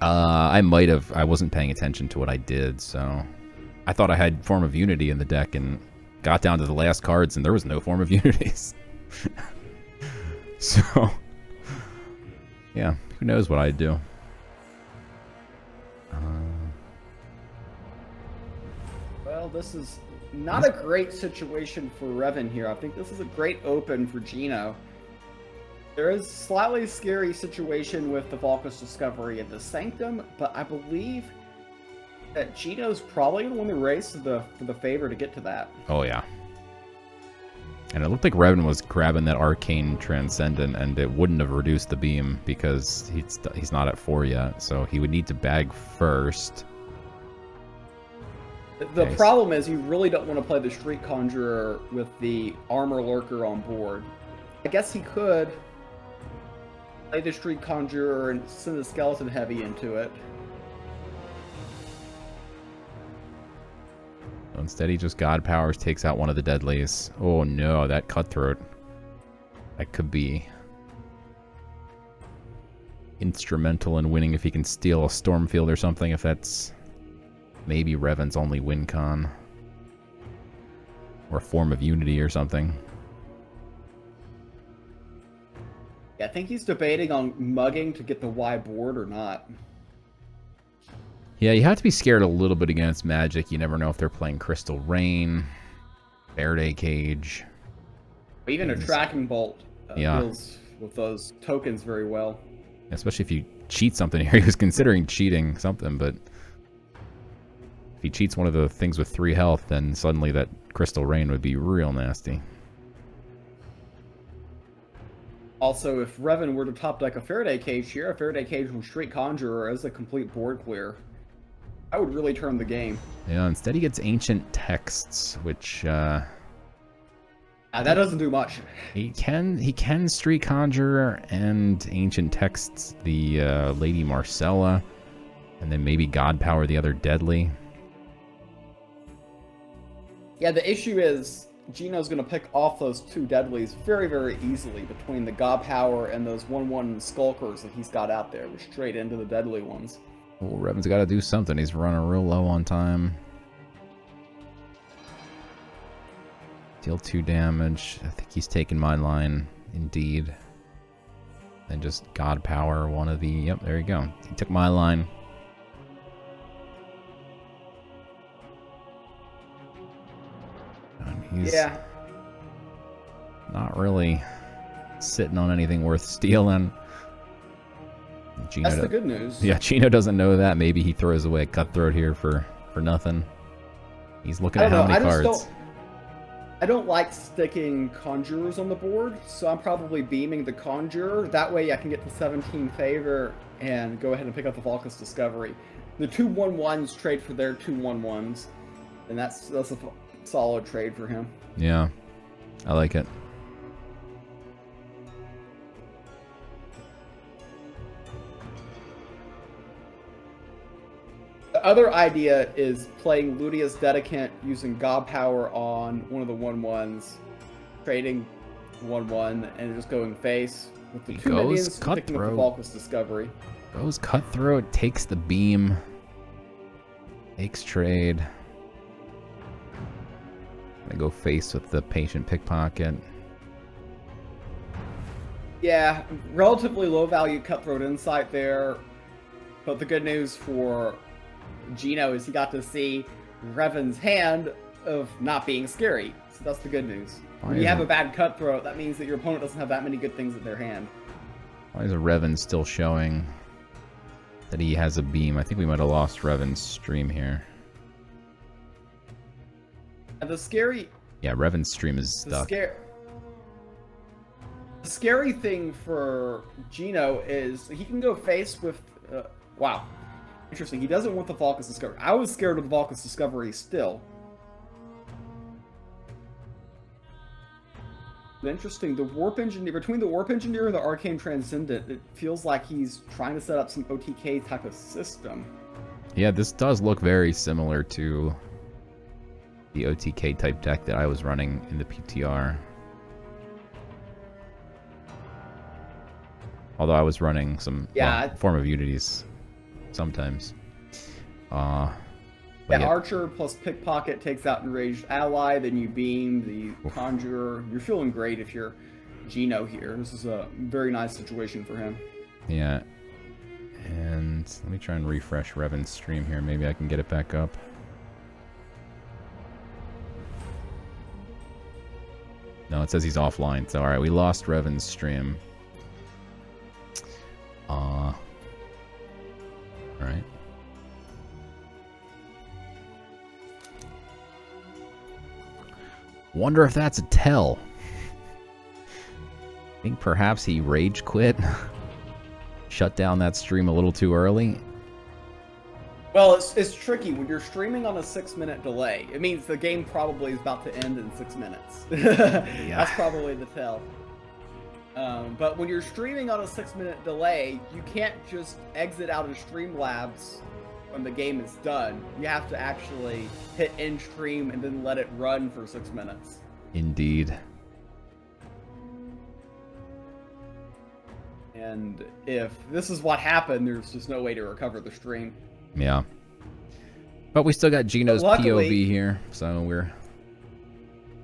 I might have. I wasn't paying attention to what I did, so... I thought I had Form of Unity in the deck and got down to the last cards and there was no Form of Unities. So... yeah, who knows what I'd do. Well, this is not a great situation for Revan here. I think this is a great open for Gino. There is a slightly scary situation with the Valkus Discovery and the Sanctum, but I believe that Gino's probably going to win the race for the favor to get to that. Oh, yeah. And it looked like Revan was grabbing that Arcane Transcendent, and it wouldn't have reduced the beam because he's not at 4 yet, so he would need to bag first. The problem is you really don't want to play the Street Conjurer with the Armor Lurker on board. I guess he could play the Street Conjurer and send the Skeleton Heavy into it. Instead, he just God Powers, takes out one of the Deadlies. Oh no, that Cutthroat. That could be instrumental in winning if he can steal a Stormfield or something, if that's maybe Revan's only win con. Or a Form of Unity or something. Yeah, I think he's debating on mugging to get the Y board or not. Yeah, you have to be scared a little bit against Magic. You never know if they're playing Crystal Rain, Faraday Cage. Even a Tracking Bolt Yeah. deals with those tokens very well. Especially if you cheat something here. He was considering cheating something, but if he cheats one of the things with 3 health, then suddenly that Crystal Rain would be real nasty. Also, if Revan were to top deck a Faraday Cage here, a Faraday Cage with Street Conjurer as a complete board clear, I would really turn the game. Yeah, instead he gets Ancient Texts, which That doesn't do much. he can Street Conjurer and Ancient Texts the Lady Marcella, and then maybe God Power the other Deadly. Yeah, the issue is Gino's going to pick off those 2 Deadlies very, very easily between the God Power and those 1/1 Skulkers that he's got out there, which straight into the Deadly ones. Well, Revan's got to do something. He's running real low on time. Deal 2 damage. I think he's taking my line, indeed. Then just God Power one of the... Yep, there you go. He took my line. And he's not really sitting on anything worth stealing. Gino That's the good news. Yeah, Chino doesn't know that. Maybe he throws away a Cutthroat here for nothing. He's looking at how many cards. I don't like sticking Conjurers on the board, so I'm probably beaming the Conjurer. That way I can get the 17 favor and go ahead and pick up the Valkus Discovery. The 2 1/1s trade for their 2 1/1s, and that's a solid trade for him. Yeah, I like it. The other idea is playing Ludia's Dedicant using God Power on one of the 1/1s, trading 1/1, and just going face with the 2 minions, picking up the Valkus Discovery. Goes Cutthroat, takes the beam, takes trade. I go face with the Patient Pickpocket. Yeah, relatively low value Cutthroat Insight there, but the good news for Gino is he got to see Revan's hand of not being scary, so that's the good news. When you have a bad Cutthroat, that means that your opponent doesn't have that many good things in their hand. Why is a Revan still showing that he has a beam? I think we might have lost Revan's stream here. And the scary Yeah, Revan's stream is The stuck. scary thing for Gino is he can go face with. Wow, interesting. He doesn't want the Valkus Discovery. I was scared of the Valkus Discovery still. Interesting. The Warp Engineer, between the Warp Engineer and the Arcane Transcendent, it feels like he's trying to set up some OTK type of system. Yeah, this does look very similar to the OTK type deck that I was running in the PTR. Although I was running some Form of Unities sometimes. Yeah, Archer plus Pickpocket takes out Enraged Ally, then you beam the Conjurer. You're feeling great if you're Gino here. This is a very nice situation for him. Yeah. And let me try and refresh Revan's stream here. Maybe I can get it back up. No, it says he's offline. So, alright, we lost Revan's stream. Alright. Wonder if that's a tell. Think perhaps he rage quit. Shut down that stream a little too early. Well, it's tricky. When you're streaming on a 6-minute delay, it means the game probably is about to end in 6 minutes. That's probably the tell. But when you're streaming on a 6-minute delay, you can't just exit out of Streamlabs when the game is done. You have to actually hit end stream and then let it run for 6 minutes. Indeed. And if this is what happened, there's just no way to recover the stream. Yeah. But we still got Gino's Luckily, POV here, so we're...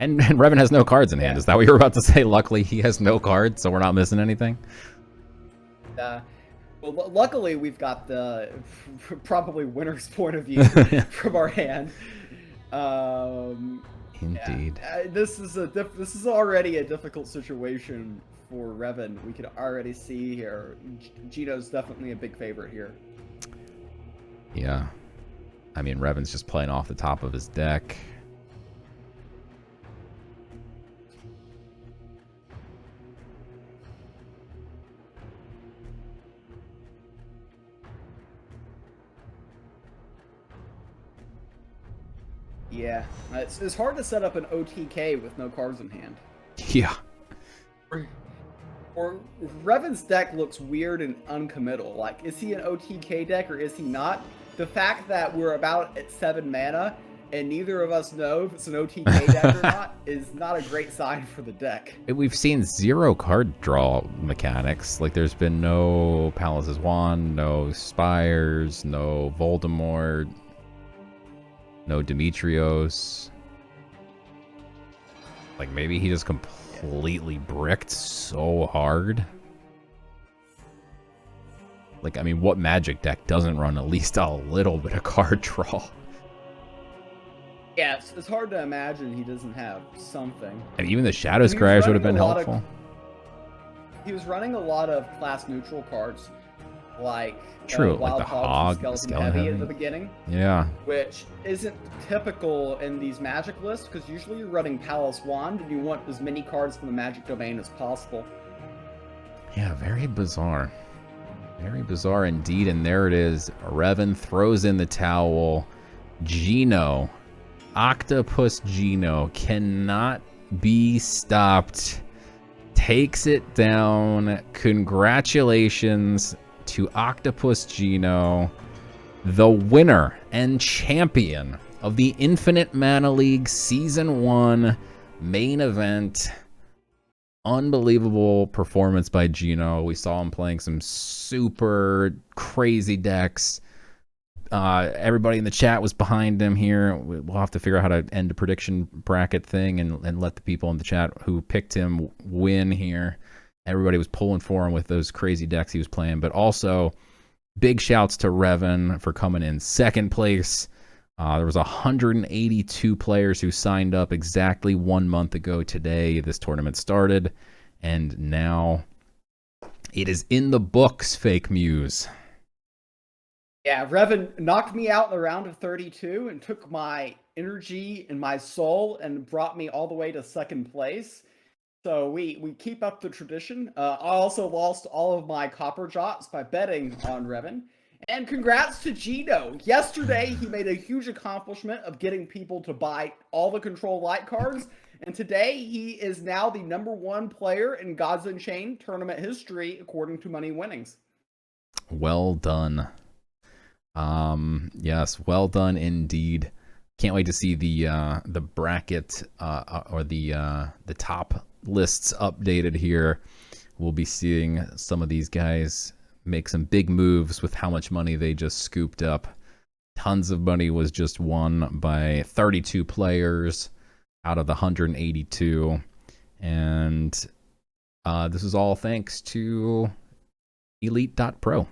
And Revan has no cards in hand. Is that what you were about to say? Luckily, he has no cards, so we're not missing anything? Well, luckily, we've got the probably winner's point of view from our hand. Indeed. Yeah, this is already a difficult situation for Revan. We can already see here. Gino's definitely a big favorite here. Yeah. I mean, Revan's just playing off the top of his deck. Yeah, it's hard to set up an OTK with no cards in hand. Yeah. Or Revan's deck looks weird and uncommittal. Like, is he an OTK deck or is he not? The fact that we're about at 7 mana and neither of us know if it's an OTK deck or not is not a great sign for the deck. We've seen 0 card draw mechanics. Like, there's been no Palace's Wand, no Spires, no Voldemort, no Demetrios. Like, maybe he just completely bricked so hard. Like, I mean, what Magic deck doesn't run at least a little bit of card draw? Yeah, it's hard to imagine he doesn't have something. And even the Shadow Scribes would have been helpful. He was running a lot of class neutral cards, like True, like Wild the Hogs and Hog, Skeleton Heavy at the beginning. Yeah. Which isn't typical in these Magic lists, because usually you're running Palace Wand and you want as many cards from the Magic domain as possible. Yeah, very bizarre. Very bizarre indeed, and there it is. Revan throws in the towel. Gino, Octopus Gino, cannot be stopped. Takes it down. Congratulations to Octopus Gino, the winner and champion of the Infinite Mana League Season 1 main event. Unbelievable performance by Gino. We saw him playing some super crazy decks. Everybody in the chat was behind him here. We'll have to figure out how to end a prediction bracket thing and let the people in the chat who picked him win here. Everybody was pulling for him with those crazy decks he was playing. But also, big shouts to Revan for coming in second place. There was 182 players who signed up exactly 1 month ago today. This tournament started, and now it is in the books, Fake Muse. Yeah, Revan knocked me out in the round of 32 and took my energy and my soul and brought me all the way to second place. So we keep up the tradition. I also lost all of my copper jots by betting on Revan. And congrats to Gino. Yesterday, he made a huge accomplishment of getting people to buy all the Control Light cards. And today, he is now the #1 player in Gods Unchained tournament history, according to Money Winnings. Well done. Yes, well done indeed. Can't wait to see the bracket or the top lists updated here. We'll be seeing some of these guys make some big moves with how much money they just scooped up. Tons of money was just won by 32 players out of the 182. And this is all thanks to Elite.pro.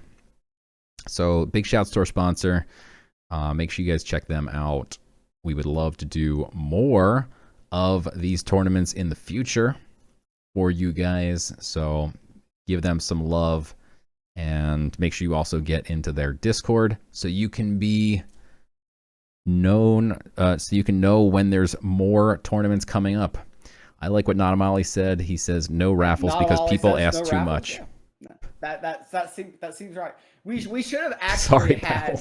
So big shouts to our sponsor. Make sure you guys check them out. We would love to do more of these tournaments in the future for you guys. So give them some love and make sure you also get into their Discord so you can be known, so you can know when there's more tournaments coming up. I like what Natamali said. He says no raffles because people ask too much. Yeah. That seems right. We should have actually had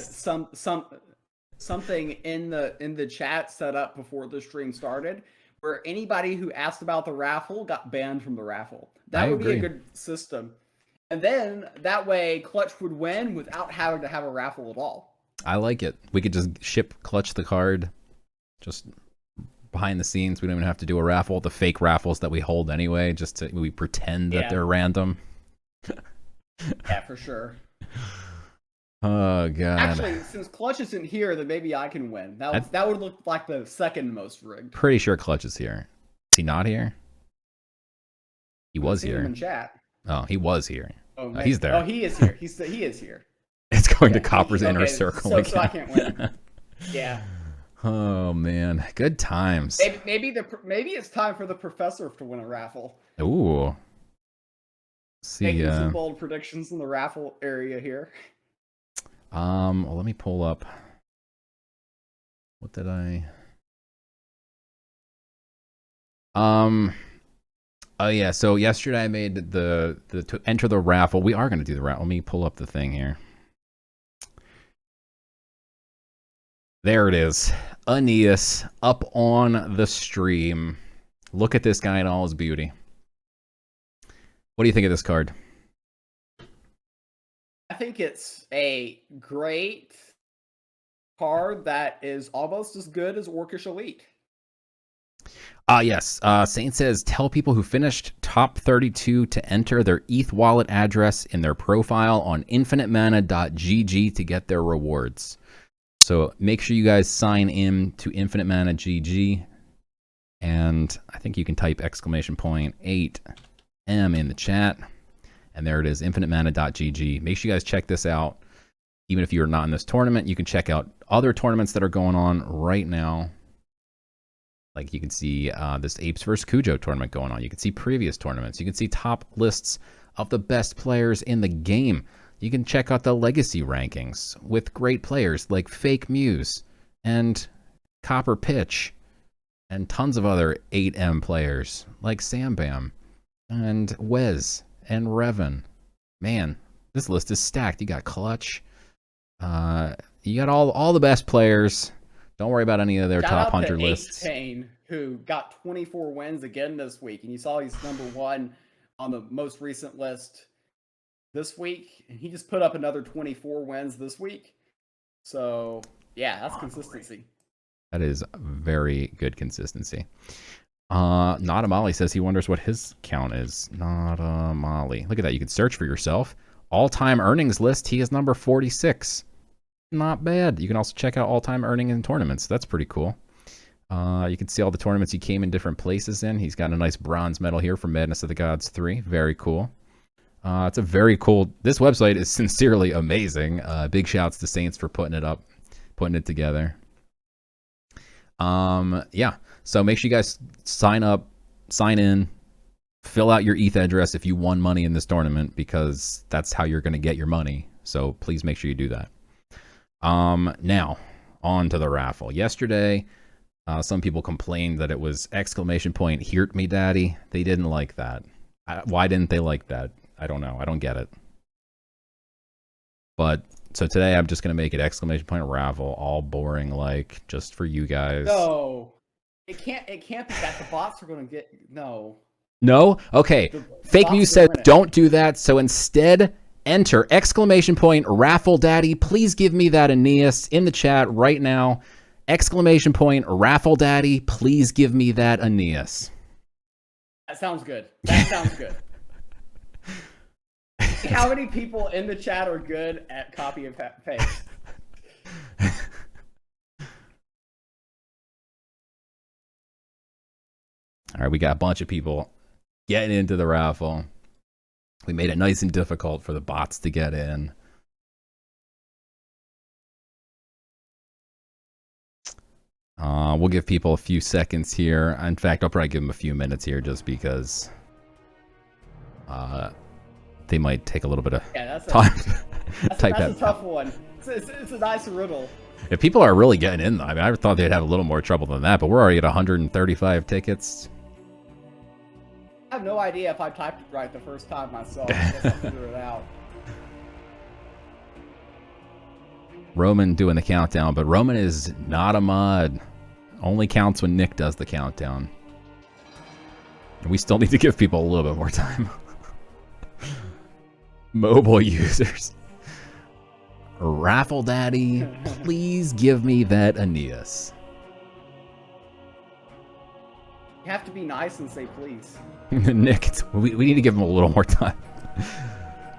something in the chat set up before the stream started, where anybody who asked about the raffle got banned from the raffle. That would be a good system. And then that way Clutch would win without having to have a raffle at all. I like it. We could just ship Clutch the card just behind the scenes. We don't even have to do a raffle. The fake raffles that we hold anyway, we pretend that they're random. Yeah, for sure. Oh god. Actually, since Clutch isn't here, then maybe I can win. That would look like the second most rigged. Pretty sure Clutch is here. Is he not here? He was here. Him in chat. Oh, he was here. Oh, he's there. Oh, he is here. He is here. It's going to Copper's inner circle again. So I can't win. Yeah. Oh man, good times. Maybe it's time for the professor to win a raffle. Ooh. See, making some bold predictions in the raffle area here. Well, let me pull up. What did I? Oh yeah. So yesterday I made the to enter the raffle. We are going to do the raffle. Let me pull up the thing here. There it is. Aeneas up on the stream. Look at this guy in all his beauty. What do you think of this card? I think it's a great card that is almost as good as Orcish Elite. Yes. Saint says, tell people who finished top 32 to enter their ETH wallet address in their profile on infiniteMana.gg to get their rewards. So make sure you guys sign in to infiniteMana.gg. And I think you can type !8M in the chat. And there it is, infiniteMana.gg. Make sure you guys check this out. Even if you're not in this tournament, you can check out other tournaments that are going on right now. Like you can see this Apes vs. Cujo tournament going on. You can see previous tournaments. You can see top lists of the best players in the game. You can check out the legacy rankings with great players like Fake Muse and CopperPitch and tons of other 8M players like Sambam and Wez and Revan. Man, this list is stacked. You got Clutch. You got all the best players. Don't worry about any of their top 100 lists. Unchained, who got 24 wins again this week, and you saw he's #1 on the most recent list this week, and he just put up another 24 wins this week. So yeah, that's consistency. That is very good consistency. Natamali says he wonders what his count is. Natamali. Look at that. You can search for yourself. All-time earnings list. He is number 46. Not bad. You can also check out all-time earning in tournaments. That's pretty cool. You can see all the tournaments he came in different places in. He's got a nice bronze medal here for Madness of the Gods 3. Very cool. It's a very cool... This website is sincerely amazing. Big shouts to Saints for putting it together. Yeah. So make sure you guys sign up, sign in, fill out your ETH address if you won money in this tournament, because that's how you're going to get your money. So please make sure you do that. Now, on to the raffle. Yesterday, Some people complained that it was exclamation point, "Heart me, daddy." They didn't like that. Why didn't they like that? I don't know. I don't get it. But so today I'm just gonna make it exclamation point raffle, all boring like, just for you guys. No, it can't be that. The bots are gonna get no. No? Okay. Fake news says don't do that. So instead, enter exclamation point raffle daddy. Please give me that Aeneas in the chat right now. Exclamation point raffle daddy. Please give me that Aeneas. That sounds good. That sounds good. How many people in the chat are good at copy and paste? All right, we got a bunch of people getting into the raffle. We made it nice and difficult for the bots to get in. We'll give people a few seconds here. In fact, I'll probably give them a few minutes here just because they might take a little bit of time to type that. That's a tough one. It's a nice riddle. If people are really getting in, I mean, I thought they'd have a little more trouble than that, but we're already at 135 tickets. I have no idea if I typed it right the first time myself. I guess I'll figure it out. Roman doing the countdown, but Roman is not a mod. Only counts when Nick does the countdown. We still need to give people a little bit more time. Mobile users. Raffle Daddy, please give me that Aeneas. You have to be nice and say please. Nick, we need to give him a little more time.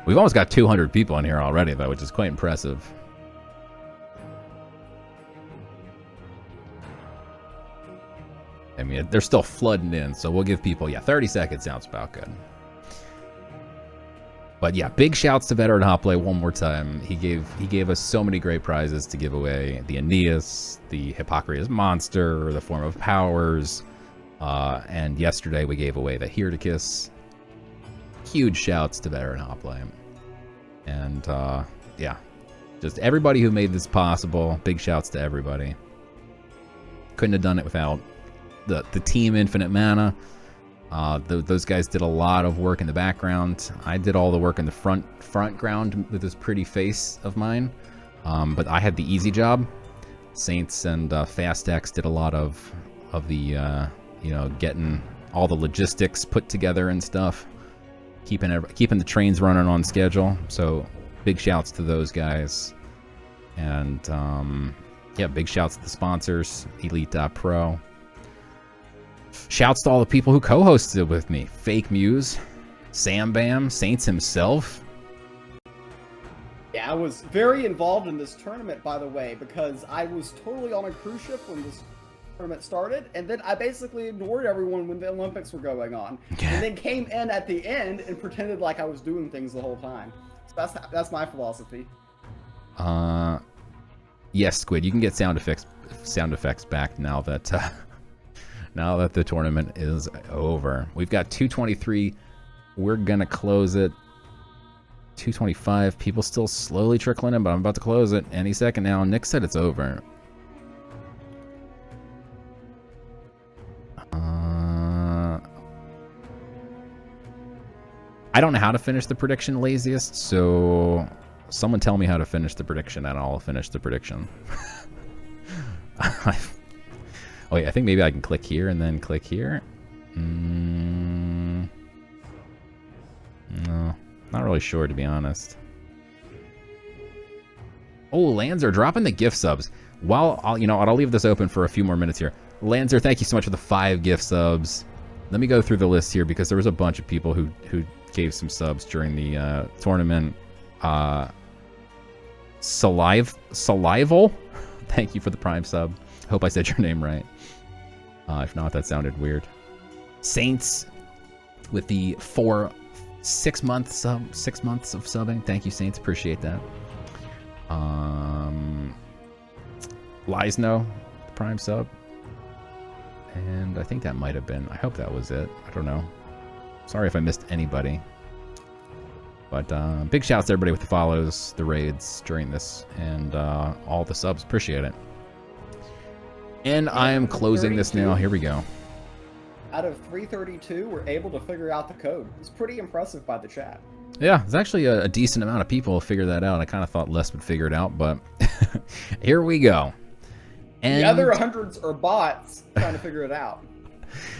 We've almost got 200 people in here already, though, which is quite impressive. I mean, they're still flooding in, so we'll give people, 30 seconds sounds about good. But yeah, big shouts to Veteran Hot Play one more time. He gave us so many great prizes to give away. The Aeneas, the Hippocrates Monster, the Form of Powers, and yesterday we gave away the Hirticus. Huge shouts to Veteran Hot Play. And yeah, just everybody who made this possible. Big shouts to everybody. Couldn't have done it without the team Infinite Mana. Those guys did a lot of work in the background. I did all the work in the front ground with this pretty face of mine. But I had the easy job. Saints and FastX did a lot of the getting all the logistics put together and stuff, keeping the trains running on schedule. So big shouts to those guys. And yeah, big shouts to the sponsors, Elite.pro. Shouts to all the people who co-hosted with me. Fake Muse, Sam Bam, Saints himself. Yeah, I was very involved in this tournament, by the way, because I was totally on a cruise ship when this tournament started, and then I basically ignored everyone when the Olympics were going on, and then came in at the end and pretended like I was doing things the whole time. So that's my philosophy. Yes, Squid, you can get sound effects back now that now that the tournament is over. We've got 223. We're gonna close it. 225. People still slowly trickling in, but I'm about to close it any second now. Nick said it's over. I don't know how to finish the prediction, laziest, so someone tell me how to finish the prediction and I'll finish the prediction. Oh wait, I think maybe I can click here and then click here. No, not really sure, to be honest. Oh, Lanzer dropping the gift subs. While I'll leave this open for a few more minutes here. Lanzer, thank you so much for the 5 gift subs. Let me go through the list here because there was a bunch of people who gave some subs during the tournament. Salival, thank you for the Prime sub. Hope I said your name right. If not, that sounded weird. Saints with the 6 months of subbing. Thank you, Saints. Appreciate that. Lysno, Prime sub. And I think that might have been. I hope that was it. I don't know. Sorry if I missed anybody. But big shouts to everybody with the follows, the raids during this, and all the subs. Appreciate it. And I am closing this now. Here we go. Out of 332, we're able to figure out the code. It's pretty impressive by the chat. Yeah, it's actually a decent amount of people figure that out. I kind of thought less would figure it out, but here we go. And the other hundreds are bots trying to figure it out.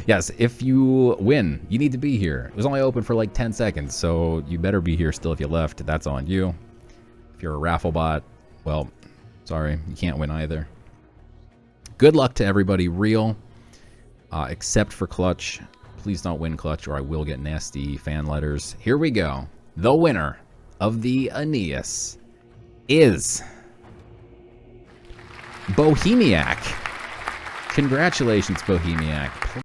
Yes, if you win, you need to be here. It was only open for like 10 seconds, so you better be here still if you left. That's on you. If you're a raffle bot, well, sorry, you can't win either. Good luck to everybody real, except for Clutch. Please don't win, Clutch, or I will get nasty fan letters. Here we go. The winner of the Aeneas is Bohemiac. Congratulations, Bohemiac.